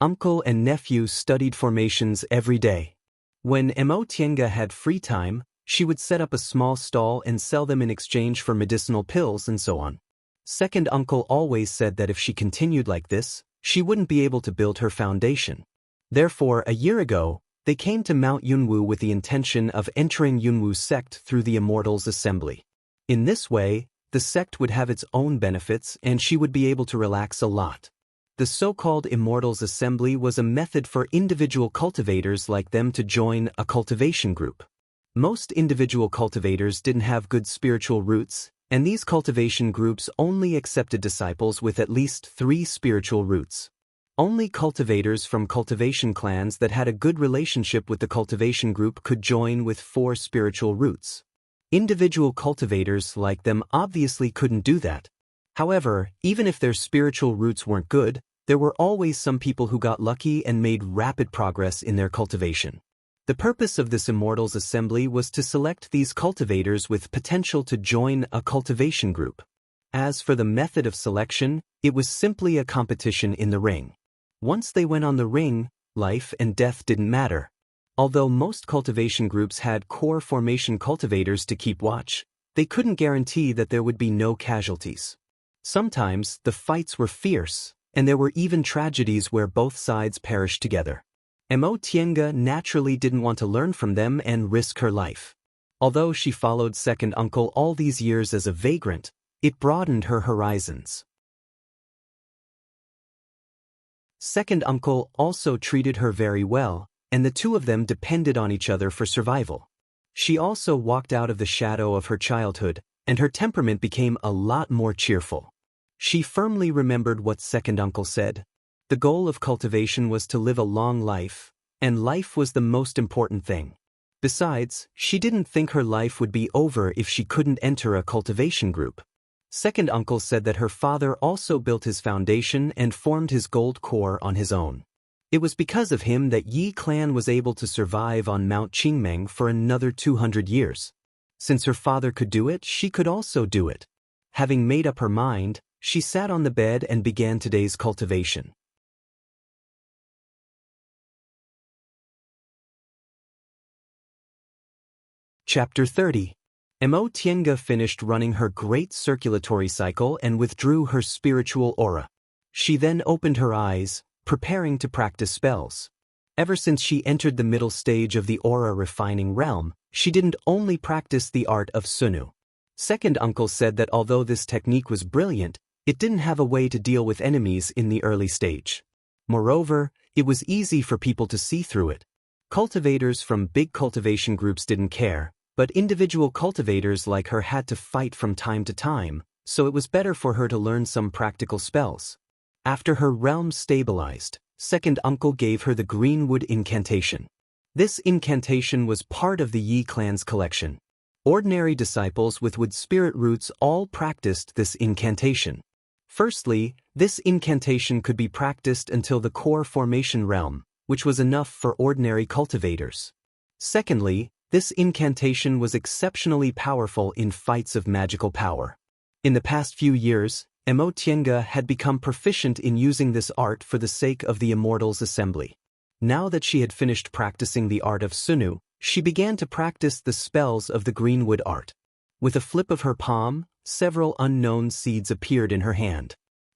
Uncle and nephew studied formations every day. When Xianxia had free time, she would set up a small stall and sell them in exchange for medicinal pills and so on. Second uncle always said that if she continued like this, she wouldn't be able to build her foundation. Therefore, a year ago, they came to Mount Yunwu with the intention of entering Yunwu's sect through the Immortal's assembly. In this way, the sect would have its own benefits and she would be able to relax a lot. The so-called Immortal's assembly was a method for individual cultivators like them to join a cultivation group. Most individual cultivators didn't have good spiritual roots, and these cultivation groups only accepted disciples with at least 3 spiritual roots. Only cultivators from cultivation clans that had a good relationship with the cultivation group could join with 4 spiritual roots. Individual cultivators like them obviously couldn't do that. However, even if their spiritual roots weren't good, there were always some people who got lucky and made rapid progress in their cultivation. The purpose of this Immortal's assembly was to select these cultivators with potential to join a cultivation group. As for the method of selection, it was simply a competition in the ring. Once they went on the ring, life and death didn't matter. Although most cultivation groups had core formation cultivators to keep watch, they couldn't guarantee that there would be no casualties. Sometimes, the fights were fierce, and there were even tragedies where both sides perished together. Xianxia naturally didn't want to learn from them and risk her life. Although she followed second uncle all these years as a vagrant, it broadened her horizons. Second uncle also treated her very well, and the 2 of them depended on each other for survival. She also walked out of the shadow of her childhood, and her temperament became a lot more cheerful. She firmly remembered what second uncle said. The goal of cultivation was to live a long life, and life was the most important thing. Besides, she didn't think her life would be over if she couldn't enter a cultivation group. Second uncle said that her father also built his foundation and formed his gold core on his own. It was because of him that Yi clan was able to survive on Mount Qingmeng for another 200 years. Since her father could do it, she could also do it. Having made up her mind, she sat on the bed and began today's cultivation. Chapter 30. Xianxia finished running her great circulatory cycle and withdrew her spiritual aura. She then opened her eyes, preparing to practice spells. Ever since she entered the middle stage of the aura refining realm, she didn't only practice the art of Sunu. Second uncle said that although this technique was brilliant, it didn't have a way to deal with enemies in the early stage. Moreover, it was easy for people to see through it. Cultivators from big cultivation groups didn't care, but individual cultivators like her had to fight from time to time, so it was better for her to learn some practical spells. After her realm stabilized, second uncle gave her the Greenwood incantation. This incantation was part of the Yi clan's collection. Ordinary disciples with wood spirit roots all practiced this incantation. Firstly, this incantation could be practiced until the core formation realm, which was enough for ordinary cultivators. Secondly, this incantation was exceptionally powerful in fights of magical power. In the past few years, Xianxia had become proficient in using this art for the sake of the Immortal's assembly. Now that she had finished practicing the art of Sunu, she began to practice the spells of the Greenwood art. With a flip of her palm, several unknown seeds appeared in her hand.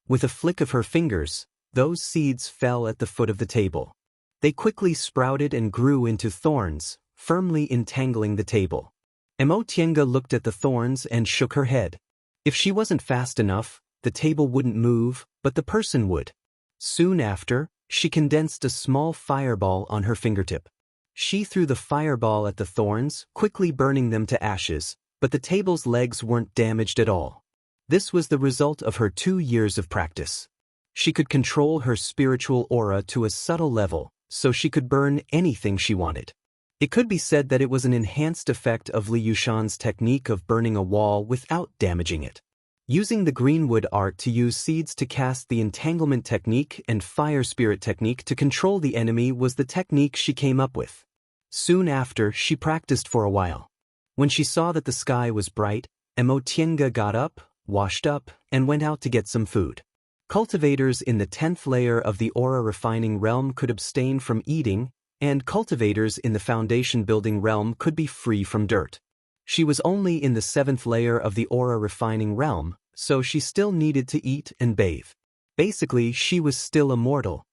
With a flick of her fingers, those seeds fell at the foot of the table. They quickly sprouted and grew into thorns, firmly entangling the table. Emotienga looked at the thorns and shook her head. If she wasn't fast enough, the table wouldn't move, but the person would. Soon after, she condensed a small fireball on her fingertip. She threw the fireball at the thorns, quickly burning them to ashes, but the table's legs weren't damaged at all. This was the result of her 2 years of practice. She could control her spiritual aura to a subtle level, so she could burn anything she wanted. It could be said that it was an enhanced effect of Li Yushan's technique of burning a wall without damaging it. Using the greenwood art to use seeds to cast the entanglement technique and fire spirit technique to control the enemy was the technique she came up with. Soon after, she practiced for a while. When she saw that the sky was bright, Emotienga got up, washed up, and went out to get some food. Cultivators in the 10th layer of the aura refining realm could abstain from eating, and cultivators in the foundation building realm could be free from dirt. She was only in the 7th layer of the aura refining realm, so she still needed to eat and bathe. Basically, she was still immortal.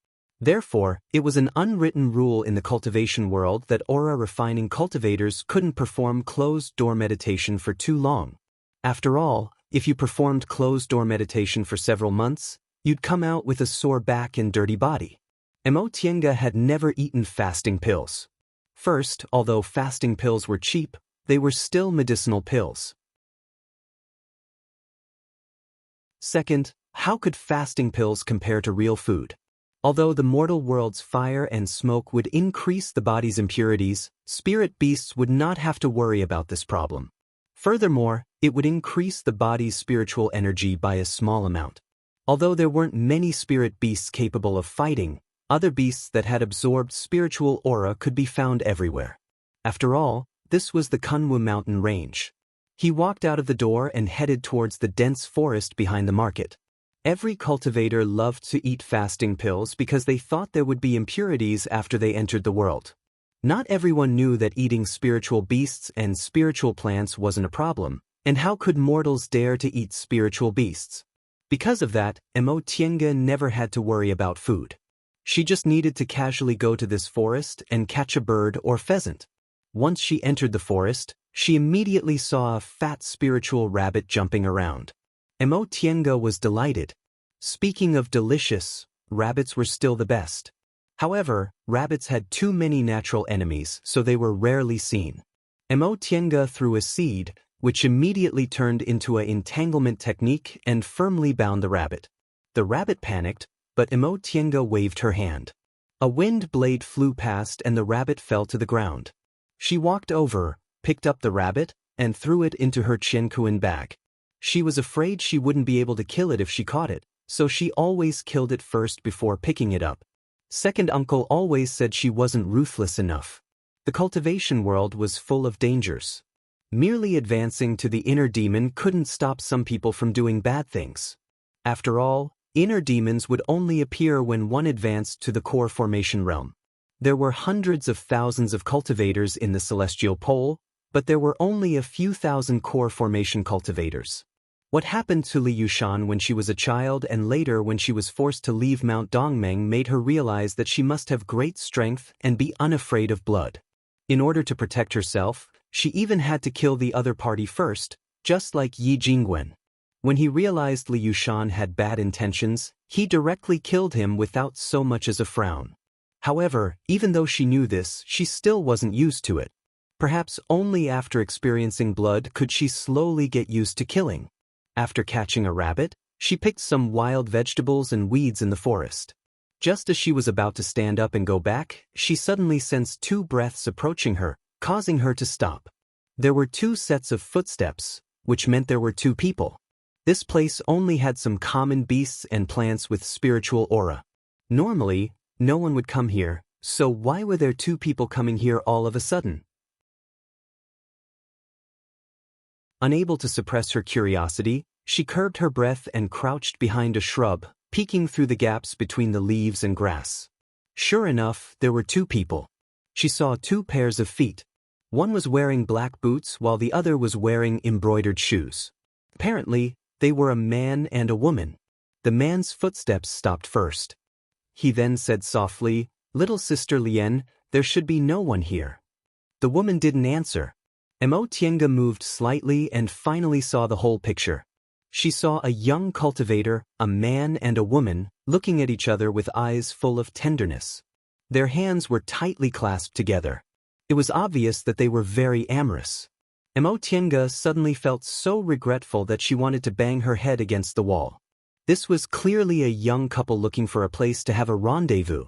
Therefore, it was an unwritten rule in the cultivation world that aura refining cultivators couldn't perform closed-door meditation for too long. After all, if you performed closed-door meditation for several months, you'd come out with a sore back and dirty body. Emotienga had never eaten fasting pills. First, although fasting pills were cheap, they were still medicinal pills. Second, how could fasting pills compare to real food? Although the mortal world's fire and smoke would increase the body's impurities, spirit beasts would not have to worry about this problem. Furthermore, it would increase the body's spiritual energy by a small amount. Although there weren't many spirit beasts capable of fighting, other beasts that had absorbed spiritual aura could be found everywhere. After all, this was the Kunwu mountain range. He walked out of the door and headed towards the dense forest behind the market. Every cultivator loved to eat fasting pills because they thought there would be impurities after they entered the world. Not everyone knew that eating spiritual beasts and spiritual plants wasn't a problem, and how could mortals dare to eat spiritual beasts? Because of that, Emotienga never had to worry about food. She just needed to casually go to this forest and catch a bird or pheasant. Once she entered the forest, she immediately saw a fat spiritual rabbit jumping around. Emotienga was delighted. Speaking of delicious, rabbits were still the best. However, rabbits had too many natural enemies, so they were rarely seen. Emotienga threw a seed, which immediately turned into an entanglement technique and firmly bound the rabbit. The rabbit panicked, but Emotienga waved her hand. A wind blade flew past and the rabbit fell to the ground. She walked over, picked up the rabbit, and threw it into her Qianquan bag. She was afraid she wouldn't be able to kill it if she caught it, so she always killed it first before picking it up. Second uncle always said she wasn't ruthless enough. The cultivation world was full of dangers. Merely advancing to the inner demon couldn't stop some people from doing bad things. After all, inner demons would only appear when one advanced to the core formation realm. There were hundreds of thousands of cultivators in the celestial pole, but there were only a few thousand core formation cultivators. What happened to Li Yushan when she was a child and later when she was forced to leave Mount Dongmeng made her realize that she must have great strength and be unafraid of blood. In order to protect herself, she even had to kill the other party first, just like Yi Jingwen. When he realized Li Yushan had bad intentions, he directly killed him without so much as a frown. However, even though she knew this, she still wasn't used to it. Perhaps only after experiencing blood could she slowly get used to killing. After catching a rabbit, she picked some wild vegetables and weeds in the forest. Just as she was about to stand up and go back, she suddenly sensed 2 breaths approaching her, causing her to stop. There were 2 sets of footsteps, which meant there were 2 people. This place only had some common beasts and plants with spiritual aura. Normally, no one would come here, so why were there 2 people coming here all of a sudden? Unable to suppress her curiosity, she curbed her breath and crouched behind a shrub, peeking through the gaps between the leaves and grass. Sure enough, there were 2 people. She saw 2 pairs of feet. One was wearing black boots while the other was wearing embroidered shoes. Apparently, they were a man and a woman. The man's footsteps stopped first. He then said softly, "Little sister Lien, there should be no one here." The woman didn't answer. Tiange moved slightly and finally saw the whole picture. She saw a young cultivator, a man and a woman, looking at each other with eyes full of tenderness. Their hands were tightly clasped together. It was obvious that they were very amorous. Tiange suddenly felt so regretful that she wanted to bang her head against the wall. This was clearly a young couple looking for a place to have a rendezvous.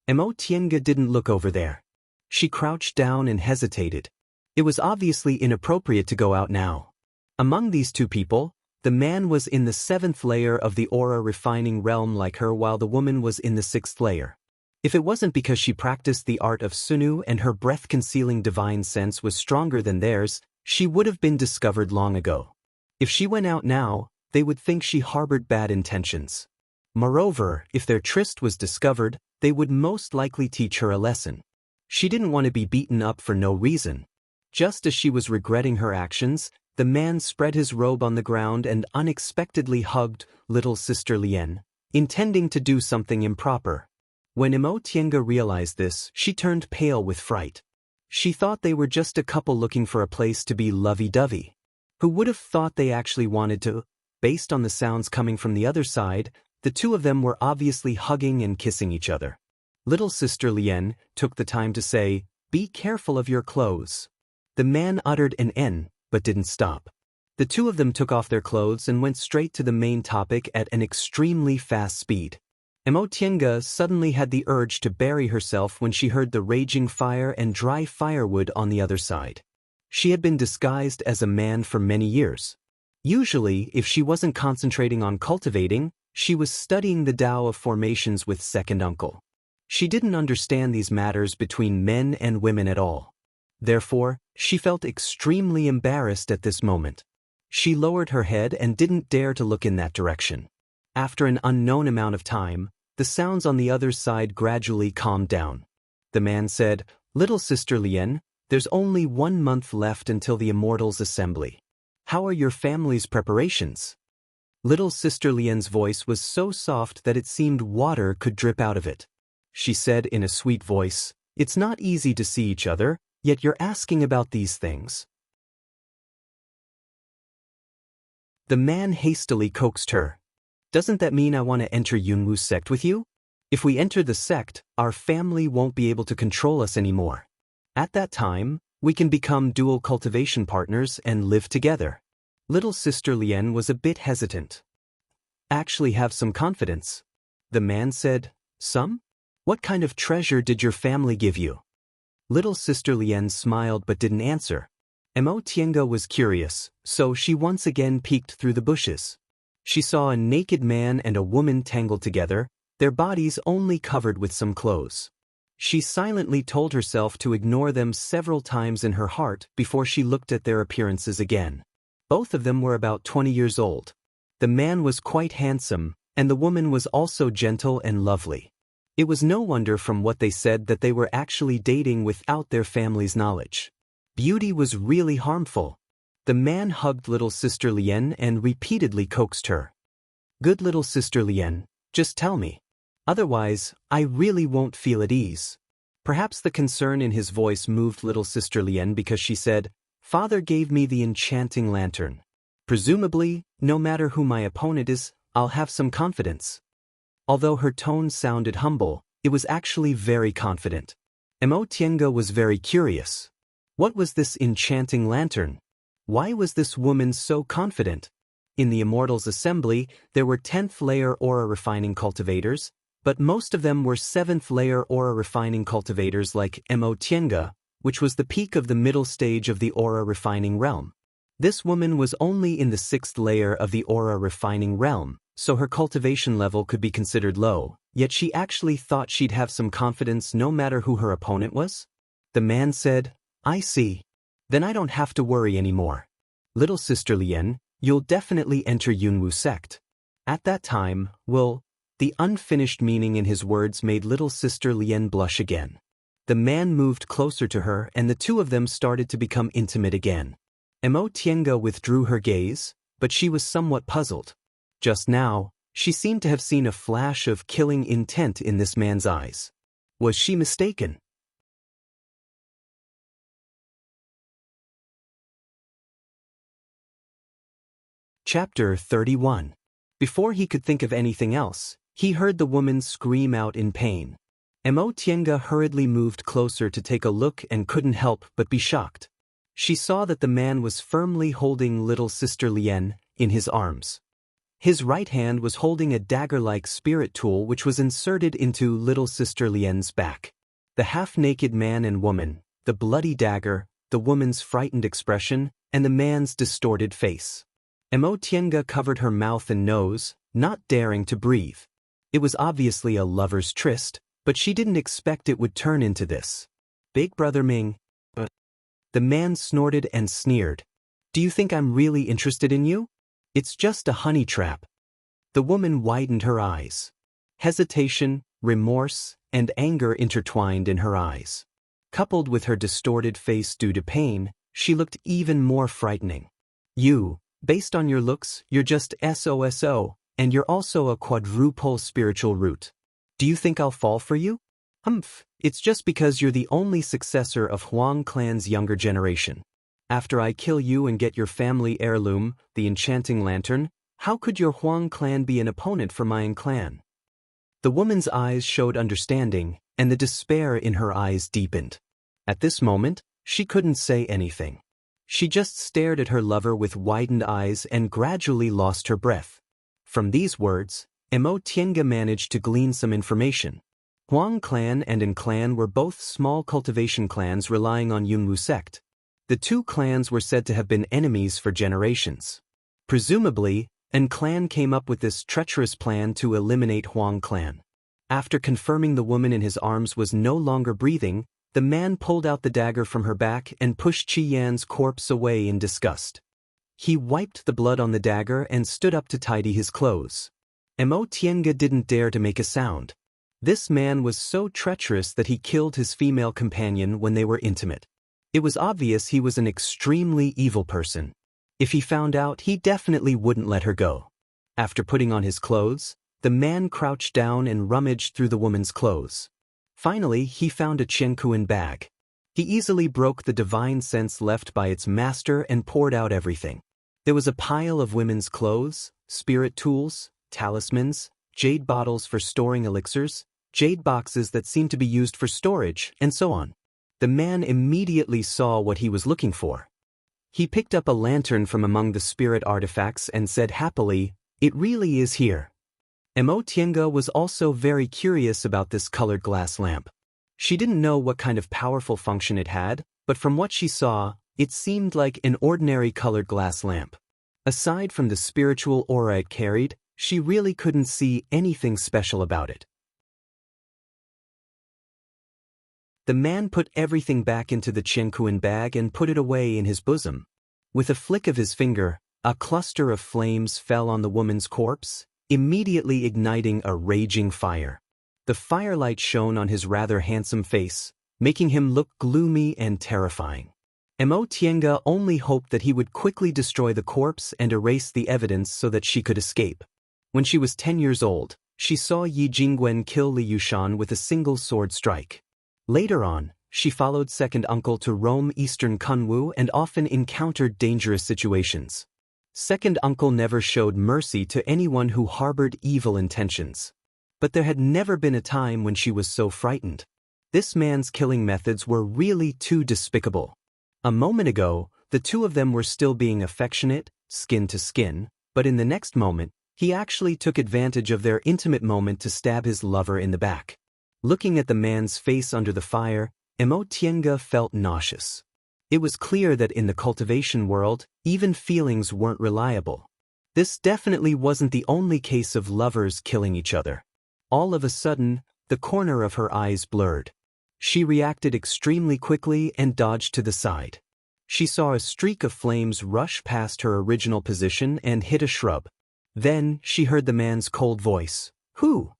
Tiange didn't look over there. She crouched down and hesitated. It was obviously inappropriate to go out now. Among these two people, the man was in the 7th layer of the aura refining realm like her, while the woman was in the 6th layer. If it wasn't because she practiced the art of Sunu and her breath-concealing divine sense was stronger than theirs, she would have been discovered long ago. If she went out now, they would think she harbored bad intentions. Moreover, if their tryst was discovered, they would most likely teach her a lesson. She didn't want to be beaten up for no reason. Just as she was regretting her actions, the man spread his robe on the ground and unexpectedly hugged little sister Lien, intending to do something improper. When Tiange realized this, she turned pale with fright. She thought they were just a couple looking for a place to be lovey-dovey. Who would have thought they actually wanted to? Based on the sounds coming from the other side, the two of them were obviously hugging and kissing each other. Little sister Lien took the time to say, "Be careful of your clothes." The man uttered an N, but didn't stop. The two of them took off their clothes and went straight to the main topic at an extremely fast speed. Tiange suddenly had the urge to bury herself when she heard the raging fire and dry firewood on the other side. She had been disguised as a man for many years. Usually, if she wasn't concentrating on cultivating, she was studying the Tao of formations with second uncle. She didn't understand these matters between men and women at all. Therefore, she felt extremely embarrassed at this moment. She lowered her head and didn't dare to look in that direction. After an unknown amount of time, the sounds on the other side gradually calmed down. The man said, "Little sister Lien, there's only 1 month left until the Immortal's assembly. How are your family's preparations?" Little sister Lien's voice was so soft that it seemed water could drip out of it. She said in a sweet voice, "It's not easy to see each other, yet you're asking about these things." The man hastily coaxed her. "Doesn't that mean I want to enter Yunwu's sect with you? If we enter the sect, our family won't be able to control us anymore. At that time, we can become dual cultivation partners and live together." Little sister Lien was a bit hesitant. "Actually have some confidence." The man said, "Some? What kind of treasure did your family give you?" Little sister Lien smiled but didn't answer. Tiange was curious, so she once again peeked through the bushes. She saw a naked man and a woman tangled together, their bodies only covered with some clothes. She silently told herself to ignore them several times in her heart before she looked at their appearances again. Both of them were about 20 years old. The man was quite handsome, and the woman was also gentle and lovely. It was no wonder from what they said that they were actually dating without their family's knowledge. Beauty was really harmful. The man hugged little sister Lien and repeatedly coaxed her. "Good little sister Lien, just tell me. Otherwise, I really won't feel at ease." Perhaps the concern in his voice moved little sister Lien because she said, "Father gave me the enchanting lantern. Presumably, no matter who my opponent is, I'll have some confidence." Although her tone sounded humble, it was actually very confident. Tiange was very curious. What was this enchanting lantern? Why was this woman so confident? In the Immortal's assembly, there were 10th layer aura refining cultivators, but most of them were 7th layer aura refining cultivators like Tiange, which was the peak of the middle stage of the aura refining realm. This woman was only in the 6th layer of the aura refining realm, so her cultivation level could be considered low, yet she actually thought she'd have some confidence no matter who her opponent was. The man said, "I see. Then I don't have to worry anymore. Little sister Lien, you'll definitely enter Yunwu sect. At that time, the unfinished meaning in his words made little sister Lien blush again. The man moved closer to her and the two of them started to become intimate again. Tiange withdrew her gaze, but she was somewhat puzzled. Just now, she seemed to have seen a flash of killing intent in this man's eyes. Was she mistaken? Chapter 31. Before he could think of anything else, he heard the woman scream out in pain. Tiange hurriedly moved closer to take a look and couldn't help but be shocked. She saw that the man was firmly holding little sister Lian in his arms. His right hand was holding a dagger-like spirit tool which was inserted into little sister Lian's back. The half-naked man and woman, the bloody dagger, the woman's frightened expression, and the man's distorted face. Tiange covered her mouth and nose, not daring to breathe. It was obviously a lover's tryst, but she didn't expect it would turn into this. Big brother Ming. The man snorted and sneered. Do you think I'm really interested in you? It's just a honey trap. The woman widened her eyes. Hesitation, remorse, and anger intertwined in her eyes. Coupled with her distorted face due to pain, she looked even more frightening. You, based on your looks, you're just SOSO, and you're also a quadruple spiritual root. Do you think I'll fall for you? It's just because you're the only successor of Huang clan's younger generation. After I kill you and get your family heirloom, the enchanting lantern, how could your Huang clan be an opponent for my clan? The woman's eyes showed understanding, and the despair in her eyes deepened. At this moment, she couldn't say anything. She just stared at her lover with widened eyes and gradually lost her breath. From these words, Tiange managed to glean some information. Huang clan and An clan were both small cultivation clans relying on Yunwu sect. The two clans were said to have been enemies for generations. Presumably, An clan came up with this treacherous plan to eliminate Huang clan. After confirming the woman in his arms was no longer breathing, the man pulled out the dagger from her back and pushed Qi Yan's corpse away in disgust. He wiped the blood on the dagger and stood up to tidy his clothes. Tiange didn't dare to make a sound. This man was so treacherous that he killed his female companion when they were intimate. It was obvious he was an extremely evil person. If he found out, he definitely wouldn't let her go. After putting on his clothes, the man crouched down and rummaged through the woman's clothes. Finally, he found a Qianquan bag. He easily broke the divine sense left by its master and poured out everything. There was a pile of women's clothes, spirit tools, talismans, jade bottles for storing elixirs, jade boxes that seemed to be used for storage, and so on. The man immediately saw what he was looking for. He picked up a lantern from among the spirit artifacts and said happily, "It really is here." Tiange was also very curious about this colored glass lamp. She didn't know what kind of powerful function it had, but from what she saw, it seemed like an ordinary colored glass lamp. Aside from the spiritual aura it carried, she really couldn't see anything special about it. The man put everything back into the Qianquan bag and put it away in his bosom. With a flick of his finger, a cluster of flames fell on the woman's corpse, immediately igniting a raging fire. The firelight shone on his rather handsome face, making him look gloomy and terrifying. Tiange only hoped that he would quickly destroy the corpse and erase the evidence so that she could escape. When she was 10 years old, she saw Yi Jingwen kill Li Yushan with a single sword strike. Later on, she followed second uncle to roam eastern Kunwu and often encountered dangerous situations. Second uncle never showed mercy to anyone who harbored evil intentions. But there had never been a time when she was so frightened. This man's killing methods were really too despicable. A moment ago, the two of them were still being affectionate, skin to skin, but in the next moment, he actually took advantage of their intimate moment to stab his lover in the back. Looking at the man's face under the fire, Tiange felt nauseous. It was clear that in the cultivation world, even feelings weren't reliable. This definitely wasn't the only case of lovers killing each other. All of a sudden, the corner of her eyes blurred. She reacted extremely quickly and dodged to the side. She saw a streak of flames rush past her original position and hit a shrub. Then, she heard the man's cold voice. "Who?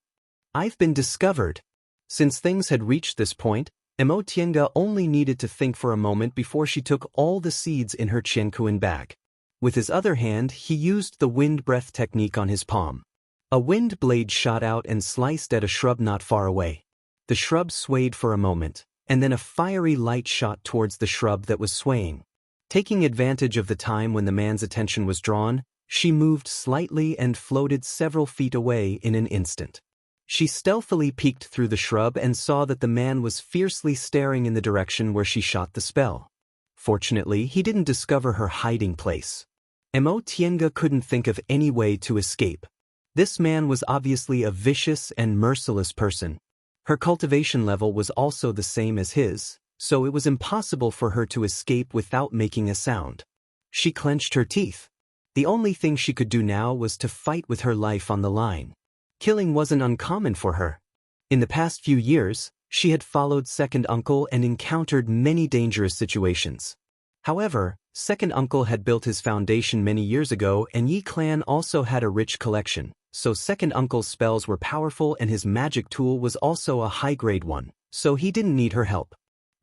I've been discovered." Since things had reached this point, Tiange only needed to think for a moment before she took all the seeds in her Qianquan bag. With his other hand, he used the wind breath technique on his palm. A wind blade shot out and sliced at a shrub not far away. The shrub swayed for a moment, and then a fiery light shot towards the shrub that was swaying. Taking advantage of the time when the man's attention was drawn, She moved slightly and floated several feet away in an instant. She stealthily peeked through the shrub and saw that the man was fiercely staring in the direction where she shot the spell. Fortunately, he didn't discover her hiding place. Tiange couldn't think of any way to escape. This man was obviously a vicious and merciless person. Her cultivation level was also the same as his, so it was impossible for her to escape without making a sound. She clenched her teeth. The only thing she could do now was to fight with her life on the line. Killing wasn't uncommon for her. In the past few years, she had followed Second Uncle and encountered many dangerous situations. However, Second Uncle had built his foundation many years ago, and Yi clan also had a rich collection, so Second Uncle's spells were powerful and his magic tool was also a high-grade one, so he didn't need her help.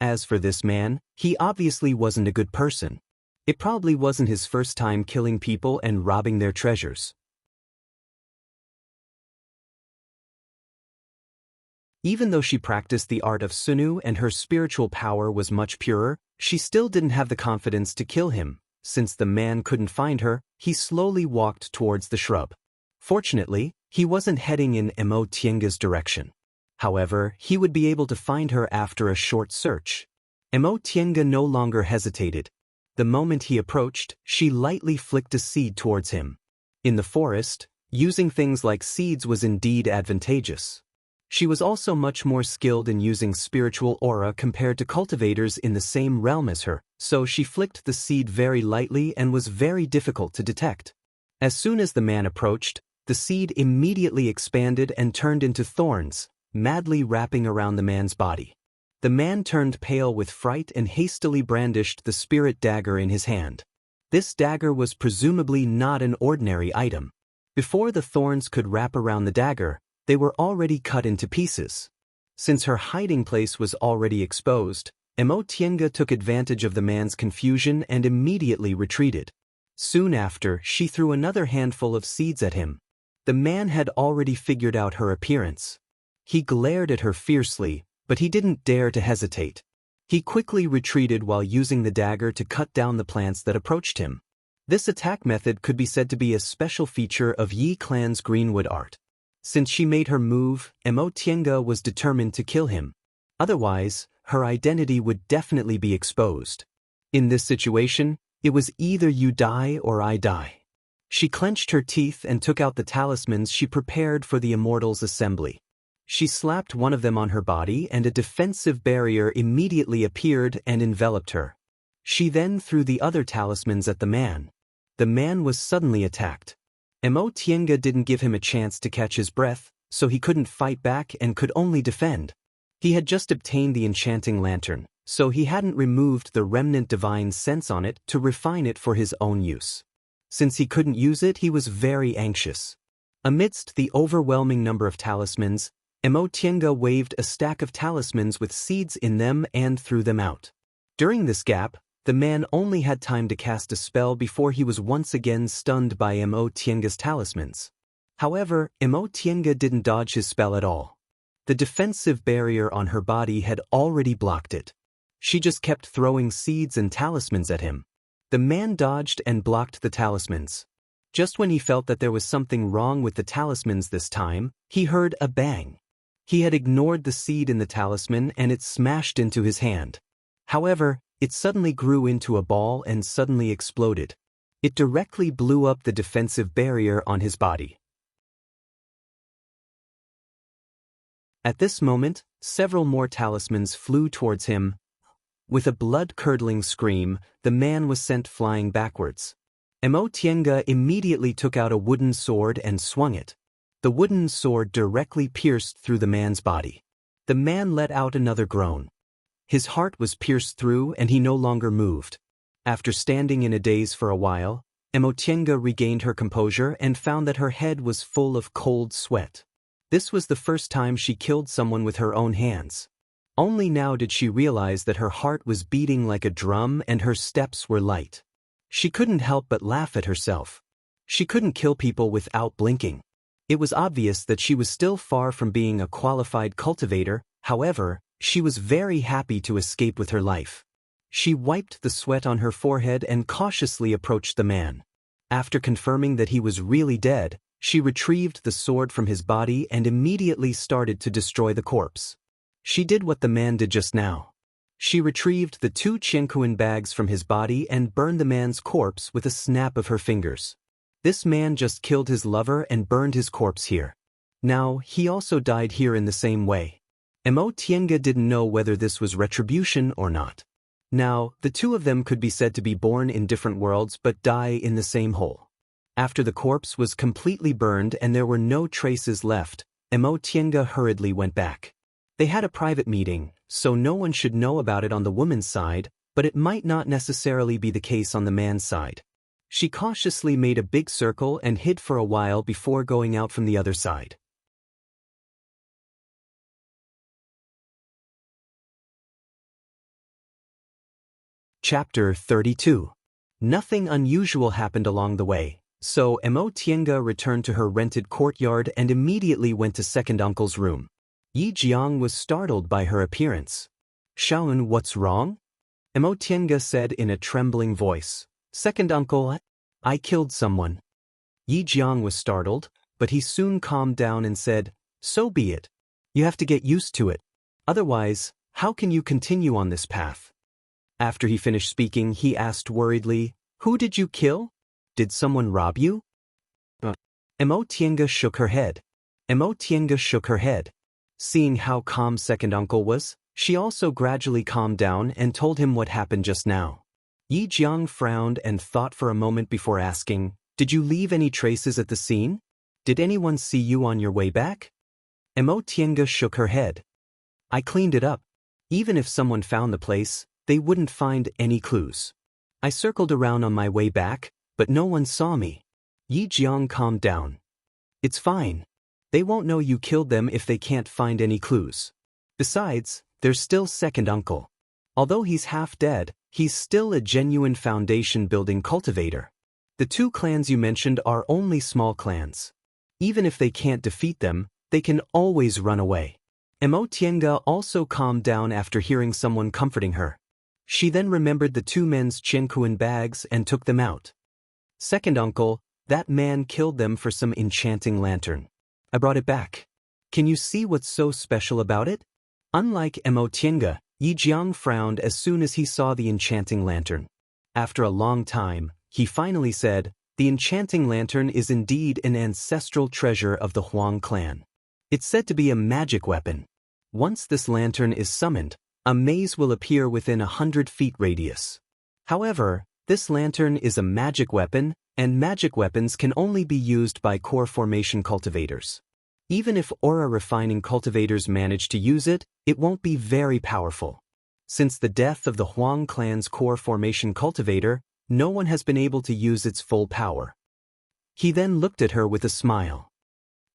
As for this man, he obviously wasn't a good person. It probably wasn't his first time killing people and robbing their treasures. Even though she practiced the art of Sunu and her spiritual power was much purer, she still didn't have the confidence to kill him. Since the man couldn't find her, he slowly walked towards the shrub. Fortunately, he wasn't heading in Tiange's direction. However, he would be able to find her after a short search. Tiange no longer hesitated. The moment he approached, she lightly flicked a seed towards him. In the forest, using things like seeds was indeed advantageous. She was also much more skilled in using spiritual aura compared to cultivators in the same realm as her, so she flicked the seed very lightly and was very difficult to detect. As soon as the man approached, the seed immediately expanded and turned into thorns, madly wrapping around the man's body. The man turned pale with fright and hastily brandished the spirit dagger in his hand. This dagger was presumably not an ordinary item. Before the thorns could wrap around the dagger, they were already cut into pieces. Since her hiding place was already exposed, Tiange took advantage of the man's confusion and immediately retreated. Soon after, she threw another handful of seeds at him. The man had already figured out her appearance. He glared at her fiercely, but he didn't dare to hesitate. He quickly retreated while using the dagger to cut down the plants that approached him. This attack method could be said to be a special feature of Yi clan's greenwood art. Since she made her move, Tiange was determined to kill him. Otherwise, her identity would definitely be exposed. In this situation, it was either you die or I die. She clenched her teeth and took out the talismans she prepared for the Immortal's assembly. She slapped one of them on her body and a defensive barrier immediately appeared and enveloped her. She then threw the other talismans at the man. The man was suddenly attacked. Tiange didn't give him a chance to catch his breath, so he couldn't fight back and could only defend. He had just obtained the enchanting lantern, so he hadn't removed the remnant divine sense on it to refine it for his own use. Since he couldn't use it, he was very anxious. Amidst the overwhelming number of talismans, Tiange waved a stack of talismans with seeds in them and threw them out. During this gap, the man only had time to cast a spell before he was once again stunned by Tiange's talismans. However, Tiange didn't dodge his spell at all. The defensive barrier on her body had already blocked it. She just kept throwing seeds and talismans at him. The man dodged and blocked the talismans. Just when he felt that there was something wrong with the talismans this time, he heard a bang. He had ignored the seed in the talisman and it smashed into his hand. However, it suddenly grew into a ball and suddenly exploded. It directly blew up the defensive barrier on his body. At this moment, several more talismans flew towards him. With a blood-curdling scream, the man was sent flying backwards. Tiange immediately took out a wooden sword and swung it. The wooden sword directly pierced through the man's body. The man let out another groan. His heart was pierced through and he no longer moved. After standing in a daze for a while, Tiange regained her composure and found that her head was full of cold sweat. This was the first time she killed someone with her own hands. Only now did she realize that her heart was beating like a drum and her steps were light. She couldn't help but laugh at herself. She couldn't kill people without blinking. It was obvious that she was still far from being a qualified cultivator, however, she was very happy to escape with her life. She wiped the sweat on her forehead and cautiously approached the man. After confirming that he was really dead, she retrieved the sword from his body and immediately started to destroy the corpse. She did what the man did just now. She retrieved the 2 Qianquan bags from his body and burned the man's corpse with a snap of her fingers. This man just killed his lover and burned his corpse here. Now, he also died here in the same way. Immortal didn't know whether this was retribution or not. Now, the 2 of them could be said to be born in different worlds but die in the same hole. After the corpse was completely burned and there were no traces left, Immortal hurriedly went back. They had a private meeting, so no one should know about it on the woman's side, but it might not necessarily be the case on the man's side. She cautiously made a big circle and hid for a while before going out from the other side. Chapter 32. Nothing unusual happened along the way, so Immortal returned to her rented courtyard and immediately went to second uncle's room. Yi Jiang was startled by her appearance. "Shaun, what's wrong?" Immortal said in a trembling voice. "Second uncle, I killed someone." Yi Jiang was startled, but he soon calmed down and said, "So be it. You have to get used to it. Otherwise, how can you continue on this path?" After he finished speaking, he asked worriedly, "Who did you kill? Did someone rob you?" Immortal shook her head. Seeing how calm second uncle was, she also gradually calmed down and told him what happened just now. Yi Jiang frowned and thought for a moment before asking, "Did you leave any traces at the scene? Did anyone see you on your way back?" Immortal shook her head. "I cleaned it up. Even if someone found the place, they wouldn't find any clues. I circled around on my way back, but no one saw me." Yi Jiang calmed down. "It's fine. They won't know you killed them if they can't find any clues. Besides, there's still second uncle. Although he's half dead, he's still a genuine foundation-building cultivator. The 2 clans you mentioned are only small clans. Even if they can't defeat them, they can always run away." Immortal also calmed down after hearing someone comforting her. She then remembered the 2 men's Qianquan bags and took them out. "Second uncle, that man killed them for some enchanting lantern. I brought it back. Can you see what's so special about it?" Unlike Immortal, Yi Jiang frowned as soon as he saw the enchanting lantern. After a long time, he finally said, "The enchanting lantern is indeed an ancestral treasure of the Huang clan. It's said to be a magic weapon. Once this lantern is summoned, a maze will appear within 100 feet radius. However, this lantern is a magic weapon, and magic weapons can only be used by core formation cultivators. Even if aura refining cultivators manage to use it, it won't be very powerful. Since the death of the Huang clan's core formation cultivator, no one has been able to use its full power." He then looked at her with a smile.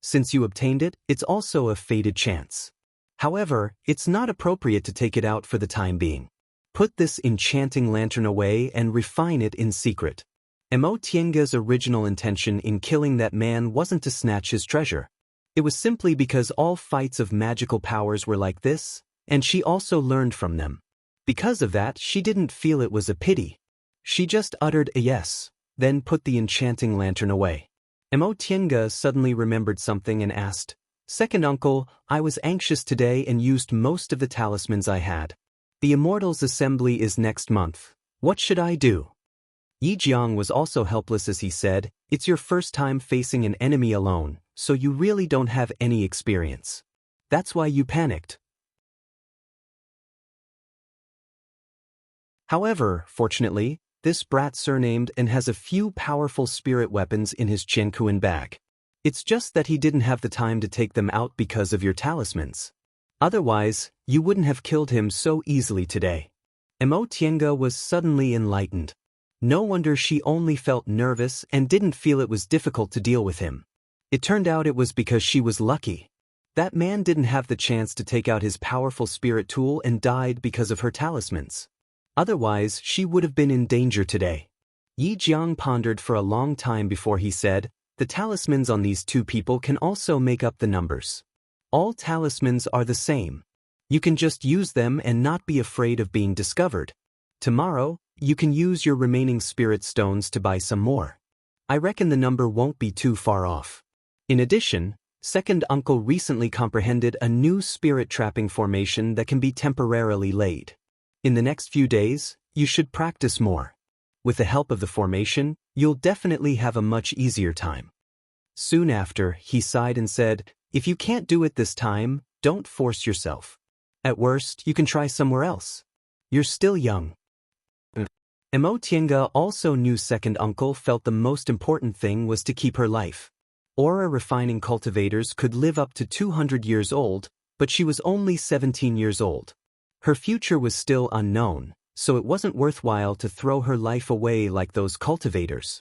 "Since you obtained it, it's also a fated chance. However, it's not appropriate to take it out for the time being. Put this enchanting lantern away and refine it in secret." Immortal's original intention in killing that man wasn't to snatch his treasure. It was simply because all fights of magical powers were like this, and she also learned from them. Because of that, she didn't feel it was a pity. She just uttered a yes, then put the enchanting lantern away. Immortal suddenly remembered something and asked, "Second uncle, I was anxious today and used most of the talismans I had. The Immortals' assembly is next month. What should I do?" Yi Jiang was also helpless as he said, "It's your first time facing an enemy alone, so you really don't have any experience. That's why you panicked." However, fortunately, this brat surnamed and has a few powerful spirit weapons in his Qianquan bag. It's just that he didn't have the time to take them out because of your talismans. Otherwise, you wouldn't have killed him so easily today." Immortal was suddenly enlightened. No wonder she only felt nervous and didn't feel it was difficult to deal with him. It turned out it was because she was lucky. That man didn't have the chance to take out his powerful spirit tool and died because of her talismans. Otherwise, she would have been in danger today. Yi Jiang pondered for a long time before he said, "The talismans on these 2 people can also make up the numbers. All talismans are the same. You can just use them and not be afraid of being discovered. Tomorrow, you can use your remaining spirit stones to buy some more. I reckon the number won't be too far off. In addition, second uncle recently comprehended a new spirit trapping formation that can be temporarily laid. In the next few days, you should practice more. With the help of the formation, you'll definitely have a much easier time. Soon after, he sighed and said, if you can't do it this time, don't force yourself. At worst, you can try somewhere else. You're still young. Tiange also knew second uncle felt the most important thing was to keep her life. Aura refining cultivators could live up to 200 years old, but she was only 17 years old. Her future was still unknown, so it wasn't worthwhile to throw her life away like those cultivators.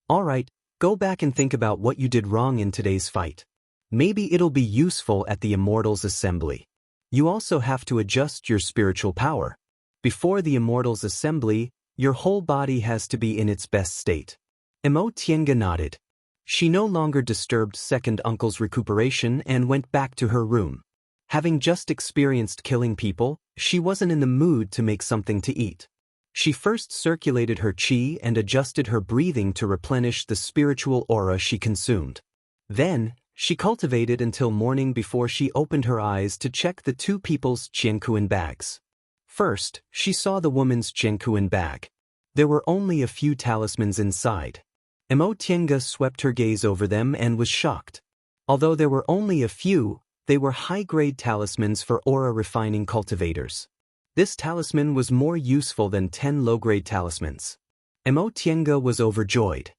Alright, go back and think about what you did wrong in today's fight. Maybe it'll be useful at the Immortals Assembly. You also have to adjust your spiritual power. Before the Immortals Assembly, your whole body has to be in its best state. Tiange nodded. She no longer disturbed second uncle's recuperation and went back to her room. Having just experienced killing people, she wasn't in the mood to make something to eat. She first circulated her qi and adjusted her breathing to replenish the spiritual aura she consumed. Then, she cultivated until morning before she opened her eyes to check the two people's Jianquan bags. First, she saw the woman's Jianquan bag. There were only a few talismans inside. Tiange swept her gaze over them and was shocked. Although there were only a few, they were high-grade talismans for aura-refining cultivators. This talisman was more useful than 10 low-grade talismans. Tiange was overjoyed.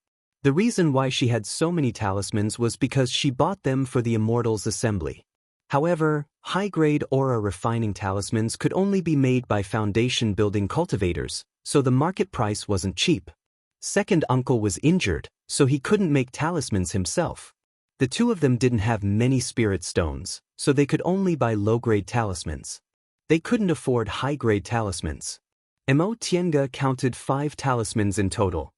The reason why she had so many talismans was because she bought them for the Immortals Assembly. However, high-grade aura-refining talismans could only be made by foundation-building cultivators, so the market price wasn't cheap. Second uncle was injured, so he couldn't make talismans himself. The two of them didn't have many spirit stones, so they could only buy low-grade talismans. They couldn't afford high-grade talismans. Tiange counted 5 talismans in total.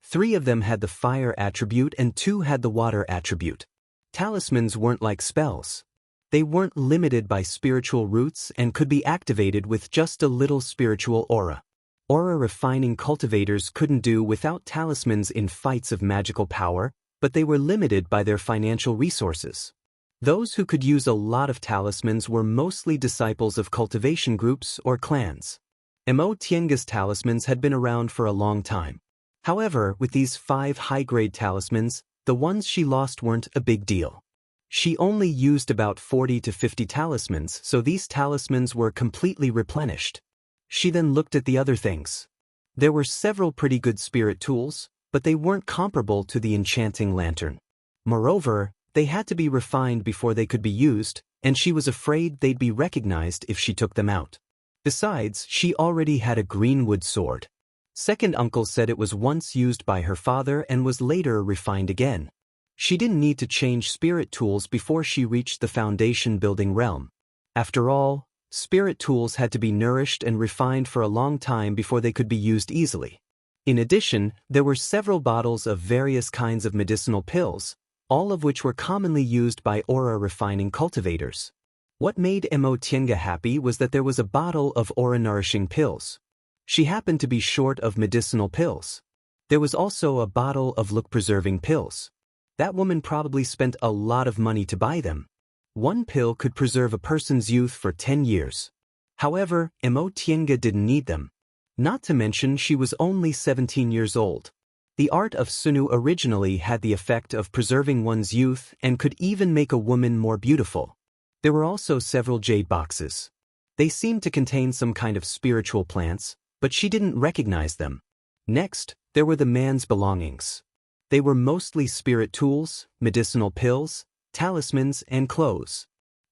3 of them had the fire attribute and 2 had the water attribute. Talismans weren't like spells. They weren't limited by spiritual roots and could be activated with just a little spiritual aura. Aura-refining cultivators couldn't do without talismans in fights of magical power, but they were limited by their financial resources. Those who could use a lot of talismans were mostly disciples of cultivation groups or clans. Tiange's talismans had been around for a long time. However, with these 5 high-grade talismans, the ones she lost weren't a big deal. She only used about 40 to 50 talismans, so these talismans were completely replenished. She then looked at the other things. There were several pretty good spirit tools, but they weren't comparable to the enchanting lantern. Moreover, they had to be refined before they could be used, and she was afraid they'd be recognized if she took them out. Besides, she already had a greenwood sword. Second uncle said it was once used by her father and was later refined again. She didn't need to change spirit tools before she reached the foundation-building realm. After all, spirit tools had to be nourished and refined for a long time before they could be used easily. In addition, there were several bottles of various kinds of medicinal pills, all of which were commonly used by aura-refining cultivators. What made Tiange happy was that there was a bottle of aura-nourishing pills. She happened to be short of medicinal pills. There was also a bottle of look-preserving pills. That woman probably spent a lot of money to buy them. One pill could preserve a person's youth for 10 years. However, Tiange didn't need them. Not to mention she was only 17 years old. The art of Sunu originally had the effect of preserving one's youth and could even make a woman more beautiful. There were also several jade boxes. They seemed to contain some kind of spiritual plants, but she didn't recognize them. Next, there were the man's belongings. They were mostly spirit tools, medicinal pills, talismans, and clothes.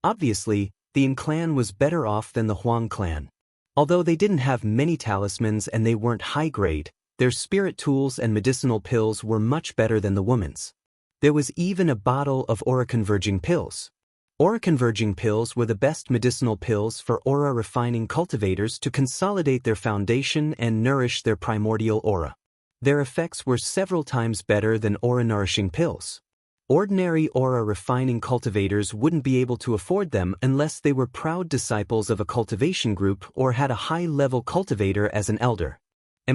Obviously, the Yin clan was better off than the Huang clan. Although they didn't have many talismans and they weren't high-grade, their spirit tools and medicinal pills were much better than the woman's. There was even a bottle of aura-converging pills. Aura-converging pills were the best medicinal pills for aura-refining cultivators to consolidate their foundation and nourish their primordial aura. Their effects were several times better than aura-nourishing pills. Ordinary aura-refining cultivators wouldn't be able to afford them unless they were proud disciples of a cultivation group or had a high-level cultivator as an elder.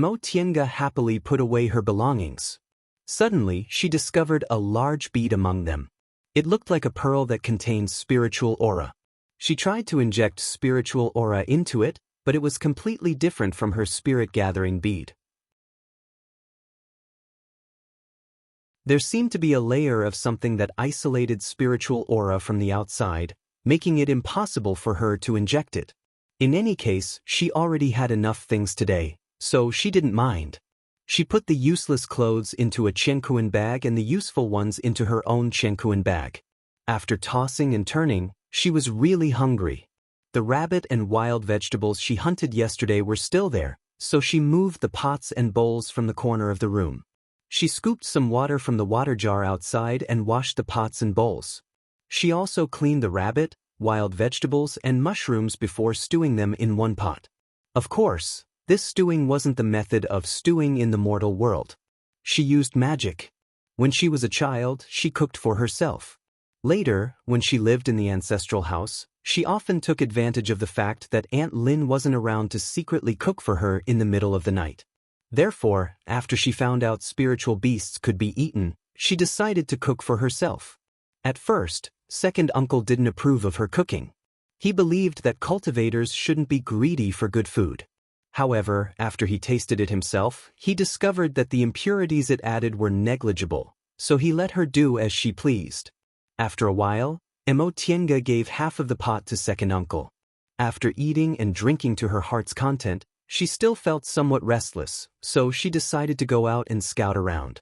Tienga happily put away her belongings. Suddenly, she discovered a large bead among them. It looked like a pearl that contained spiritual aura. She tried to inject spiritual aura into it, but it was completely different from her spirit-gathering bead. There seemed to be a layer of something that isolated spiritual aura from the outside, making it impossible for her to inject it. In any case, she already had enough things today, so she didn't mind. She put the useless clothes into a Qianquan bag and the useful ones into her own Qianquan bag. After tossing and turning, she was really hungry. The rabbit and wild vegetables she hunted yesterday were still there, so she moved the pots and bowls from the corner of the room. She scooped some water from the water jar outside and washed the pots and bowls. She also cleaned the rabbit, wild vegetables, and mushrooms before stewing them in one pot. Of course, this stewing wasn't the method of stewing in the mortal world. She used magic. When she was a child, she cooked for herself. Later, when she lived in the ancestral house, she often took advantage of the fact that Aunt Lin wasn't around to secretly cook for her in the middle of the night. Therefore, after she found out spiritual beasts could be eaten, she decided to cook for herself. At first, second uncle didn't approve of her cooking. He believed that cultivators shouldn't be greedy for good food. However, after he tasted it himself, he discovered that the impurities it added were negligible, so he let her do as she pleased. After a while, Tienga gave half of the pot to second uncle. After eating and drinking to her heart's content, she still felt somewhat restless, so she decided to go out and scout around.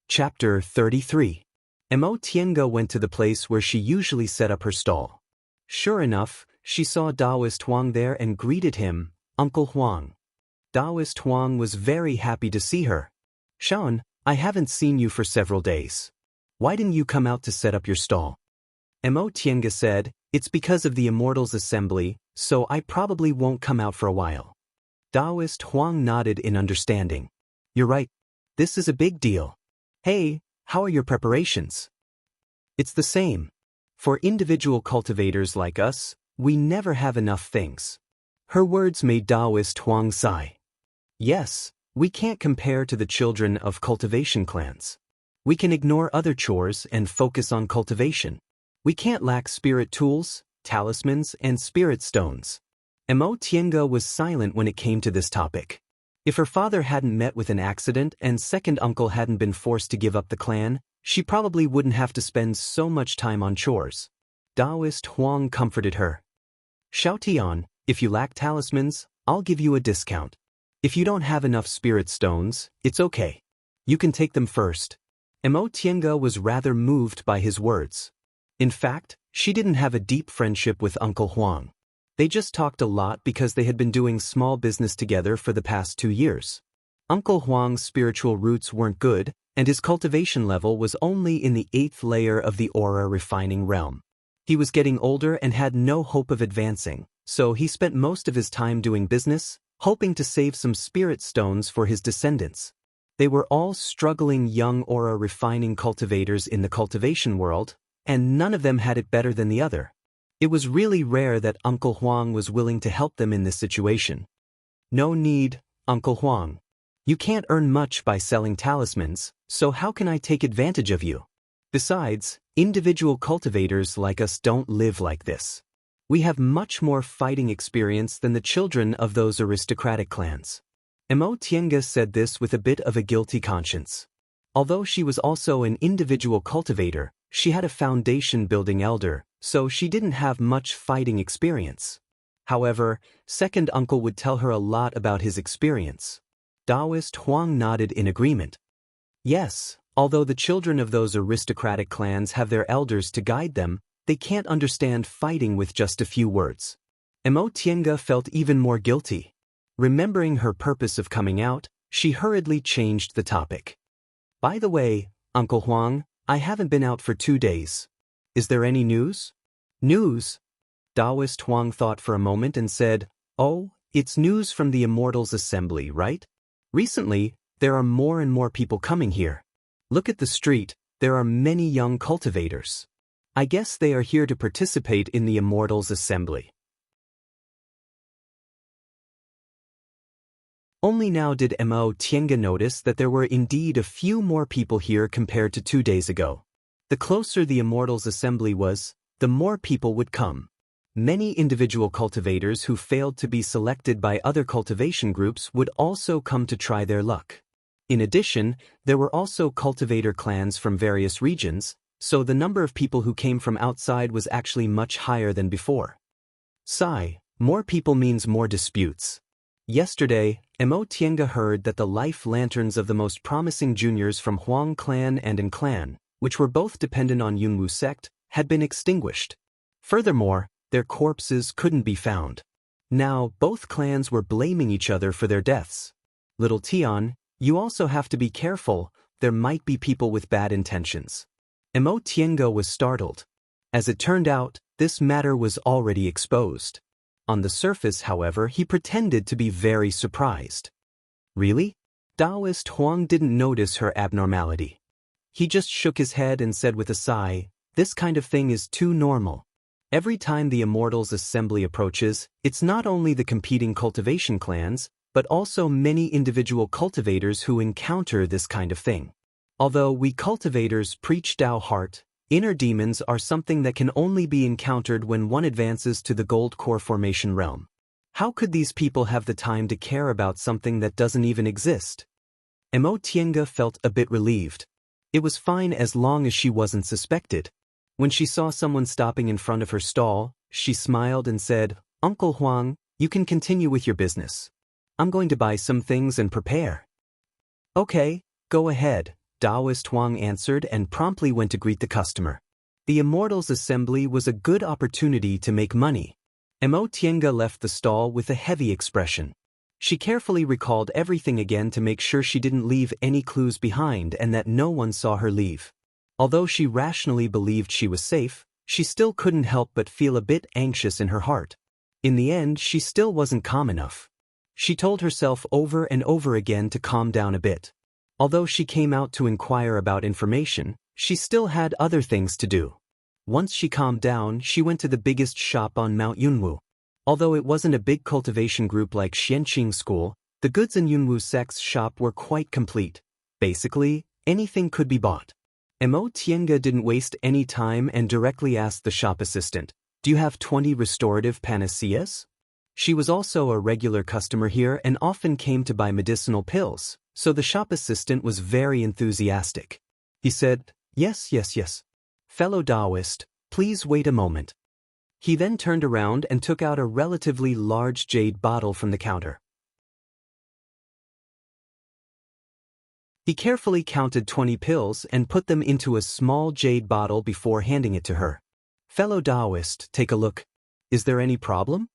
Chapter 33. Tienga went to the place where she usually set up her stall. Sure enough, she saw Daoist Huang there and greeted him, Uncle Huang. Daoist Huang was very happy to see her. "Shan, I haven't seen you for several days. Why didn't you come out to set up your stall?" Tienga said, "It's because of the Immortal's assembly, so I probably won't come out for a while." Daoist Huang nodded in understanding. "You're right. This is a big deal. Hey, how are your preparations?" "It's the same. For individual cultivators like us, we never have enough things." Her words made Daoist Huang sigh. "Yes, we can't compare to the children of cultivation clans. We can ignore other chores and focus on cultivation. We can't lack spirit tools, talismans, and spirit stones." Tienga was silent when it came to this topic. If her father hadn't met with an accident and second uncle hadn't been forced to give up the clan, she probably wouldn't have to spend so much time on chores. Daoist Huang comforted her. "Xiaotian, if you lack talismans, I'll give you a discount. If you don't have enough spirit stones, it's okay. You can take them first." Tienga was rather moved by his words. In fact, she didn't have a deep friendship with Uncle Huang. They just talked a lot because they had been doing small business together for the past 2 years. Uncle Huang's spiritual roots weren't good, and his cultivation level was only in the 8th layer of the aura refining realm. He was getting older and had no hope of advancing, so he spent most of his time doing business, hoping to save some spirit stones for his descendants. They were all struggling young aura refining cultivators in the cultivation world, and none of them had it better than the other. It was really rare that Uncle Huang was willing to help them in this situation. "No need, Uncle Huang. You can't earn much by selling talismans, so how can I take advantage of you? Besides, individual cultivators like us don't live like this. We have much more fighting experience than the children of those aristocratic clans." Tienga said this with a bit of a guilty conscience. Although she was also an individual cultivator, she had a foundation building elder, so she didn't have much fighting experience. However, second uncle would tell her a lot about his experience. Daoist Huang nodded in agreement. Yes, although the children of those aristocratic clans have their elders to guide them, they can't understand fighting with just a few words. Tienga felt even more guilty. Remembering her purpose of coming out, she hurriedly changed the topic. "By the way, Uncle Huang, I haven't been out for 2 days. Is there any news?" "News?" Daoist Huang thought for a moment and said, "Oh, it's news from the Immortal's assembly, right? Recently, there are more and more people coming here. Look at the street, there are many young cultivators." I guess they are here to participate in the Immortals assembly. Only now did Mo Tiange notice that there were indeed a few more people here compared to 2 days ago. The closer the Immortals assembly was, the more people would come. Many individual cultivators who failed to be selected by other cultivation groups would also come to try their luck. In addition, there were also cultivator clans from various regions, so the number of people who came from outside was actually much higher than before. Sigh, more people means more disputes. Yesterday, Mo Tiange heard that the life lanterns of the most promising juniors from Huang clan and An clan, which were both dependent on Yunwu sect, had been extinguished. Furthermore, their corpses couldn't be found. Now, both clans were blaming each other for their deaths. Little Tian, you also have to be careful, there might be people with bad intentions. Mo Tiange was startled. As it turned out, this matter was already exposed. On the surface, however, he pretended to be very surprised. Really? Daoist Huang didn't notice her abnormality. He just shook his head and said with a sigh, "This kind of thing is too normal." Every time the Immortals assembly approaches, it's not only the competing cultivation clans, but also many individual cultivators who encounter this kind of thing. Although we cultivators preach Dao heart, inner demons are something that can only be encountered when one advances to the gold core formation realm. How could these people have the time to care about something that doesn't even exist? Mo Tiange felt a bit relieved. It was fine as long as she wasn't suspected. When she saw someone stopping in front of her stall, she smiled and said, "Uncle Huang, you can continue with your business. I'm going to buy some things and prepare." "Okay, go ahead," Daoist Huang answered and promptly went to greet the customer. The Immortals assembly was a good opportunity to make money. Mo Tiange left the stall with a heavy expression. She carefully recalled everything again to make sure she didn't leave any clues behind and that no one saw her leave. Although she rationally believed she was safe, she still couldn't help but feel a bit anxious in her heart. In the end, she still wasn't calm enough. She told herself over and over again to calm down a bit. Although she came out to inquire about information, she still had other things to do. Once she calmed down, she went to the biggest shop on Mount Yunwu. Although it wasn't a big cultivation group like Xianxia School, the goods in Yunwu sect's shop were quite complete. Basically, anything could be bought. Mo Tiange didn't waste any time and directly asked the shop assistant, "Do you have 20 restorative panaceas?" She was also a regular customer here and often came to buy medicinal pills, so the shop assistant was very enthusiastic. He said, Yes. Fellow Daoist, please wait a moment." He then turned around and took out a relatively large jade bottle from the counter. He carefully counted 20 pills and put them into a small jade bottle before handing it to her. "Fellow Daoist, take a look. Is there any problem?"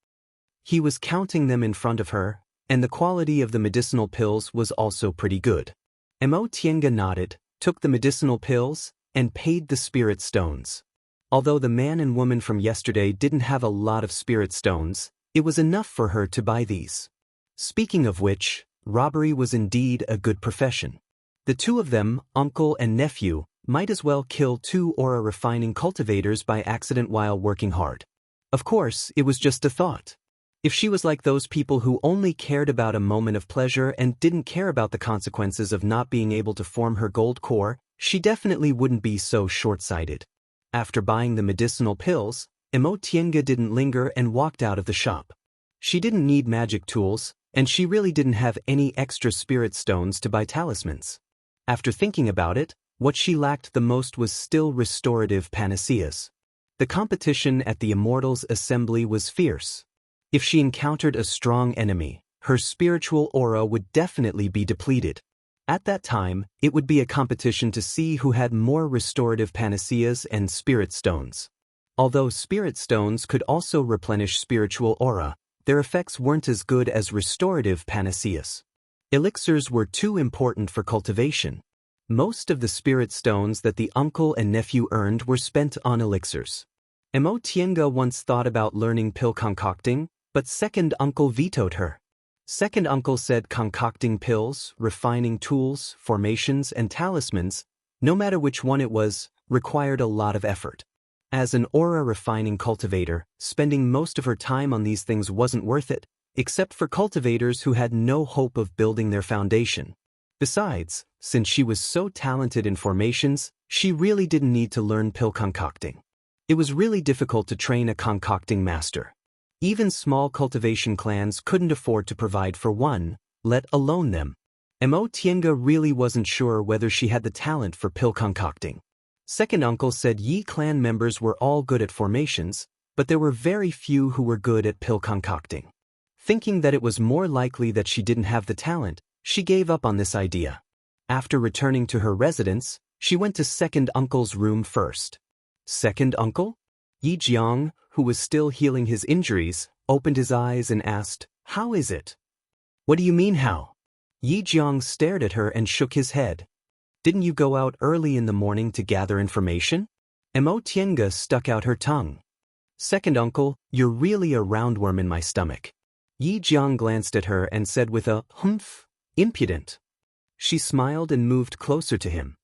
He was counting them in front of her, and the quality of the medicinal pills was also pretty good. Mo Tiange nodded, took the medicinal pills, and paid the spirit stones. Although the man and woman from yesterday didn't have a lot of spirit stones, it was enough for her to buy these. Speaking of which, robbery was indeed a good profession. The two of them, uncle and nephew, might as well kill 2 aura refining cultivators by accident while working hard. Of course, it was just a thought. If she was like those people who only cared about a moment of pleasure and didn't care about the consequences of not being able to form her gold core, she definitely wouldn't be so short-sighted. After buying the medicinal pills, Mo Tiange didn't linger and walked out of the shop. She didn't need magic tools, and she really didn't have any extra spirit stones to buy talismans. After thinking about it, what she lacked the most was still restorative panaceas. The competition at the Immortals assembly was fierce. If she encountered a strong enemy, her spiritual aura would definitely be depleted. At that time, it would be a competition to see who had more restorative panaceas and spirit stones. Although spirit stones could also replenish spiritual aura, their effects weren't as good as restorative panaceas. Elixirs were too important for cultivation. Most of the spirit stones that the uncle and nephew earned were spent on elixirs. Mo Tiange once thought about learning pill concocting, but second uncle vetoed her. Second uncle said concocting pills, refining tools, formations, and talismans, no matter which one it was, required a lot of effort. As an aura-refining cultivator, spending most of her time on these things wasn't worth it, except for cultivators who had no hope of building their foundation. Besides, since she was so talented in formations, she really didn't need to learn pill concocting. It was really difficult to train a concocting master. Even small cultivation clans couldn't afford to provide for one, let alone them. Tiange really wasn't sure whether she had the talent for pill concocting. Second uncle said Yi clan members were all good at formations, but there were very few who were good at pill concocting. Thinking that it was more likely that she didn't have the talent, she gave up on this idea. After returning to her residence, she went to second uncle's room first. Second uncle? Yi Jiang, who was still healing his injuries, opened his eyes and asked, "How is it?" "What do you mean how?" Yi Jiang stared at her and shook his head. "Didn't you go out early in the morning to gather information?" Tiange stuck out her tongue. "Second uncle, you're really a roundworm in my stomach." Yi Jiang glanced at her and said with a humph, "Impudent." She smiled and moved closer to him.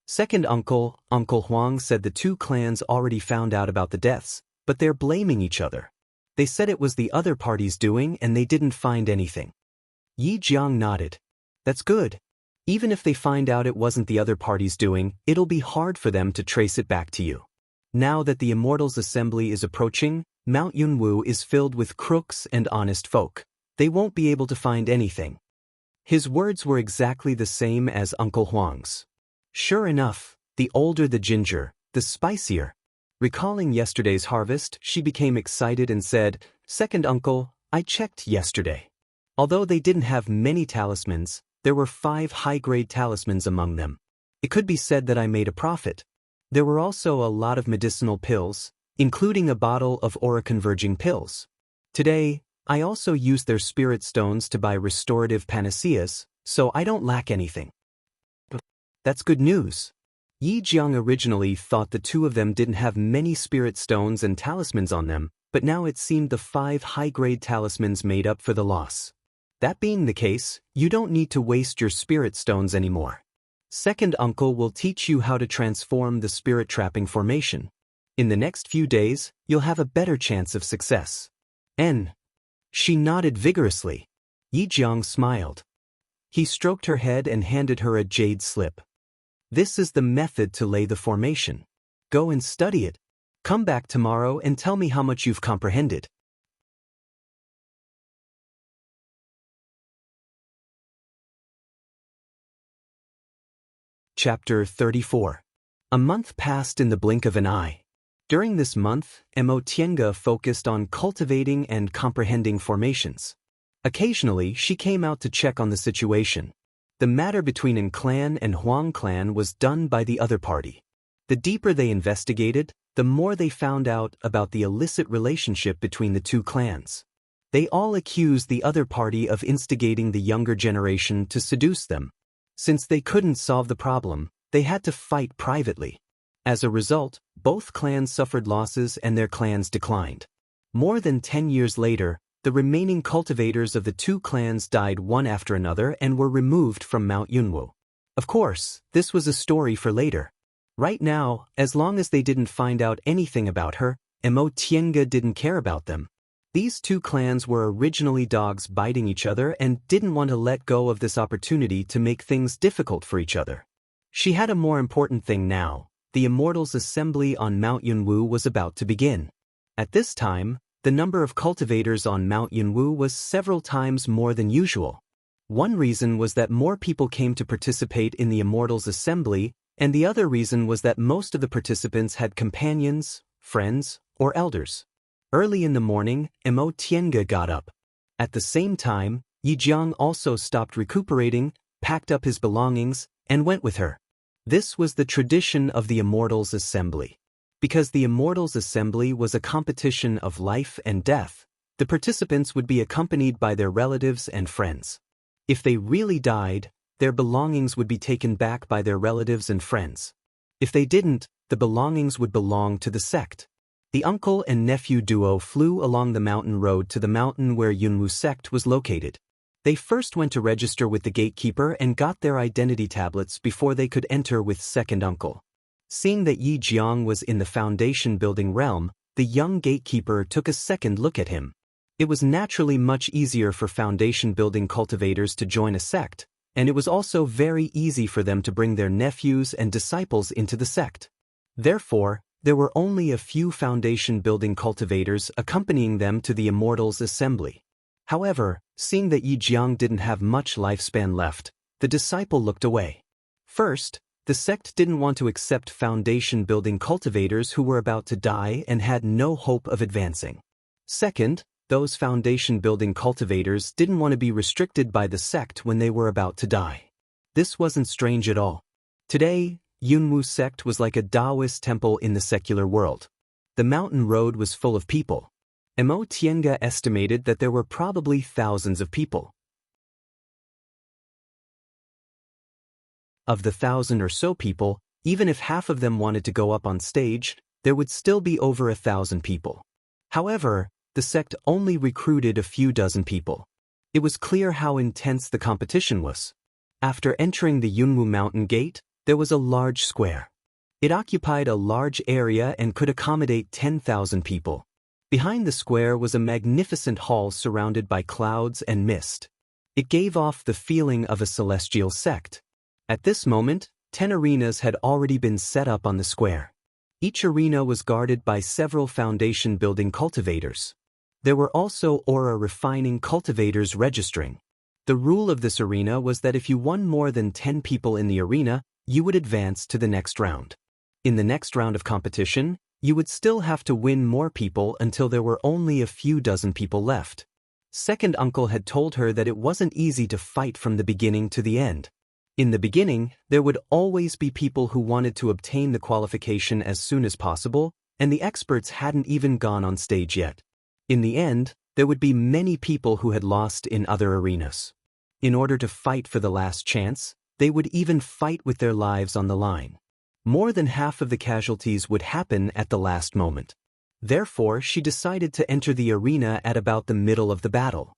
Second uncle, Uncle Huang, said the two clans already found out about the deaths, but they're blaming each other. They said it was the other party's doing and they didn't find anything. Yi Jiang nodded. "That's good. Even if they find out it wasn't the other party's doing, it'll be hard for them to trace it back to you. Now that the Immortals' assembly is approaching, Mount Yunwu is filled with crooks and honest folk. They won't be able to find anything." His words were exactly the same as Uncle Huang's. Sure enough, the older the ginger, the spicier. Recalling yesterday's harvest, she became excited and said, "Second uncle, I checked yesterday. Although they didn't have many talismans, there were 5 high-grade talismans among them. It could be said that I made a profit. There were also a lot of medicinal pills, including a bottle of aura-converging pills. Today, I also used their spirit stones to buy restorative panaceas, so I don't lack anything." That's good news. Yi Jiang originally thought the two of them didn't have many spirit stones and talismans on them, but now it seemed the 5 high-grade talismans made up for the loss. That being the case, you don't need to waste your spirit stones anymore. Second uncle will teach you how to transform the spirit trapping formation. In the next few days, you'll have a better chance of success. She nodded vigorously. Yi Jiang smiled. He stroked her head and handed her a jade slip. "This is the method to lay the formation. Go and study it. Come back tomorrow and tell me how much you've comprehended." Chapter 34. A month passed in the blink of an eye. During this month, Tiange focused on cultivating and comprehending formations. Occasionally, she came out to check on the situation. The matter between An clan and Huang clan was done by the other party. The deeper they investigated, the more they found out about the illicit relationship between the two clans. They all accused the other party of instigating the younger generation to seduce them. Since they couldn't solve the problem, they had to fight privately. As a result, both clans suffered losses and their clans declined. More than 10 years later, the remaining cultivators of the two clans died one after another and were removed from Mount Yunwu. Of course, this was a story for later. Right now, as long as they didn't find out anything about her, Tiange didn't care about them. These two clans were originally dogs biting each other and didn't want to let go of this opportunity to make things difficult for each other. She had a more important thing now. The Immortals' assembly on Mount Yunwu was about to begin. At this time, the number of cultivators on Mount Yunwu was several times more than usual. One reason was that more people came to participate in the Immortals' assembly, and the other reason was that most of the participants had companions, friends, or elders. Early in the morning, Tiange got up. At the same time, Yi Jiang also stopped recuperating, packed up his belongings, and went with her. This was the tradition of the Immortals' assembly. Because the Immortals' assembly was a competition of life and death, the participants would be accompanied by their relatives and friends. If they really died, their belongings would be taken back by their relatives and friends. If they didn't, the belongings would belong to the sect. The uncle and nephew duo flew along the mountain road to the mountain where Yunwu sect was located. They first went to register with the gatekeeper and got their identity tablets before they could enter with second uncle. Seeing that Yi Jiang was in the foundation-building realm, the young gatekeeper took a second look at him. It was naturally much easier for foundation-building cultivators to join a sect, and it was also very easy for them to bring their nephews and disciples into the sect. Therefore, there were only a few foundation-building cultivators accompanying them to the Immortal's assembly. However, seeing that Yi Jiang didn't have much lifespan left, the disciple looked away. First, the sect didn't want to accept foundation-building cultivators who were about to die and had no hope of advancing. Second, those foundation-building cultivators didn't want to be restricted by the sect when they were about to die. This wasn't strange at all. Today, Yunwu sect was like a Daoist temple in the secular world. The mountain road was full of people. Mo Tiange estimated that there were probably thousands of people. Of the 1,000 or so people, even if half of them wanted to go up on stage, there would still be over 1,000 people. However, the sect only recruited a few dozen people. It was clear how intense the competition was. After entering the Yunwu mountain gate, there was a large square. It occupied a large area and could accommodate 10,000 people. Behind the square was a magnificent hall surrounded by clouds and mist. It gave off the feeling of a celestial sect. At this moment, 10 arenas had already been set up on the square. Each arena was guarded by several foundation-building cultivators. There were also aura-refining cultivators registering. The rule of this arena was that if you won more than 10 people in the arena, you would advance to the next round. In the next round of competition, you would still have to win more people until there were only a few dozen people left. Second uncle had told her that it wasn't easy to fight from the beginning to the end. In the beginning, there would always be people who wanted to obtain the qualification as soon as possible, and the experts hadn't even gone on stage yet. In the end, there would be many people who had lost in other arenas. In order to fight for the last chance, they would even fight with their lives on the line. More than half of the casualties would happen at the last moment. Therefore, she decided to enter the arena at about the middle of the battle.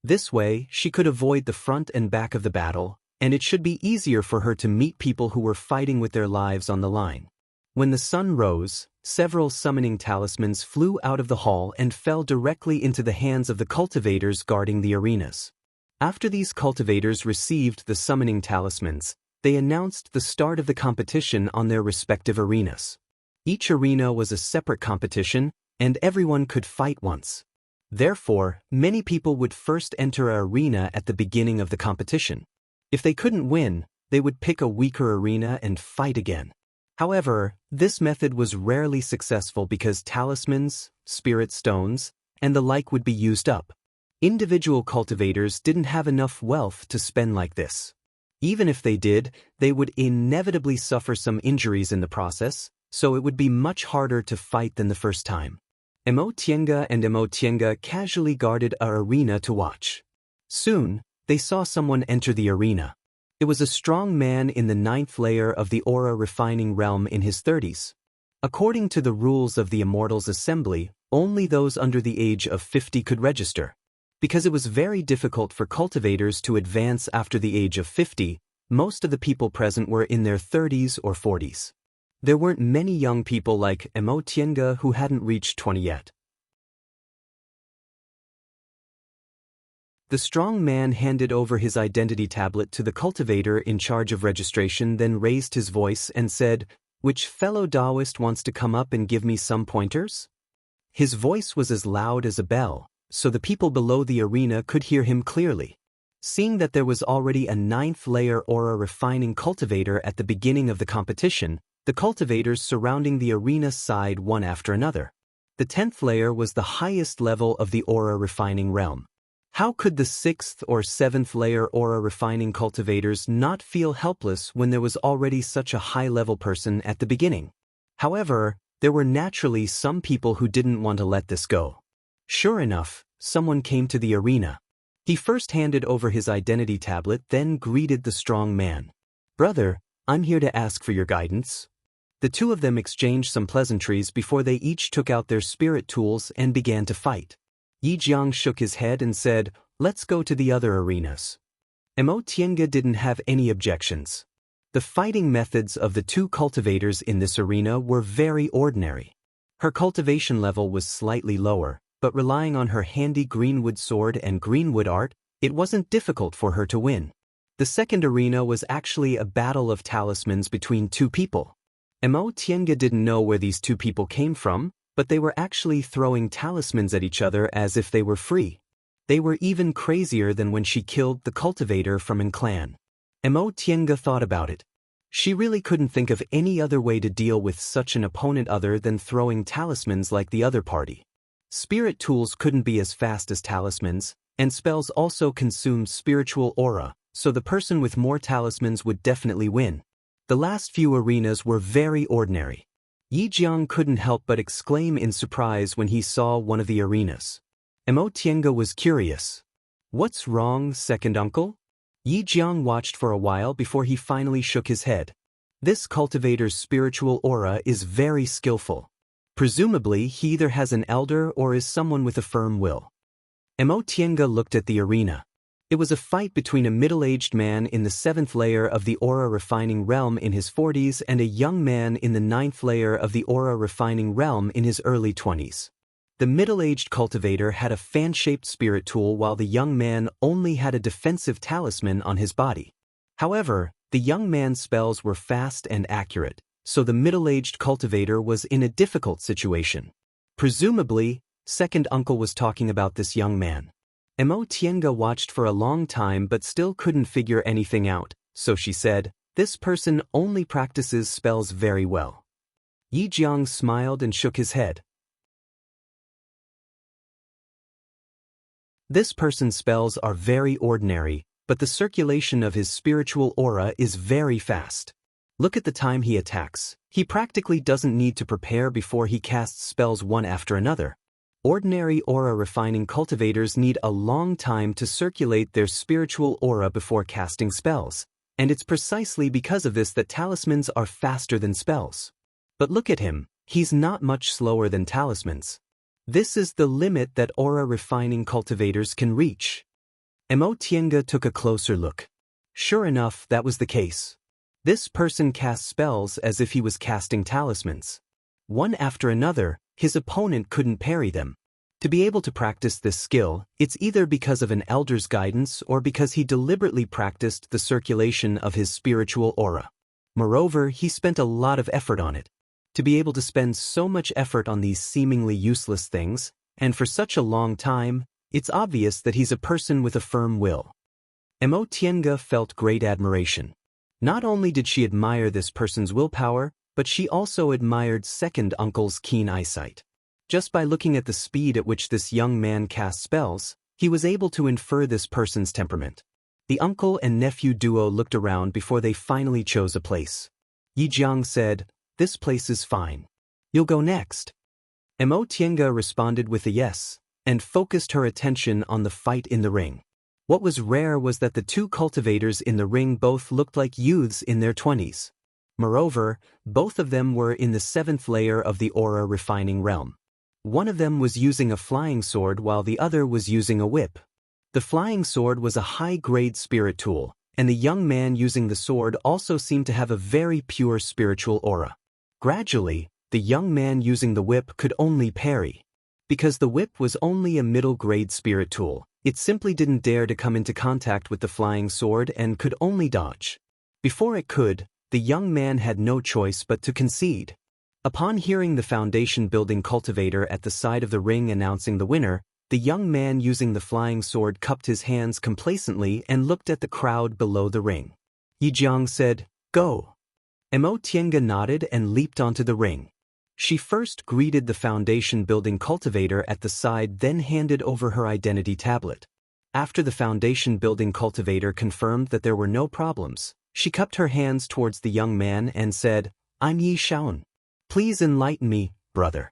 This way, she could avoid the front and back of the battle, and it should be easier for her to meet people who were fighting with their lives on the line. When the sun rose, several summoning talismans flew out of the hall and fell directly into the hands of the cultivators guarding the arenas. After these cultivators received the summoning talismans, they announced the start of the competition on their respective arenas. Each arena was a separate competition, and everyone could fight once. Therefore, many people would first enter an arena at the beginning of the competition. If they couldn't win, they would pick a weaker arena and fight again. However, this method was rarely successful because talismans, spirit stones, and the like would be used up. Individual cultivators didn't have enough wealth to spend like this. Even if they did, they would inevitably suffer some injuries in the process, so it would be much harder to fight than the first time. Mo Tiange and Mo Tiange casually guarded an arena to watch. Soon, they saw someone enter the arena. It was a strong man in the 9th layer of the aura-refining realm in his 30s. According to the rules of the Immortal's assembly, only those under the age of 50 could register. Because it was very difficult for cultivators to advance after the age of 50, most of the people present were in their 30s or 40s. There weren't many young people like Mo Tiange who hadn't reached 20 yet. The strong man handed over his identity tablet to the cultivator in charge of registration, then raised his voice and said, "Which fellow Daoist wants to come up and give me some pointers?" His voice was as loud as a bell, so the people below the arena could hear him clearly. Seeing that there was already a 9th layer aura refining cultivator at the beginning of the competition, the cultivators surrounding the arena sighed one after another. The 10th layer was the highest level of the aura refining realm. How could the 6th or 7th layer aura refining cultivators not feel helpless when there was already such a high-level person at the beginning? However, there were naturally some people who didn't want to let this go. Sure enough, someone came to the arena. He first handed over his identity tablet, then greeted the strong man. "Brother, I'm here to ask for your guidance." The two of them exchanged some pleasantries before they each took out their spirit tools and began to fight. Yi Jiang shook his head and said, let's go to the other arenas. Tiange didn't have any objections. The fighting methods of the two cultivators in this arena were very ordinary. Her cultivation level was slightly lower, but relying on her handy greenwood sword and greenwood art, it wasn't difficult for her to win. The second arena was actually a battle of talismans between two people. Tiange didn't know where these two people came from, but they were actually throwing talismans at each other as if they were free. They were even crazier than when she killed the cultivator from An clan. Tiange thought about it. She really couldn't think of any other way to deal with such an opponent other than throwing talismans like the other party. Spirit tools couldn't be as fast as talismans, and spells also consumed spiritual aura, so the person with more talismans would definitely win. The last few arenas were very ordinary. Yi Jiang couldn't help but exclaim in surprise when he saw one of the arenas. Tiange was curious. What's wrong, second uncle? Yi Jiang watched for a while before he finally shook his head. This cultivator's spiritual aura is very skillful. Presumably, he either has an elder or is someone with a firm will. Tiange looked at the arena. It was a fight between a middle-aged man in the 7th layer of the aura refining realm in his 40s and a young man in the 9th layer of the aura refining realm in his early 20s. The middle-aged cultivator had a fan-shaped spirit tool while the young man only had a defensive talisman on his body. However, the young man's spells were fast and accurate, so the middle-aged cultivator was in a difficult situation. Presumably, second uncle was talking about this young man. Tiange watched for a long time but still couldn't figure anything out, so she said, "This person only practices spells very well." Yi Jiang smiled and shook his head. This person's spells are very ordinary, but the circulation of his spiritual aura is very fast. Look at the time he attacks. He practically doesn't need to prepare before he casts spells one after another. Ordinary aura refining cultivators need a long time to circulate their spiritual aura before casting spells, and it's precisely because of this that talismans are faster than spells. But look at him, he's not much slower than talismans. This is the limit that aura refining cultivators can reach. Tiange took a closer look. Sure enough, that was the case. This person cast spells as if he was casting talismans. One after another, his opponent couldn't parry them. To be able to practice this skill, it's either because of an elder's guidance or because he deliberately practiced the circulation of his spiritual aura. Moreover, he spent a lot of effort on it. To be able to spend so much effort on these seemingly useless things, and for such a long time, it's obvious that he's a person with a firm will. Tiange felt great admiration. Not only did she admire this person's willpower, but she also admired second uncle's keen eyesight. Just by looking at the speed at which this young man cast spells, he was able to infer this person's temperament. The uncle and nephew duo looked around before they finally chose a place. Yi Jiang said, "This place is fine. You'll go next." Tiange responded with a yes, and focused her attention on the fight in the ring. What was rare was that the two cultivators in the ring both looked like youths in their 20s. Moreover, both of them were in the 7th layer of the aura refining realm. One of them was using a flying sword while the other was using a whip. The flying sword was a high-grade spirit tool, and the young man using the sword also seemed to have a very pure spiritual aura. Gradually, the young man using the whip could only parry. Because the whip was only a middle-grade spirit tool, it simply didn't dare to come into contact with the flying sword and could only dodge. Before it could, the young man had no choice but to concede. Upon hearing the foundation-building cultivator at the side of the ring announcing the winner, the young man using the flying sword cupped his hands complacently and looked at the crowd below the ring. Yi Jiang said, "Go." Tiange nodded and leaped onto the ring. She first greeted the foundation-building cultivator at the side, then handed over her identity tablet. After the foundation-building cultivator confirmed that there were no problems, she cupped her hands towards the young man and said, "I'm Yi Shaon. Please enlighten me, brother."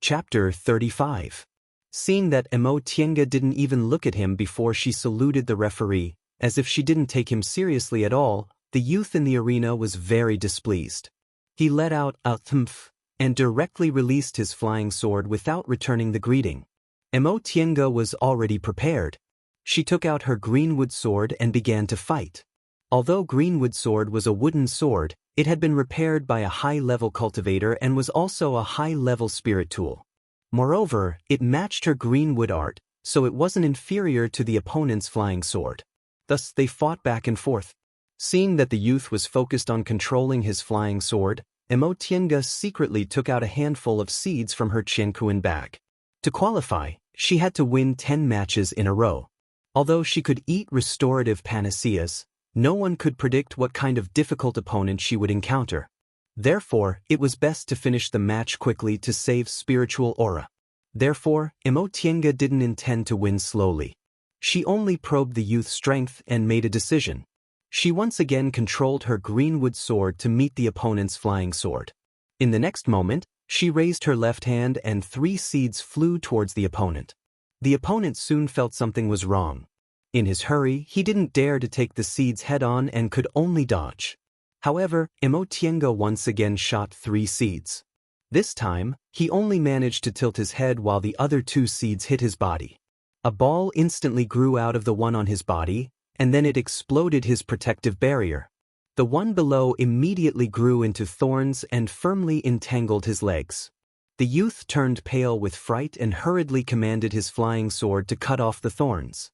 Chapter 35. Seeing that Tiange didn't even look at him before she saluted the referee, as if she didn't take him seriously at all, the youth in the arena was very displeased. He let out a thumph and directly released his flying sword without returning the greeting. Tiange was already prepared. She took out her greenwood sword and began to fight. Although greenwood sword was a wooden sword, it had been repaired by a high-level cultivator and was also a high-level spirit tool. Moreover, it matched her greenwood art, so it wasn't inferior to the opponent's flying sword. Thus they fought back and forth. Seeing that the youth was focused on controlling his flying sword, Tiange secretly took out a handful of seeds from her Qiankuan bag. To qualify, she had to win 10 matches in a row. Although she could eat restorative panaceas, no one could predict what kind of difficult opponent she would encounter. Therefore, it was best to finish the match quickly to save spiritual aura. Therefore, Tiange didn't intend to win slowly. She only probed the youth's strength and made a decision. She once again controlled her greenwood sword to meet the opponent's flying sword. In the next moment, she raised her left hand and 3 seeds flew towards the opponent. The opponent soon felt something was wrong. In his hurry, he didn't dare to take the seeds head-on and could only dodge. However, Tiange once again shot 3 seeds. This time, he only managed to tilt his head while the other 2 seeds hit his body. A ball instantly grew out of the one on his body, and then it exploded his protective barrier. The one below immediately grew into thorns and firmly entangled his legs. The youth turned pale with fright and hurriedly commanded his flying sword to cut off the thorns.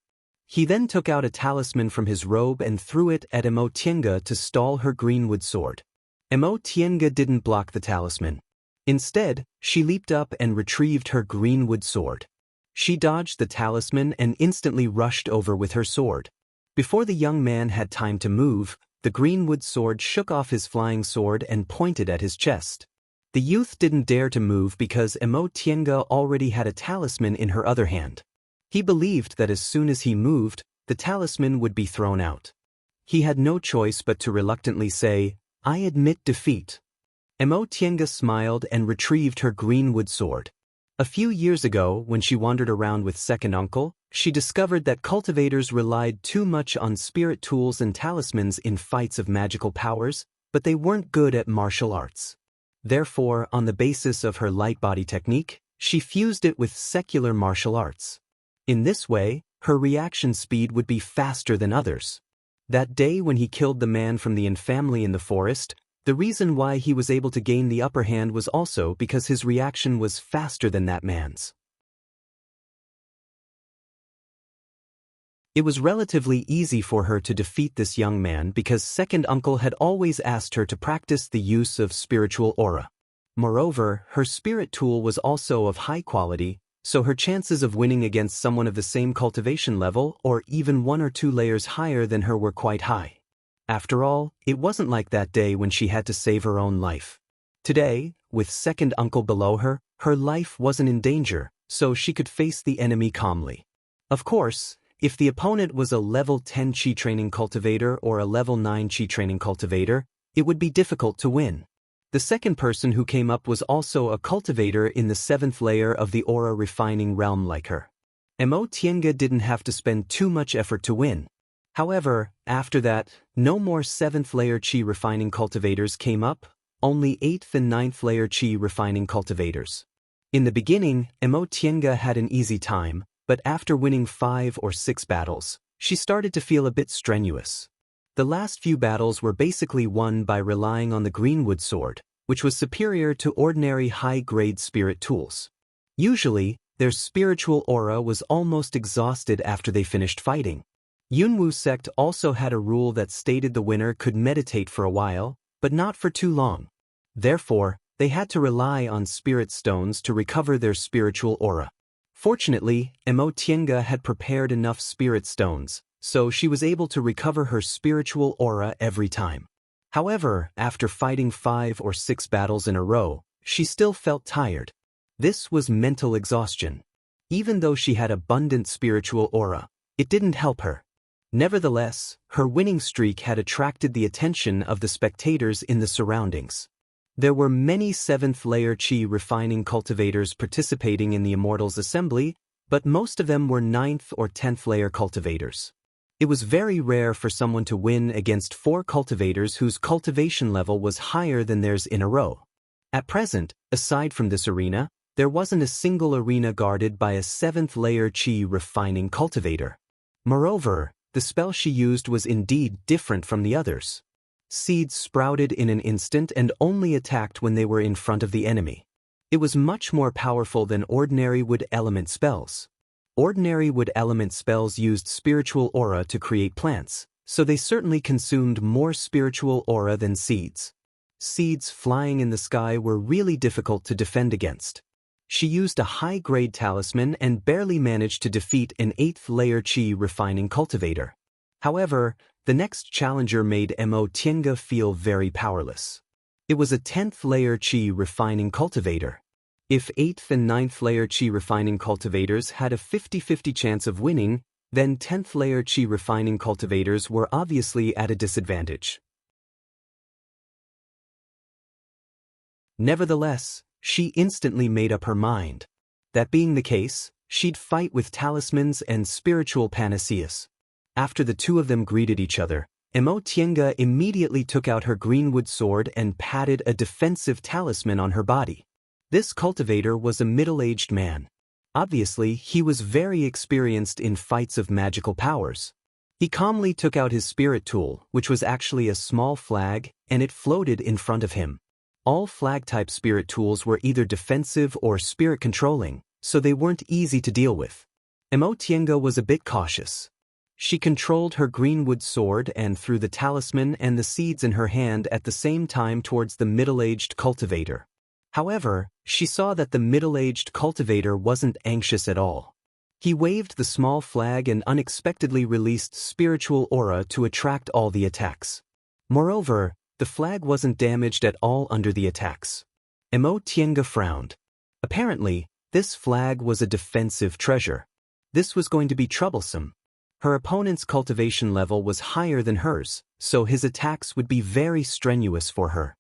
He then took out a talisman from his robe and threw it at Tiange to stall her greenwood sword. Tiange didn't block the talisman. Instead, she leaped up and retrieved her greenwood sword. She dodged the talisman and instantly rushed over with her sword. Before the young man had time to move, the greenwood sword shook off his flying sword and pointed at his chest. The youth didn't dare to move because Tiange already had a talisman in her other hand. He believed that as soon as he moved, the talisman would be thrown out. He had no choice but to reluctantly say, "I admit defeat." Tiange smiled and retrieved her greenwood sword. A few years ago, when she wandered around with second uncle, she discovered that cultivators relied too much on spirit tools and talismans in fights of magical powers, but they weren't good at martial arts. Therefore, on the basis of her light body technique, she fused it with secular martial arts. In this way, her reaction speed would be faster than others. That day when he killed the man from the Yin family in the forest, the reason why he was able to gain the upper hand was also because his reaction was faster than that man's. It was relatively easy for her to defeat this young man because second uncle had always asked her to practice the use of spiritual aura. Moreover, her spirit tool was also of high quality, so her chances of winning against someone of the same cultivation level or even 1 or 2 layers higher than her were quite high. After all, it wasn't like that day when she had to save her own life. Today, with second uncle below her, her life wasn't in danger, so she could face the enemy calmly. Of course, if the opponent was a level 10 Qi training cultivator or a level 9 Qi training cultivator, it would be difficult to win. The second person who came up was also a cultivator in the 7th layer of the aura refining realm like her. Tiange didn't have to spend too much effort to win. However, after that, no more 7th layer Qi refining cultivators came up, only 8th and 9th layer Qi refining cultivators. In the beginning, Tiange had an easy time, but after winning 5 or 6 battles, she started to feel a bit strenuous. The last few battles were basically won by relying on the greenwood sword, which was superior to ordinary high-grade spirit tools. Usually, their spiritual aura was almost exhausted after they finished fighting. Yunwu sect also had a rule that stated the winner could meditate for a while, but not for too long. Therefore, they had to rely on spirit stones to recover their spiritual aura. Fortunately, Tiange had prepared enough spirit stones, so she was able to recover her spiritual aura every time. However, after fighting 5 or 6 battles in a row, she still felt tired. This was mental exhaustion. Even though she had abundant spiritual aura, it didn't help her. Nevertheless, her winning streak had attracted the attention of the spectators in the surroundings. There were many 7th layer Qi refining cultivators participating in the Immortals assembly, but most of them were 9th or 10th layer cultivators. It was very rare for someone to win against 4 cultivators whose cultivation level was higher than theirs in a row. At present, aside from this arena, there wasn't a single arena guarded by a 7th layer Qi refining cultivator. Moreover, the spell she used was indeed different from the others. Seeds sprouted in an instant and only attacked when they were in front of the enemy. It was much more powerful than ordinary wood element spells. Ordinary wood element spells used spiritual aura to create plants, so they certainly consumed more spiritual aura than seeds. Seeds flying in the sky were really difficult to defend against. She used a high-grade talisman and barely managed to defeat an 8th layer Qi refining cultivator. However, the next challenger made Mo Tiange feel very powerless. It was a 10th layer Qi refining cultivator. If 8th and 9th layer Qi refining cultivators had a 50-50 chance of winning, then 10th layer Qi refining cultivators were obviously at a disadvantage. Nevertheless, she instantly made up her mind. That being the case, she'd fight with talismans and spiritual panaceas. After the two of them greeted each other, Mo Tiange immediately took out her greenwood sword and patted a defensive talisman on her body. This cultivator was a middle-aged man. Obviously, he was very experienced in fights of magical powers. He calmly took out his spirit tool, which was actually a small flag, and it floated in front of him. All flag-type spirit tools were either defensive or spirit-controlling, so they weren't easy to deal with. Mo Tiange was a bit cautious. She controlled her greenwood sword and threw the talisman and the seeds in her hand at the same time towards the middle-aged cultivator. However, she saw that the middle-aged cultivator wasn't anxious at all. He waved the small flag and unexpectedly released spiritual aura to attract all the attacks. Moreover, the flag wasn't damaged at all under the attacks. Mo Tiange frowned. Apparently, this flag was a defensive treasure. This was going to be troublesome. Her opponent's cultivation level was higher than hers, so his attacks would be very strenuous for her.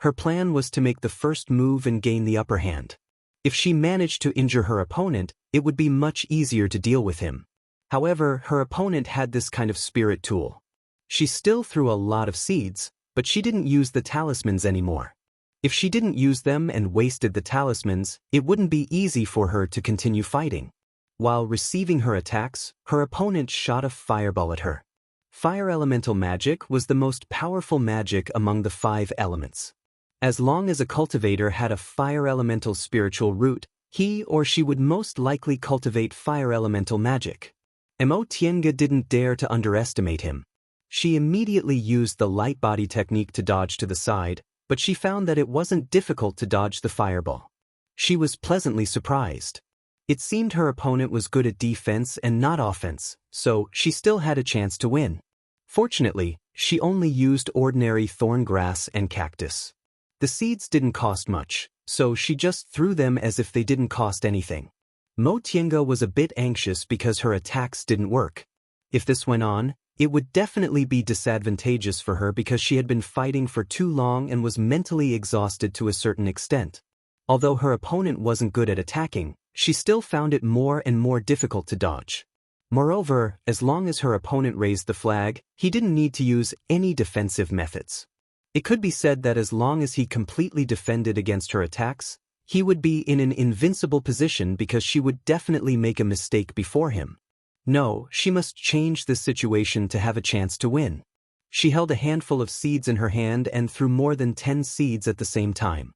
Her plan was to make the first move and gain the upper hand. If she managed to injure her opponent, it would be much easier to deal with him. However, her opponent had this kind of spirit tool. She still threw a lot of seeds, but she didn't use the talismans anymore. If she didn't use them and wasted the talismans, it wouldn't be easy for her to continue fighting. While receiving her attacks, her opponent shot a fireball at her. Fire elemental magic was the most powerful magic among the 5 elements. As long as a cultivator had a fire elemental spiritual root, he or she would most likely cultivate fire elemental magic. Mo Tiange didn't dare to underestimate him. She immediately used the light body technique to dodge to the side, but she found that it wasn't difficult to dodge the fireball. She was pleasantly surprised. It seemed her opponent was good at defense and not offense, so she still had a chance to win. Fortunately, she only used ordinary thorn grass and cactus. The seeds didn't cost much, so she just threw them as if they didn't cost anything. Mo Tiange was a bit anxious because her attacks didn't work. If this went on, it would definitely be disadvantageous for her because she had been fighting for too long and was mentally exhausted to a certain extent. Although her opponent wasn't good at attacking, she still found it more and more difficult to dodge. Moreover, as long as her opponent raised the flag, he didn't need to use any defensive methods. It could be said that as long as he completely defended against her attacks, he would be in an invincible position because she would definitely make a mistake before him. No, she must change this situation to have a chance to win. She held a handful of seeds in her hand and threw more than 10 seeds at the same time.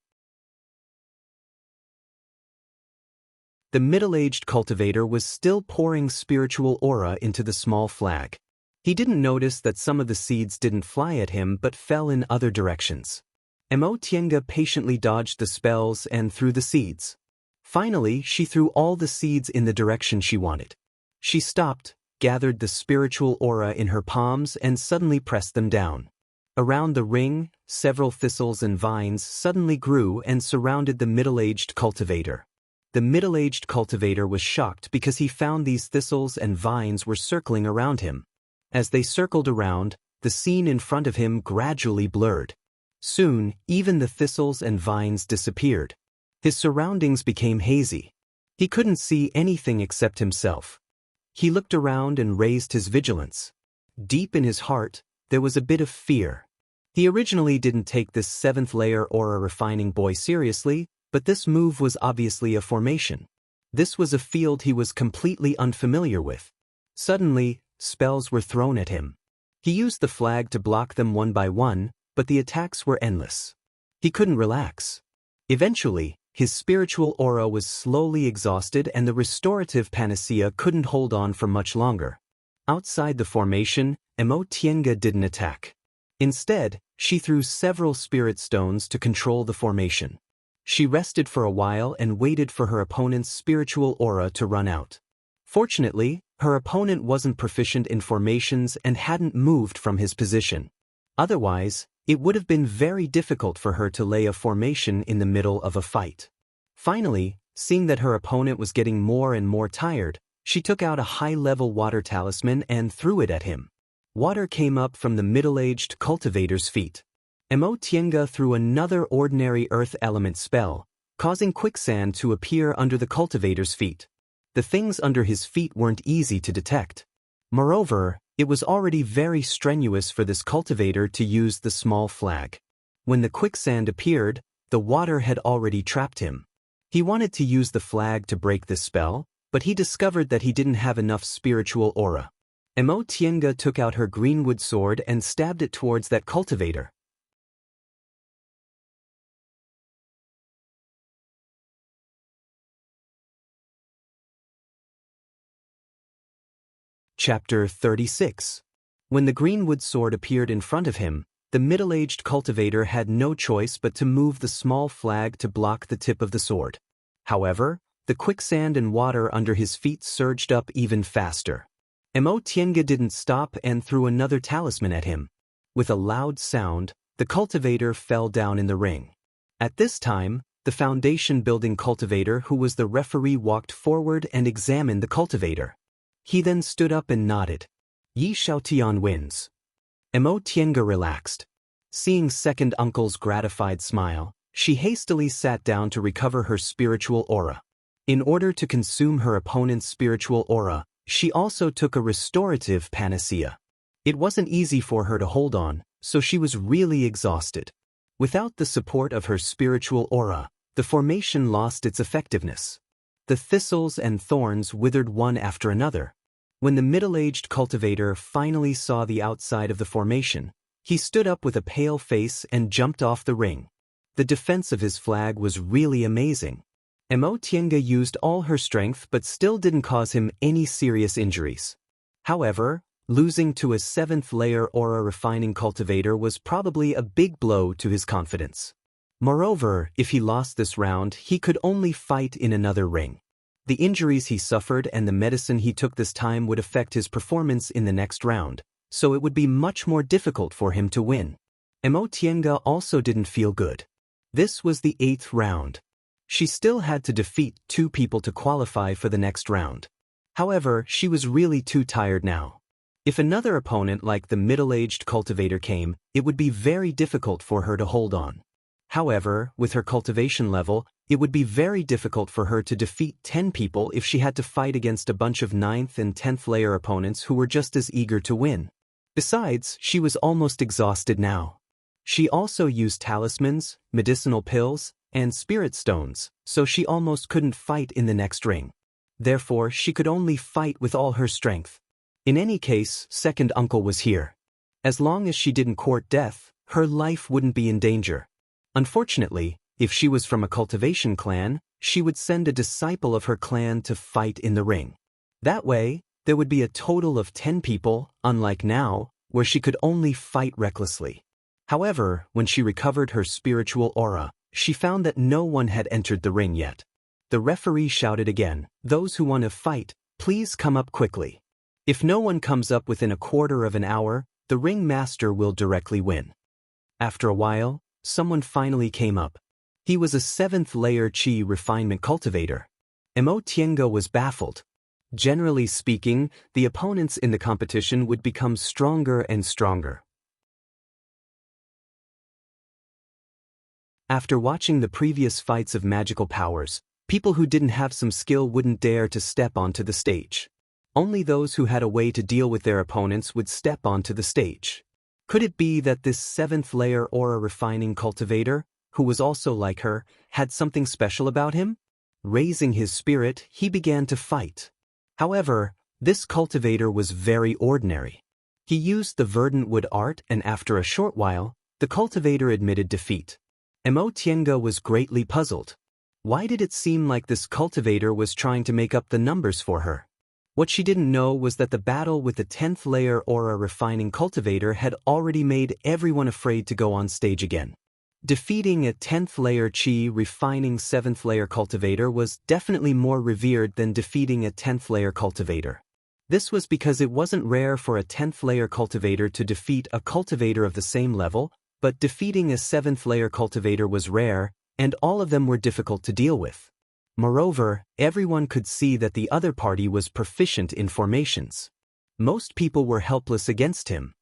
The middle-aged cultivator was still pouring spiritual aura into the small flag. He didn't notice that some of the seeds didn't fly at him but fell in other directions. Mo Tiange patiently dodged the spells and threw the seeds. Finally, she threw all the seeds in the direction she wanted. She stopped, gathered the spiritual aura in her palms and suddenly pressed them down. Around the ring, several thistles and vines suddenly grew and surrounded the middle-aged cultivator. The middle-aged cultivator was shocked because he found these thistles and vines were circling around him. As they circled around, the scene in front of him gradually blurred. Soon, even the thistles and vines disappeared. His surroundings became hazy. He couldn't see anything except himself. He looked around and raised his vigilance. Deep in his heart, there was a bit of fear. He originally didn't take this 7th layer aura refining boy seriously, but this move was obviously a formation. This was a field he was completely unfamiliar with. Suddenly, spells were thrown at him. He used the flag to block them one by one, but the attacks were endless. He couldn't relax. Eventually, his spiritual aura was slowly exhausted and the restorative panacea couldn't hold on for much longer. Outside the formation, Tiange didn't attack. Instead, she threw several spirit stones to control the formation. She rested for a while and waited for her opponent's spiritual aura to run out. Fortunately, her opponent wasn't proficient in formations and hadn't moved from his position. Otherwise, it would have been very difficult for her to lay a formation in the middle of a fight. Finally, seeing that her opponent was getting more and more tired, she took out a high-level water talisman and threw it at him. Water came up from the middle-aged cultivator's feet. Tiange threw another ordinary earth element spell, causing quicksand to appear under the cultivator's feet. The things under his feet weren't easy to detect. Moreover, it was already very strenuous for this cultivator to use the small flag. When the quicksand appeared, the water had already trapped him. He wanted to use the flag to break this spell, but he discovered that he didn't have enough spiritual aura. Tiange took out her greenwood sword and stabbed it towards that cultivator. Chapter 36. When the greenwood sword appeared in front of him, the middle-aged cultivator had no choice but to move the small flag to block the tip of the sword. However, the quicksand and water under his feet surged up even faster. Tiange didn't stop and threw another talisman at him. With a loud sound, the cultivator fell down in the ring. At this time, the foundation-building cultivator who was the referee walked forward and examined the cultivator. He then stood up and nodded. Yi Xiaotian wins. Tiange relaxed. Seeing second uncle's gratified smile, she hastily sat down to recover her spiritual aura. In order to consume her opponent's spiritual aura, she also took a restorative panacea. It wasn't easy for her to hold on, so she was really exhausted. Without the support of her spiritual aura, the formation lost its effectiveness. The thistles and thorns withered one after another. When the middle-aged cultivator finally saw the outside of the formation, he stood up with a pale face and jumped off the ring. The defense of his flag was really amazing. Tiange used all her strength but still didn't cause him any serious injuries. However, losing to a 7th layer aura refining cultivator was probably a big blow to his confidence. Moreover, if he lost this round, he could only fight in another ring. The injuries he suffered and the medicine he took this time would affect his performance in the next round, so it would be much more difficult for him to win. Tiange also didn't feel good. This was the 8th round. She still had to defeat 2 people to qualify for the next round. However, she was really too tired now. If another opponent like the middle-aged cultivator came, it would be very difficult for her to hold on. However, with her cultivation level, it would be very difficult for her to defeat 10 people if she had to fight against a bunch of 9th and 10th layer opponents who were just as eager to win. Besides, she was almost exhausted now. She also used talismans, medicinal pills, and spirit stones, so she almost couldn't fight in the next ring. Therefore, she could only fight with all her strength. In any case, second uncle was here. As long as she didn't court death, her life wouldn't be in danger. Unfortunately, if she was from a cultivation clan, she would send a disciple of her clan to fight in the ring. That way, there would be a total of 10 people, unlike now, where she could only fight recklessly. However, when she recovered her spiritual aura, she found that no one had entered the ring yet. The referee shouted again, "Those who want to fight, please come up quickly. If no one comes up within a quarter of an hour, the ring master will directly win." After a while, someone finally came up. He was a 7th layer qi refinement cultivator. Tiange was baffled. Generally speaking, the opponents in the competition would become stronger and stronger. After watching the previous fights of magical powers, people who didn't have some skill wouldn't dare to step onto the stage. Only those who had a way to deal with their opponents would step onto the stage. Could it be that this 7th-layer aura refining cultivator, who was also like her, had something special about him? Raising his spirit, he began to fight. However, this cultivator was very ordinary. He used the verdant wood art, and after a short while, the cultivator admitted defeat. Tiange was greatly puzzled. Why did it seem like this cultivator was trying to make up the numbers for her? What she didn't know was that the battle with the 10th-layer aura refining cultivator had already made everyone afraid to go on stage again. Defeating a 10th-layer chi refining 7th-layer cultivator was definitely more revered than defeating a 10th-layer cultivator. This was because it wasn't rare for a 10th-layer cultivator to defeat a cultivator of the same level, but defeating a 7th-layer cultivator was rare, and all of them were difficult to deal with. Moreover, everyone could see that the other party was proficient in formations. Most people were helpless against him.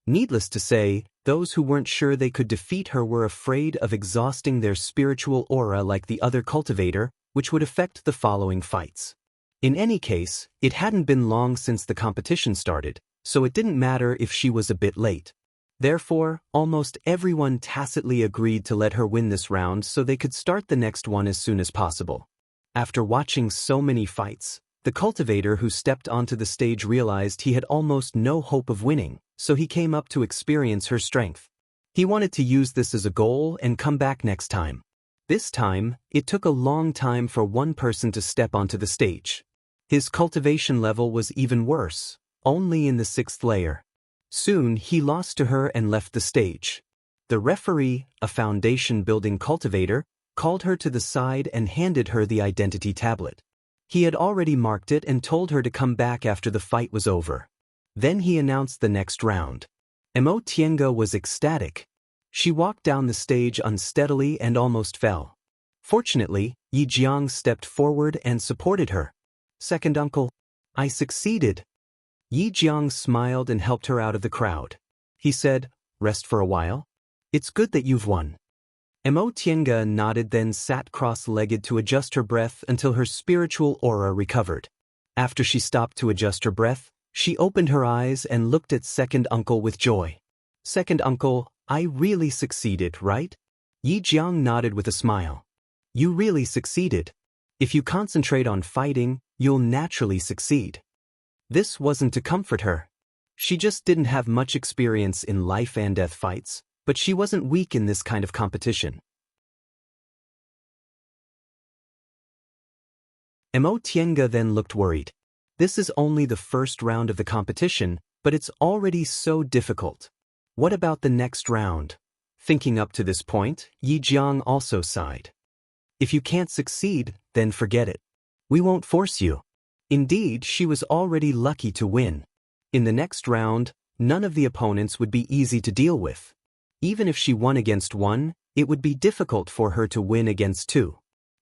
Needless to say, those who weren't sure they could defeat her were afraid of exhausting their spiritual aura like the other cultivator, which would affect the following fights. In any case, it hadn't been long since the competition started, so it didn't matter if she was a bit late. Therefore, almost everyone tacitly agreed to let her win this round so they could start the next one as soon as possible. After watching so many fights, the cultivator who stepped onto the stage realized he had almost no hope of winning, so he came up to experience her strength. He wanted to use this as a goal and come back next time. This time, it took a long time for one person to step onto the stage. His cultivation level was even worse, only in the 6th layer. Soon, he lost to her and left the stage. The referee, a foundation-building cultivator, called her to the side and handed her the identity tablet. He had already marked it and told her to come back after the fight was over. Then he announced the next round. Tiange was ecstatic. She walked down the stage unsteadily and almost fell. Fortunately, Jiang stepped forward and supported her. "Second uncle, I succeeded." Jiang smiled and helped her out of the crowd. He said, "Rest for a while. It's good that you've won." Tiange nodded, then sat cross-legged to adjust her breath until her spiritual aura recovered. After she stopped to adjust her breath, she opened her eyes and looked at second uncle with joy. "Second uncle, I really succeeded, right?" Jiang nodded with a smile. "You really succeeded. If you concentrate on fighting, you'll naturally succeed." This wasn't to comfort her. She just didn't have much experience in life and death fights, but she wasn't weak in this kind of competition. Tiange then looked worried. This is only the first round of the competition, but it's already so difficult. What about the next round? Thinking up to this point, Jiang also sighed. "If you can't succeed, then forget it. We won't force you." Indeed, she was already lucky to win. In the next round, none of the opponents would be easy to deal with. Even if she won against one, it would be difficult for her to win against two.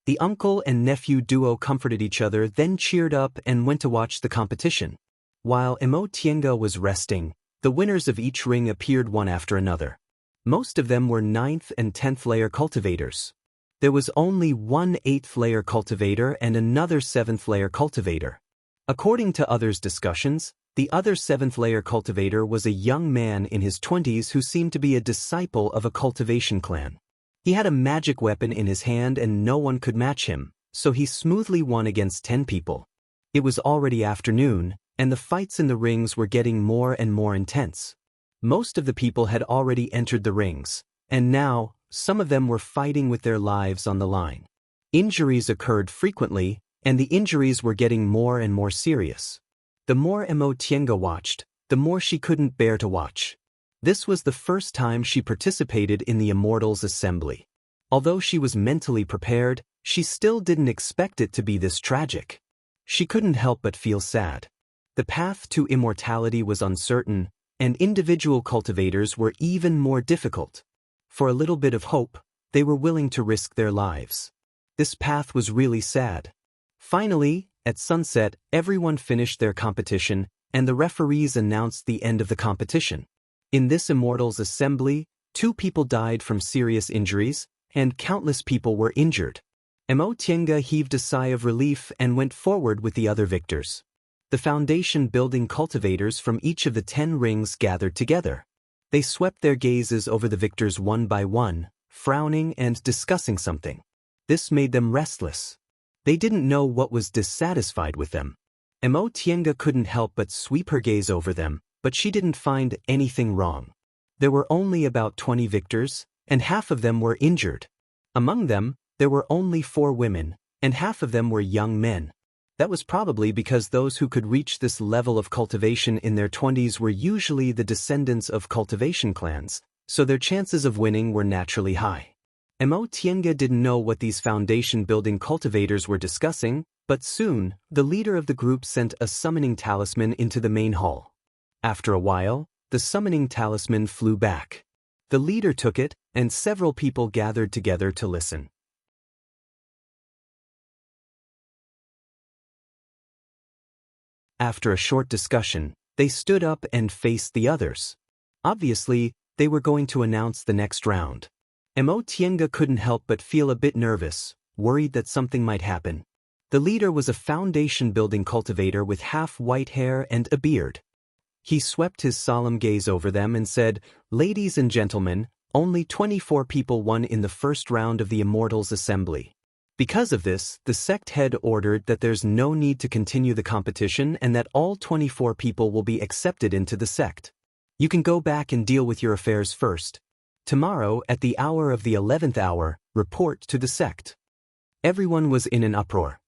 The uncle and nephew duo comforted each other, then cheered up and went to watch the competition. While Tiange was resting, the winners of each ring appeared one after another. Most of them were 9th and 10th layer cultivators. There was only one 8th layer cultivator and another 7th layer cultivator. According to others' discussions, the other 7th layer cultivator was a young man in his 20s who seemed to be a disciple of a cultivation clan. He had a magic weapon in his hand and no one could match him, so he smoothly won against 10 people. It was already afternoon, and the fights in the rings were getting more and more intense. Most of the people had already entered the rings, and now, some of them were fighting with their lives on the line. Injuries occurred frequently, and the injuries were getting more and more serious. The more Tiange watched, the more she couldn't bear to watch. This was the first time she participated in the Immortals assembly. Although she was mentally prepared, she still didn't expect it to be this tragic. She couldn't help but feel sad. The path to immortality was uncertain, and individual cultivators were even more difficult. For a little bit of hope, they were willing to risk their lives. This path was really sad. Finally, at sunset, everyone finished their competition, and the referees announced the end of the competition. In this Immortals assembly, 2 people died from serious injuries, and countless people were injured. Tiange heaved a sigh of relief and went forward with the other victors. The foundation-building cultivators from each of the 10 rings gathered together. They swept their gazes over the victors one by one, frowning and discussing something. This made them restless. They didn't know what was dissatisfied with them. Immortal couldn't help but sweep her gaze over them, but she didn't find anything wrong. There were only about 20 victors, and half of them were injured. Among them, there were only 4 women, and half of them were young men. That was probably because those who could reach this level of cultivation in their 20s were usually the descendants of cultivation clans, so their chances of winning were naturally high. Immortal didn't know what these foundation-building cultivators were discussing, but soon, the leader of the group sent a summoning talisman into the main hall. After a while, the summoning talisman flew back. The leader took it, and several people gathered together to listen. After a short discussion, they stood up and faced the others. Obviously, they were going to announce the next round. Immortal couldn't help but feel a bit nervous, worried that something might happen. The leader was a foundation-building cultivator with half-white hair and a beard. He swept his solemn gaze over them and said, "Ladies and gentlemen, only 24 people won in the first round of the Immortals Assembly. Because of this, the sect head ordered that there's no need to continue the competition and that all 24 people will be accepted into the sect. You can go back and deal with your affairs first. Tomorrow, at the hour of the 11th hour, report to the sect." Everyone was in an uproar.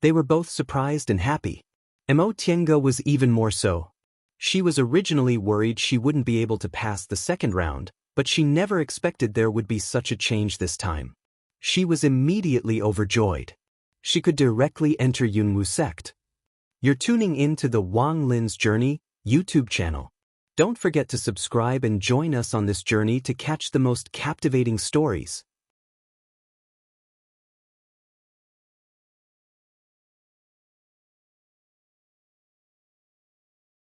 They were both surprised and happy. Immortal was even more so. She was originally worried she wouldn't be able to pass the second round, but she never expected there would be such a change this time. She was immediately overjoyed. She could directly enter Yunwu sect. You're tuning in to the Wang Lin's Journey YouTube channel. Don't forget to subscribe and join us on this journey to catch the most captivating stories.